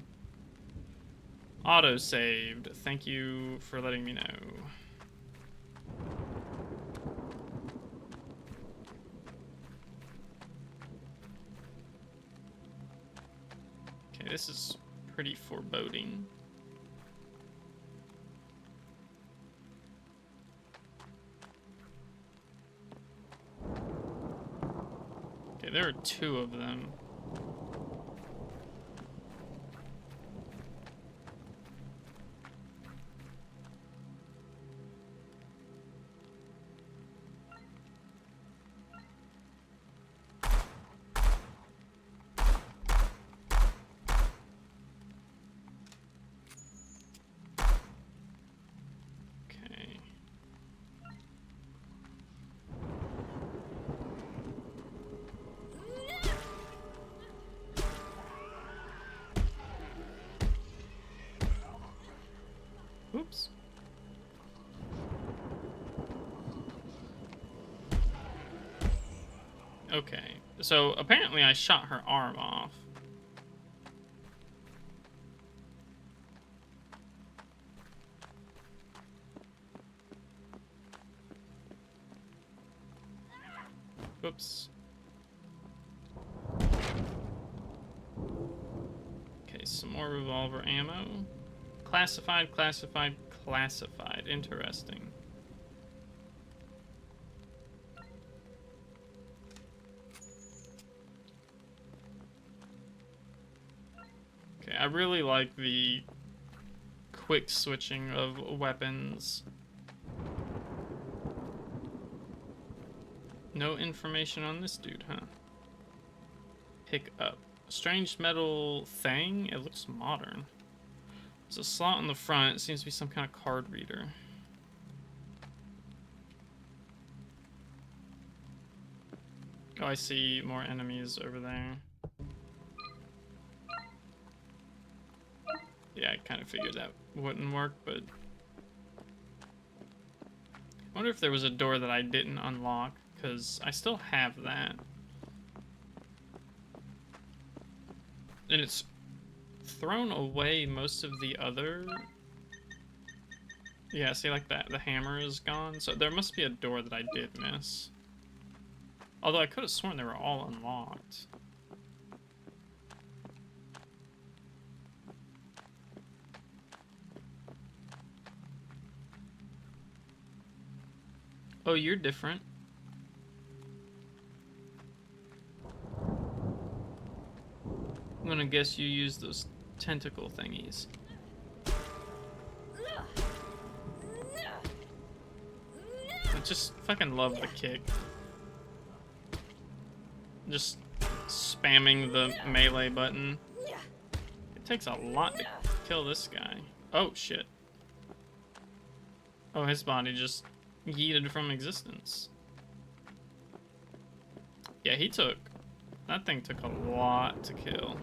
Auto-saved. Thank you for letting me know. Okay, this is pretty foreboding. Okay, there are two of them. Oops. Okay, so apparently I shot her arm off. Whoops. Okay, some more revolver ammo. Classified, classified, classified. Interesting. Okay, I really like the quick switching of weapons. No information on this dude, huh? Pick up. A strange metal thing? It looks modern. There's a slot on the front. It seems to be some kind of card reader. Oh, I see more enemies over there. Yeah, I kind of figured that wouldn't work, but... I wonder if there was a door that I didn't unlock, because I still have that. And it's thrown away most of the other... Yeah, see, like that, the hammer is gone, so there must be a door that I did miss. Although I could have sworn they were all unlocked. Oh, you're different. I'm gonna guess you use those tentacle thingies. I just fucking love the kick. Just spamming the melee button. It takes a lot to kill this guy. Oh, shit. Oh, his body just yeeted from existence. Yeah, that thing took a lot to kill.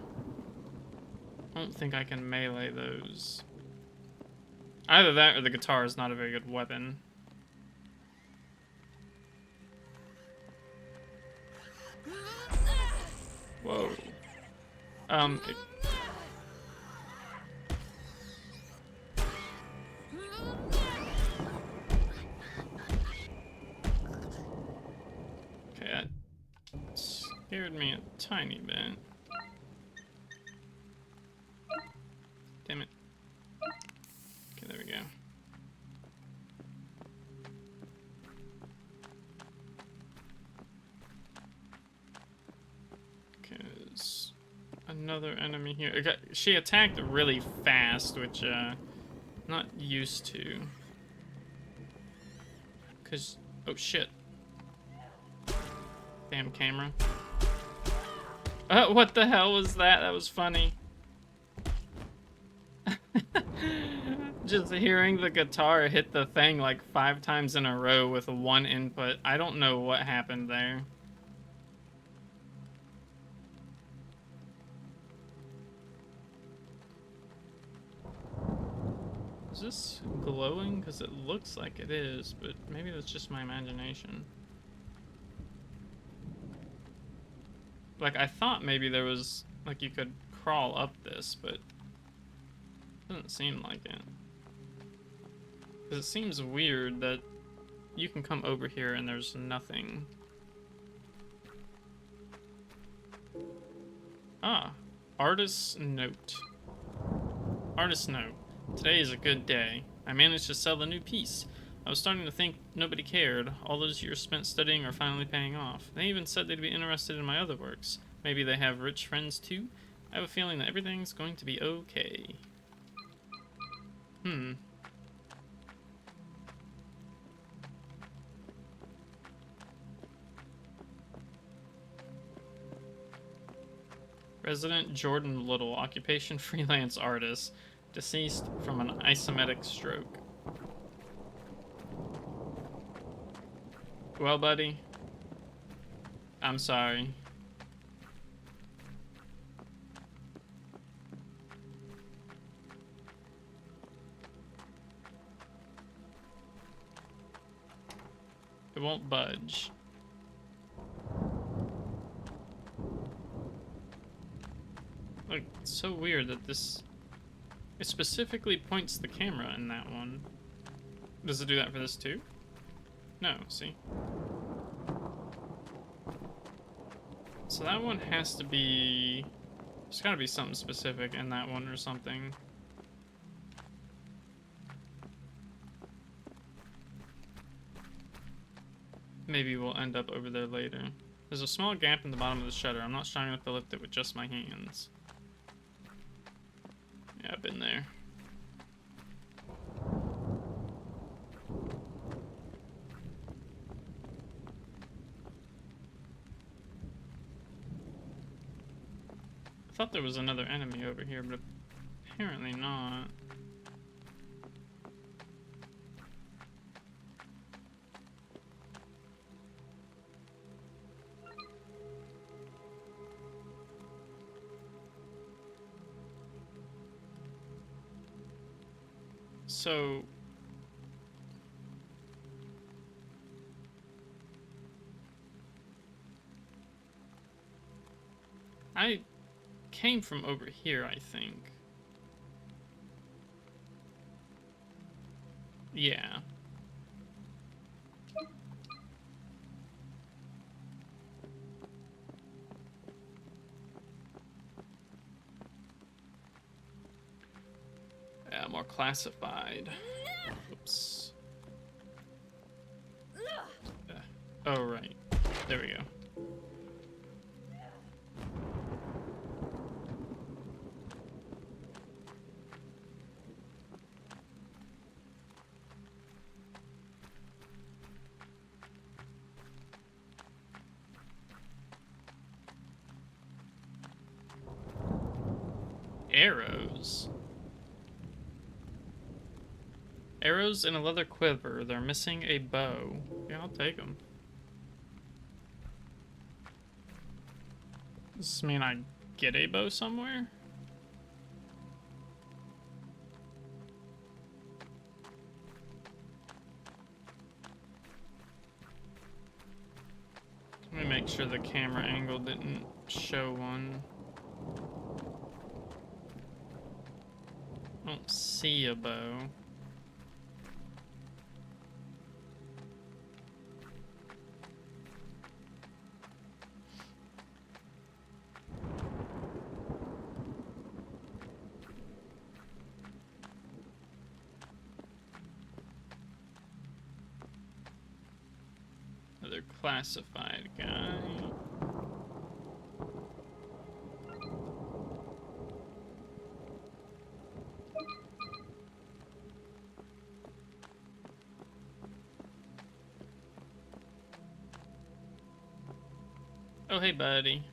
I don't think I can melee those. Either that or the guitar is not a very good weapon. Whoa. Okay, that scared me a tiny bit. Damn it. Okay, there we go. Okay, there's another enemy here. Okay, she attacked really fast, which, not used to. Cause, oh shit. Damn camera. What the hell was that? That was funny. Just hearing the guitar hit the thing like 5 times in a row with one input. I don't know what happened there. Is this glowing? Because it looks like it is, but maybe that's just my imagination. Like, I thought maybe there was, like, you could crawl up this, but it doesn't seem like it. Because it seems weird that you can come over here and there's nothing. Ah, artist's note. Artist's note. Today is a good day. I managed to sell a new piece. I was starting to think nobody cared. All those years spent studying are finally paying off. They even said they'd be interested in my other works. Maybe they have rich friends too? I have a feeling that everything's going to be okay. Resident Jordan Little, occupation freelance artist, deceased from an ischemic stroke. Well, buddy, I'm sorry. It won't budge. Like, it's so weird that this... It specifically points the camera in that one. Does it do that for this too? No, see? So that one has to be... There's gotta be something specific in that one or something. Maybe we'll end up over there later. There's a small gap in the bottom of the shutter. I'm not strong enough to lift it with just my hands. Yeah, I've been there. I thought there was another enemy over here, but apparently not. So... I came from over here, I think. Yeah. Yeah, more classified. Oops. Oh, right. There we go. Arrows. Arrows in a leather quiver. They're missing a bow. Yeah, I'll take them. Does this mean I get a bow somewhere? make sure the camera angle didn't show one. I don't see a bow. Another classified guy. Oh, hey, buddy.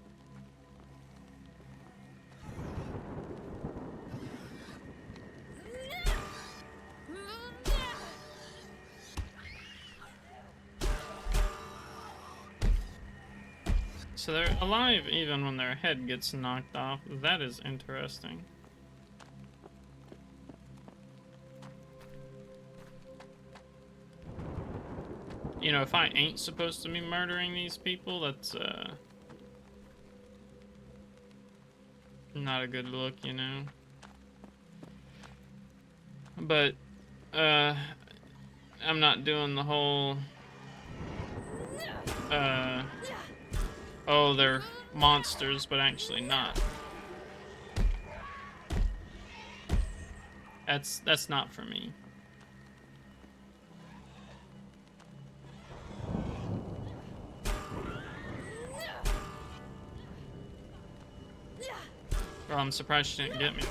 So they're alive even when their head gets knocked off. That is interesting. You know, if I ain't supposed to be murdering these people, that's, not a good look, you know? But, I'm not doing the whole, oh, they're monsters, but actually not. That's not for me. Well, I'm surprised she didn't get me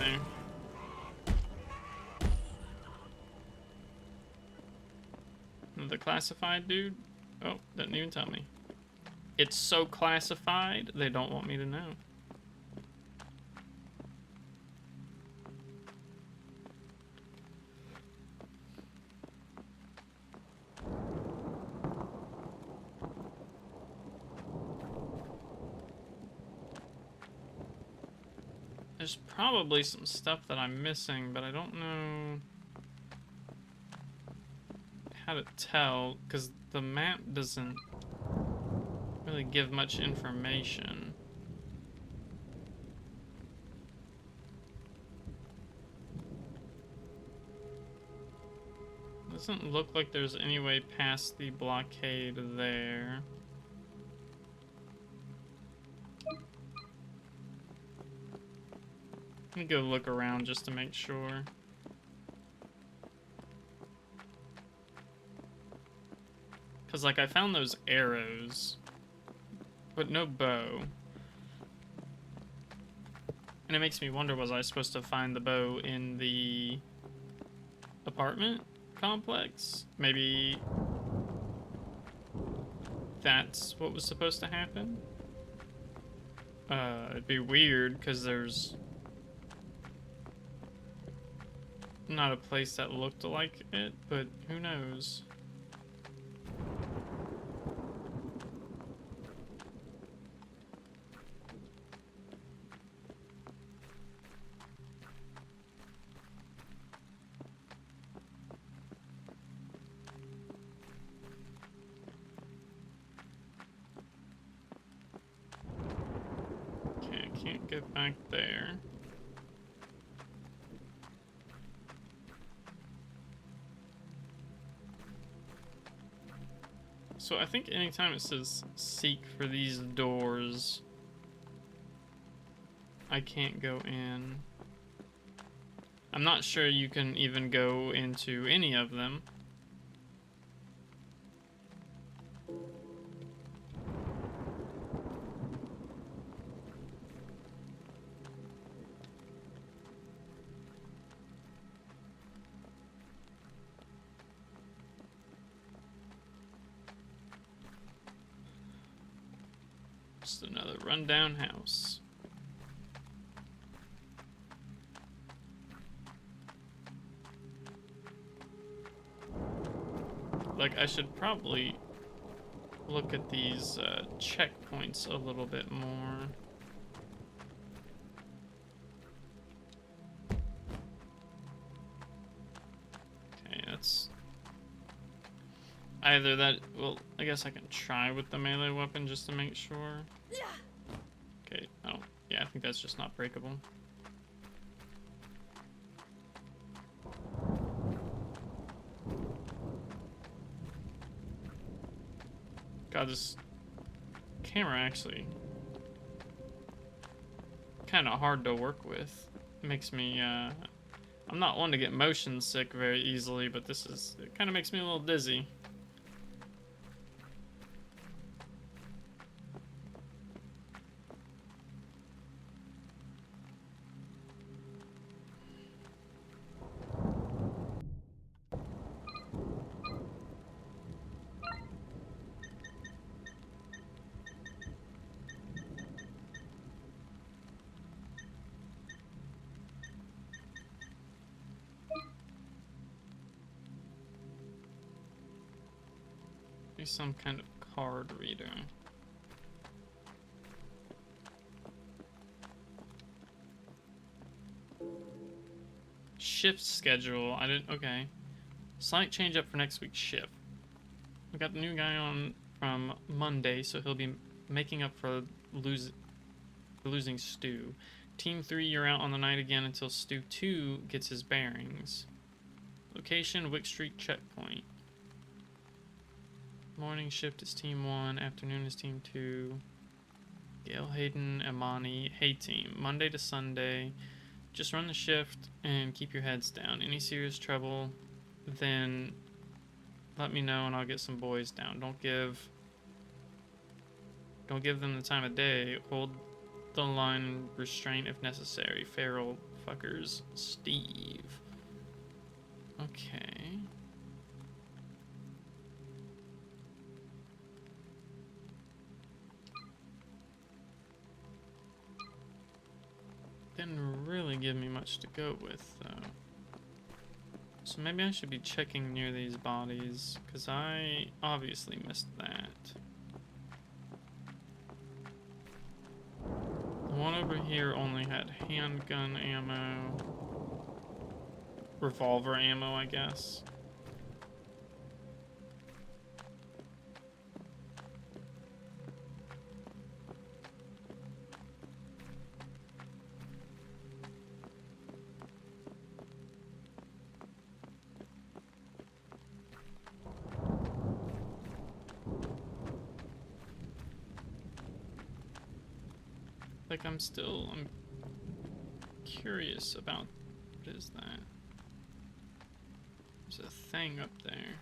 there. The classified dude? Oh, didn't even tell me. It's so classified, they don't want me to know. There's probably some stuff that I'm missing, but I don't know how to tell, because the map doesn't really give much information. Doesn't look like there's any way past the blockade there. Let me go look around just to make sure. Because, like, I found those arrows, but no bow. And it makes me wonder, was I supposed to find the bow in the apartment complex? Maybe that's what was supposed to happen? It'd be weird, because there's not a place that looked like it, but who knows? Okay, I can't get back there. So I think anytime it says seek for these doors, I can't go in. I'm not sure you can even go into any of them. Just another rundown house. Like, I should probably look at these checkpoints a little bit more. Okay, that's... Either that, well, I guess I can try with the melee weapon just to make sure. Okay, oh, yeah, I think that's just not breakable. God, this camera actually kind of hard to work with. It makes me, I'm not one to get motion sick very easily, but it kind of makes me a little dizzy. Some kind of card reader. Shift schedule. I didn't. Okay. Slight change up for next week's shift. We got the new guy on from Monday, so he'll be making up for losing Stu. Team 3, you're out on the night again until Stu 2 gets his bearings. Location: Wick Street checkpoint. Morning shift is Team 1, afternoon is Team 2. Gail, Hayden, Imani, hey team. Monday to Sunday, just run the shift and keep your heads down. Any serious trouble, then let me know and I'll get some boys down. Don't give them the time of day. Hold the line, restraint if necessary. Feral fuckers, Steve. Okay. Didn't really give me much to go with, though. So maybe I should be checking near these bodies, because I obviously missed that. The one over here only had handgun ammo. Revolver ammo, I guess. Like, I'm curious about, what is that? There's a thing up there.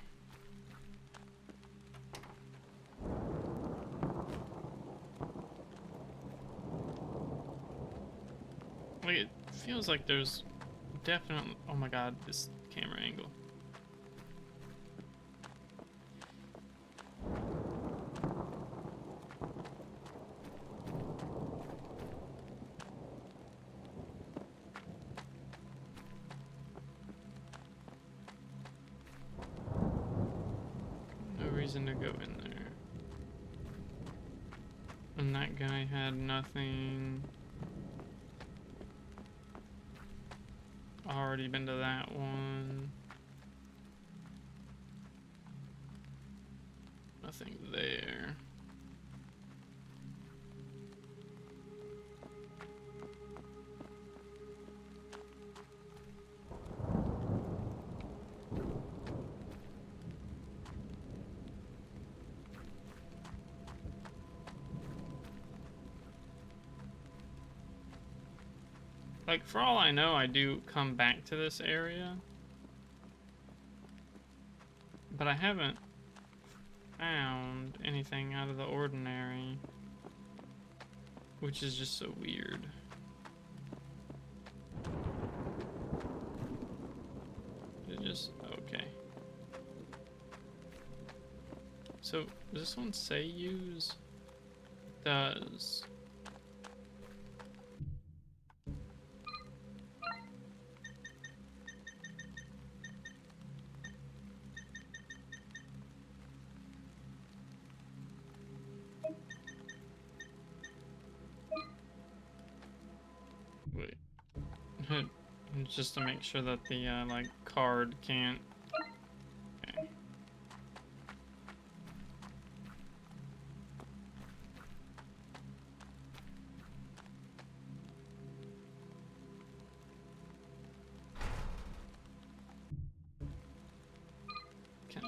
Like, it feels like there's definitely, oh my god, this camera angle. Reason to go in there. And that guy had nothing. Already been to that one. Nothing there. Like, for all I know, I do come back to this area. But I haven't found anything out of the ordinary. Which is just so weird. It just, okay. So, does this one say use? Does. Wait. Just to make sure that the, like, card can't... Okay.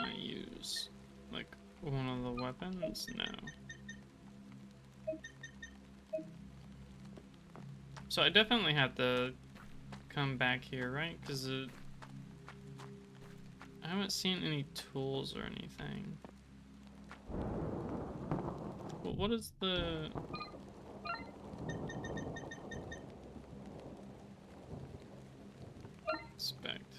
I use? Like one of the weapons? No. So I definitely have to come back here, right? Because I haven't seen any tools or anything. Well, what is the... Inspect.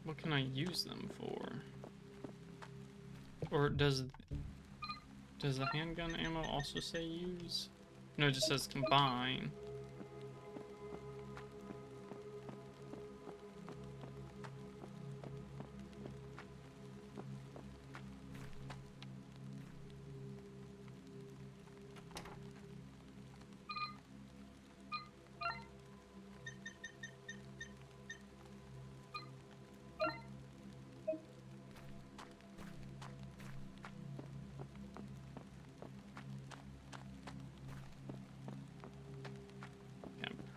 What can I use them for? Or does the handgun ammo also say use? No, it just says combine.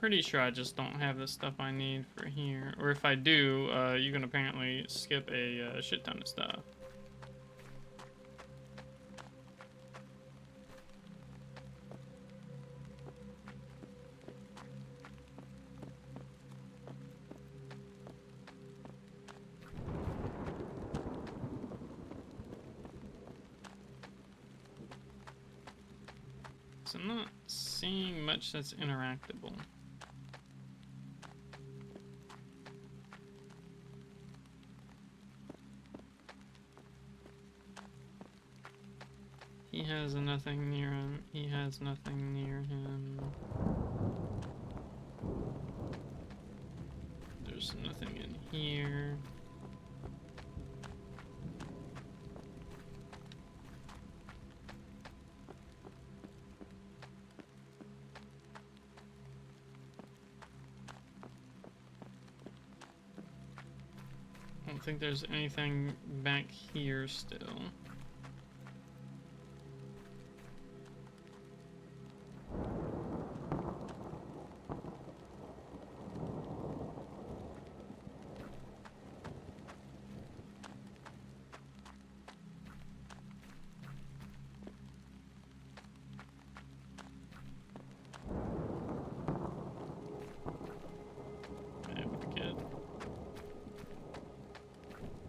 Pretty sure I just don't have the stuff I need for here. Or if I do, you can apparently skip a shit ton of stuff. So I'm not seeing much that's interactable. He has nothing near him. He has nothing near him. There's nothing in here. I don't think there's anything back here still.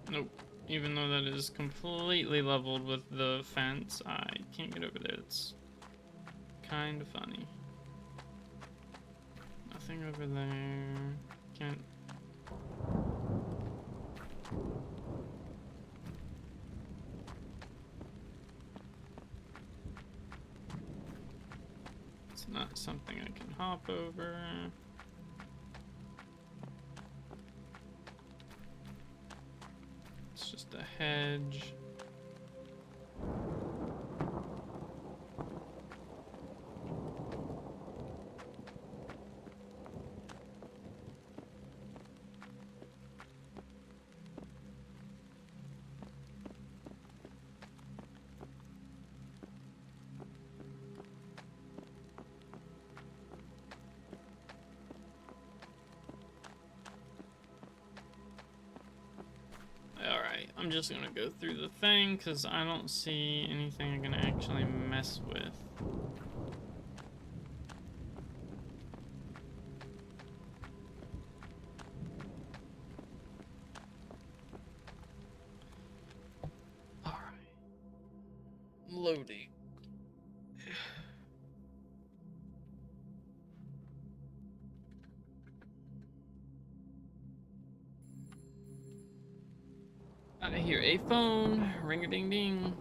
Nope. Even though that is completely leveled with the fence, I can't get over there. It's kind of funny. Nothing over there. Can't. It's not something I can hop over. It's just a hedge. I'm just gonna go through the thing because I don't see anything I'm gonna actually mess with. Alright. Loading. I hear a phone. Ring-a-ding-ding.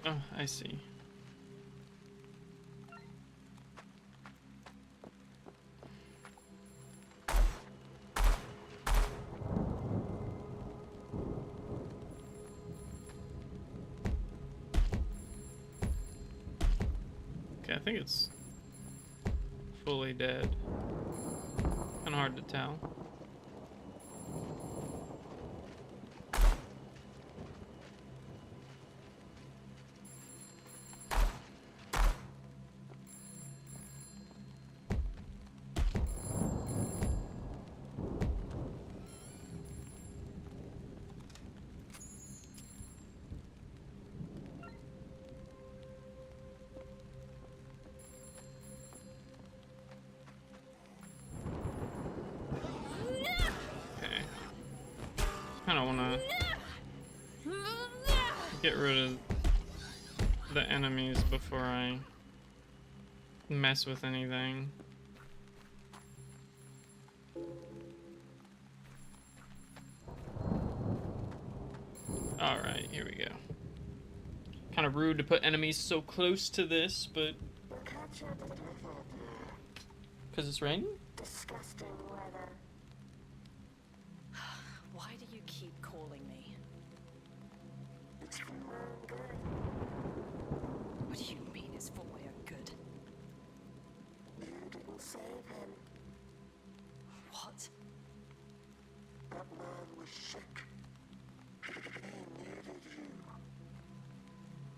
Oh, I see. I think it's fully dead. Kind of hard to tell. Kind of want to get rid of the enemies before I mess with anything. Alright, here we go. Kind of rude to put enemies so close to this, but... Because it's raining? Disgusting weather. Why do you keep calling me? It's for my own good. What do you mean it's for my own good? You didn't save him. What? That man was sick. He needed you.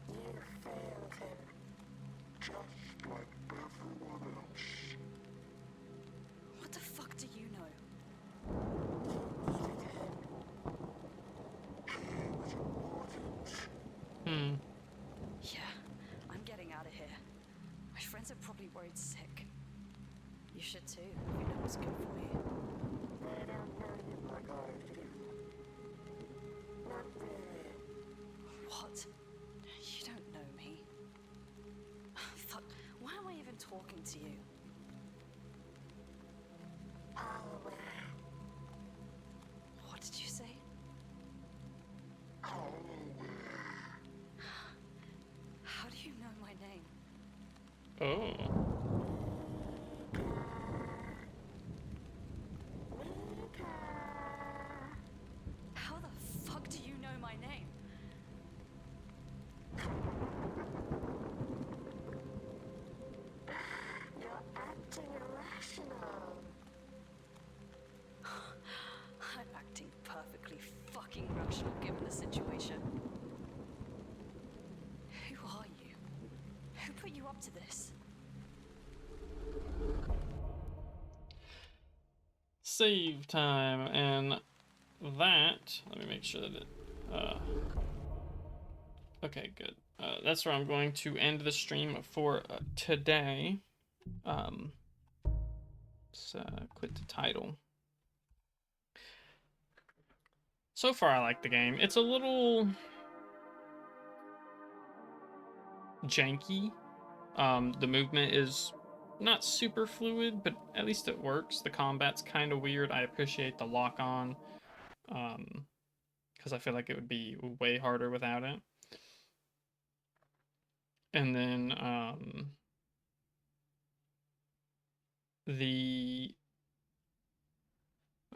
You failed him. Just like everyone else. What the fuck do you know? You needed him. He was important. Yeah, I'm getting out of here. My friends are probably worried sick. You should too, if you know what's good for you. They don't know you like I do. Not really. What? You don't know me. Fuck, why am I even talking to you? Holloway. What did you say? Holloway. How do you know my name? Oh. How the fuck do you know my name? You're acting irrational. I'm acting perfectly fucking rational given the situation. Who are you? Who put you up to this? Save time, and that, let me make sure that it, okay, good. That's where I'm going to end the stream for today. Let's quit the title. So far, I like the game. It's a little janky. The movement is not super fluid, but at least it works. The combat's kind of weird. I appreciate the lock-on, because I feel like it would be way harder without it. And then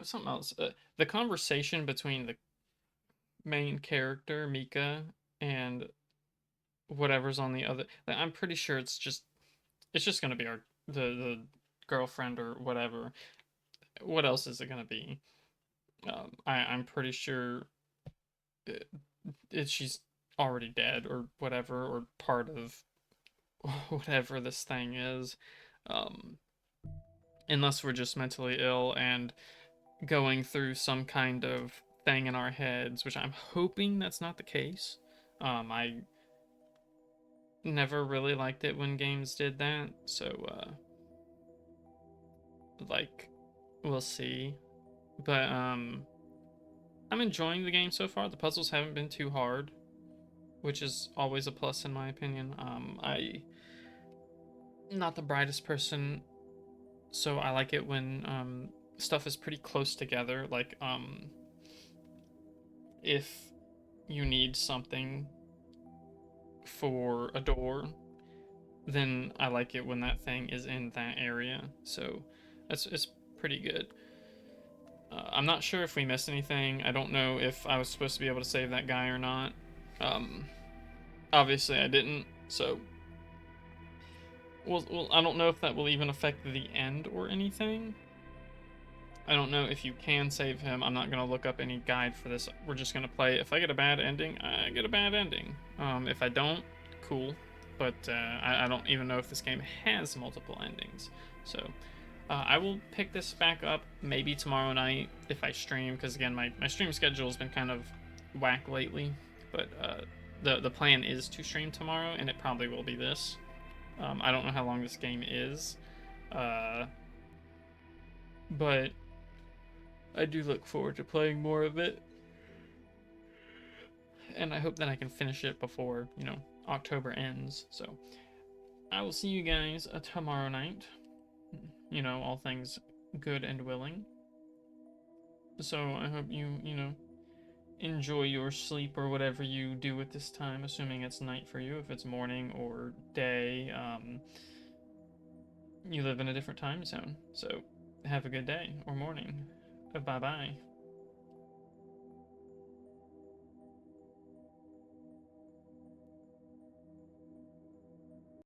something else. The conversation between the main character Mika and whatever's on the other. I'm pretty sure it's just gonna be the girlfriend or whatever. What else is it gonna be? I'm pretty sure she's already dead or whatever, or part of whatever this thing is. Unless we're just mentally ill and going through some kind of thing in our heads, which I'm hoping that's not the case. I never really liked it when games did that, so like, we'll see. But I'm enjoying the game so far. The puzzles haven't been too hard, which is always a plus in my opinion. I'm not the brightest person, so I like it when stuff is pretty close together. Like if you need something for a door, then I like it when that thing is in that area. So it's pretty good. I'm not sure if we missed anything. I don't know if I was supposed to be able to save that guy or not. Obviously I didn't, so Well, I don't know if that will even affect the end or anything. I don't know if you can save him. I'm not going to look up any guide for this. We're just going to play. If I get a bad ending, I get a bad ending. If I don't, cool. But I don't even know if this game has multiple endings. So I will pick this back up maybe tomorrow night if I stream. Because again, my stream schedule has been kind of whack lately. But the plan is to stream tomorrow, and it probably will be this. I don't know how long this game is. But I do look forward to playing more of it. And I hope that I can finish it before, you know, October ends. So I will see you guys tomorrow night. You know, all things good and willing. So I hope you know, enjoy your sleep or whatever you do at this time, assuming it's night for you. If it's morning or day, you live in a different time zone. So have a good day or morning. Bye-bye.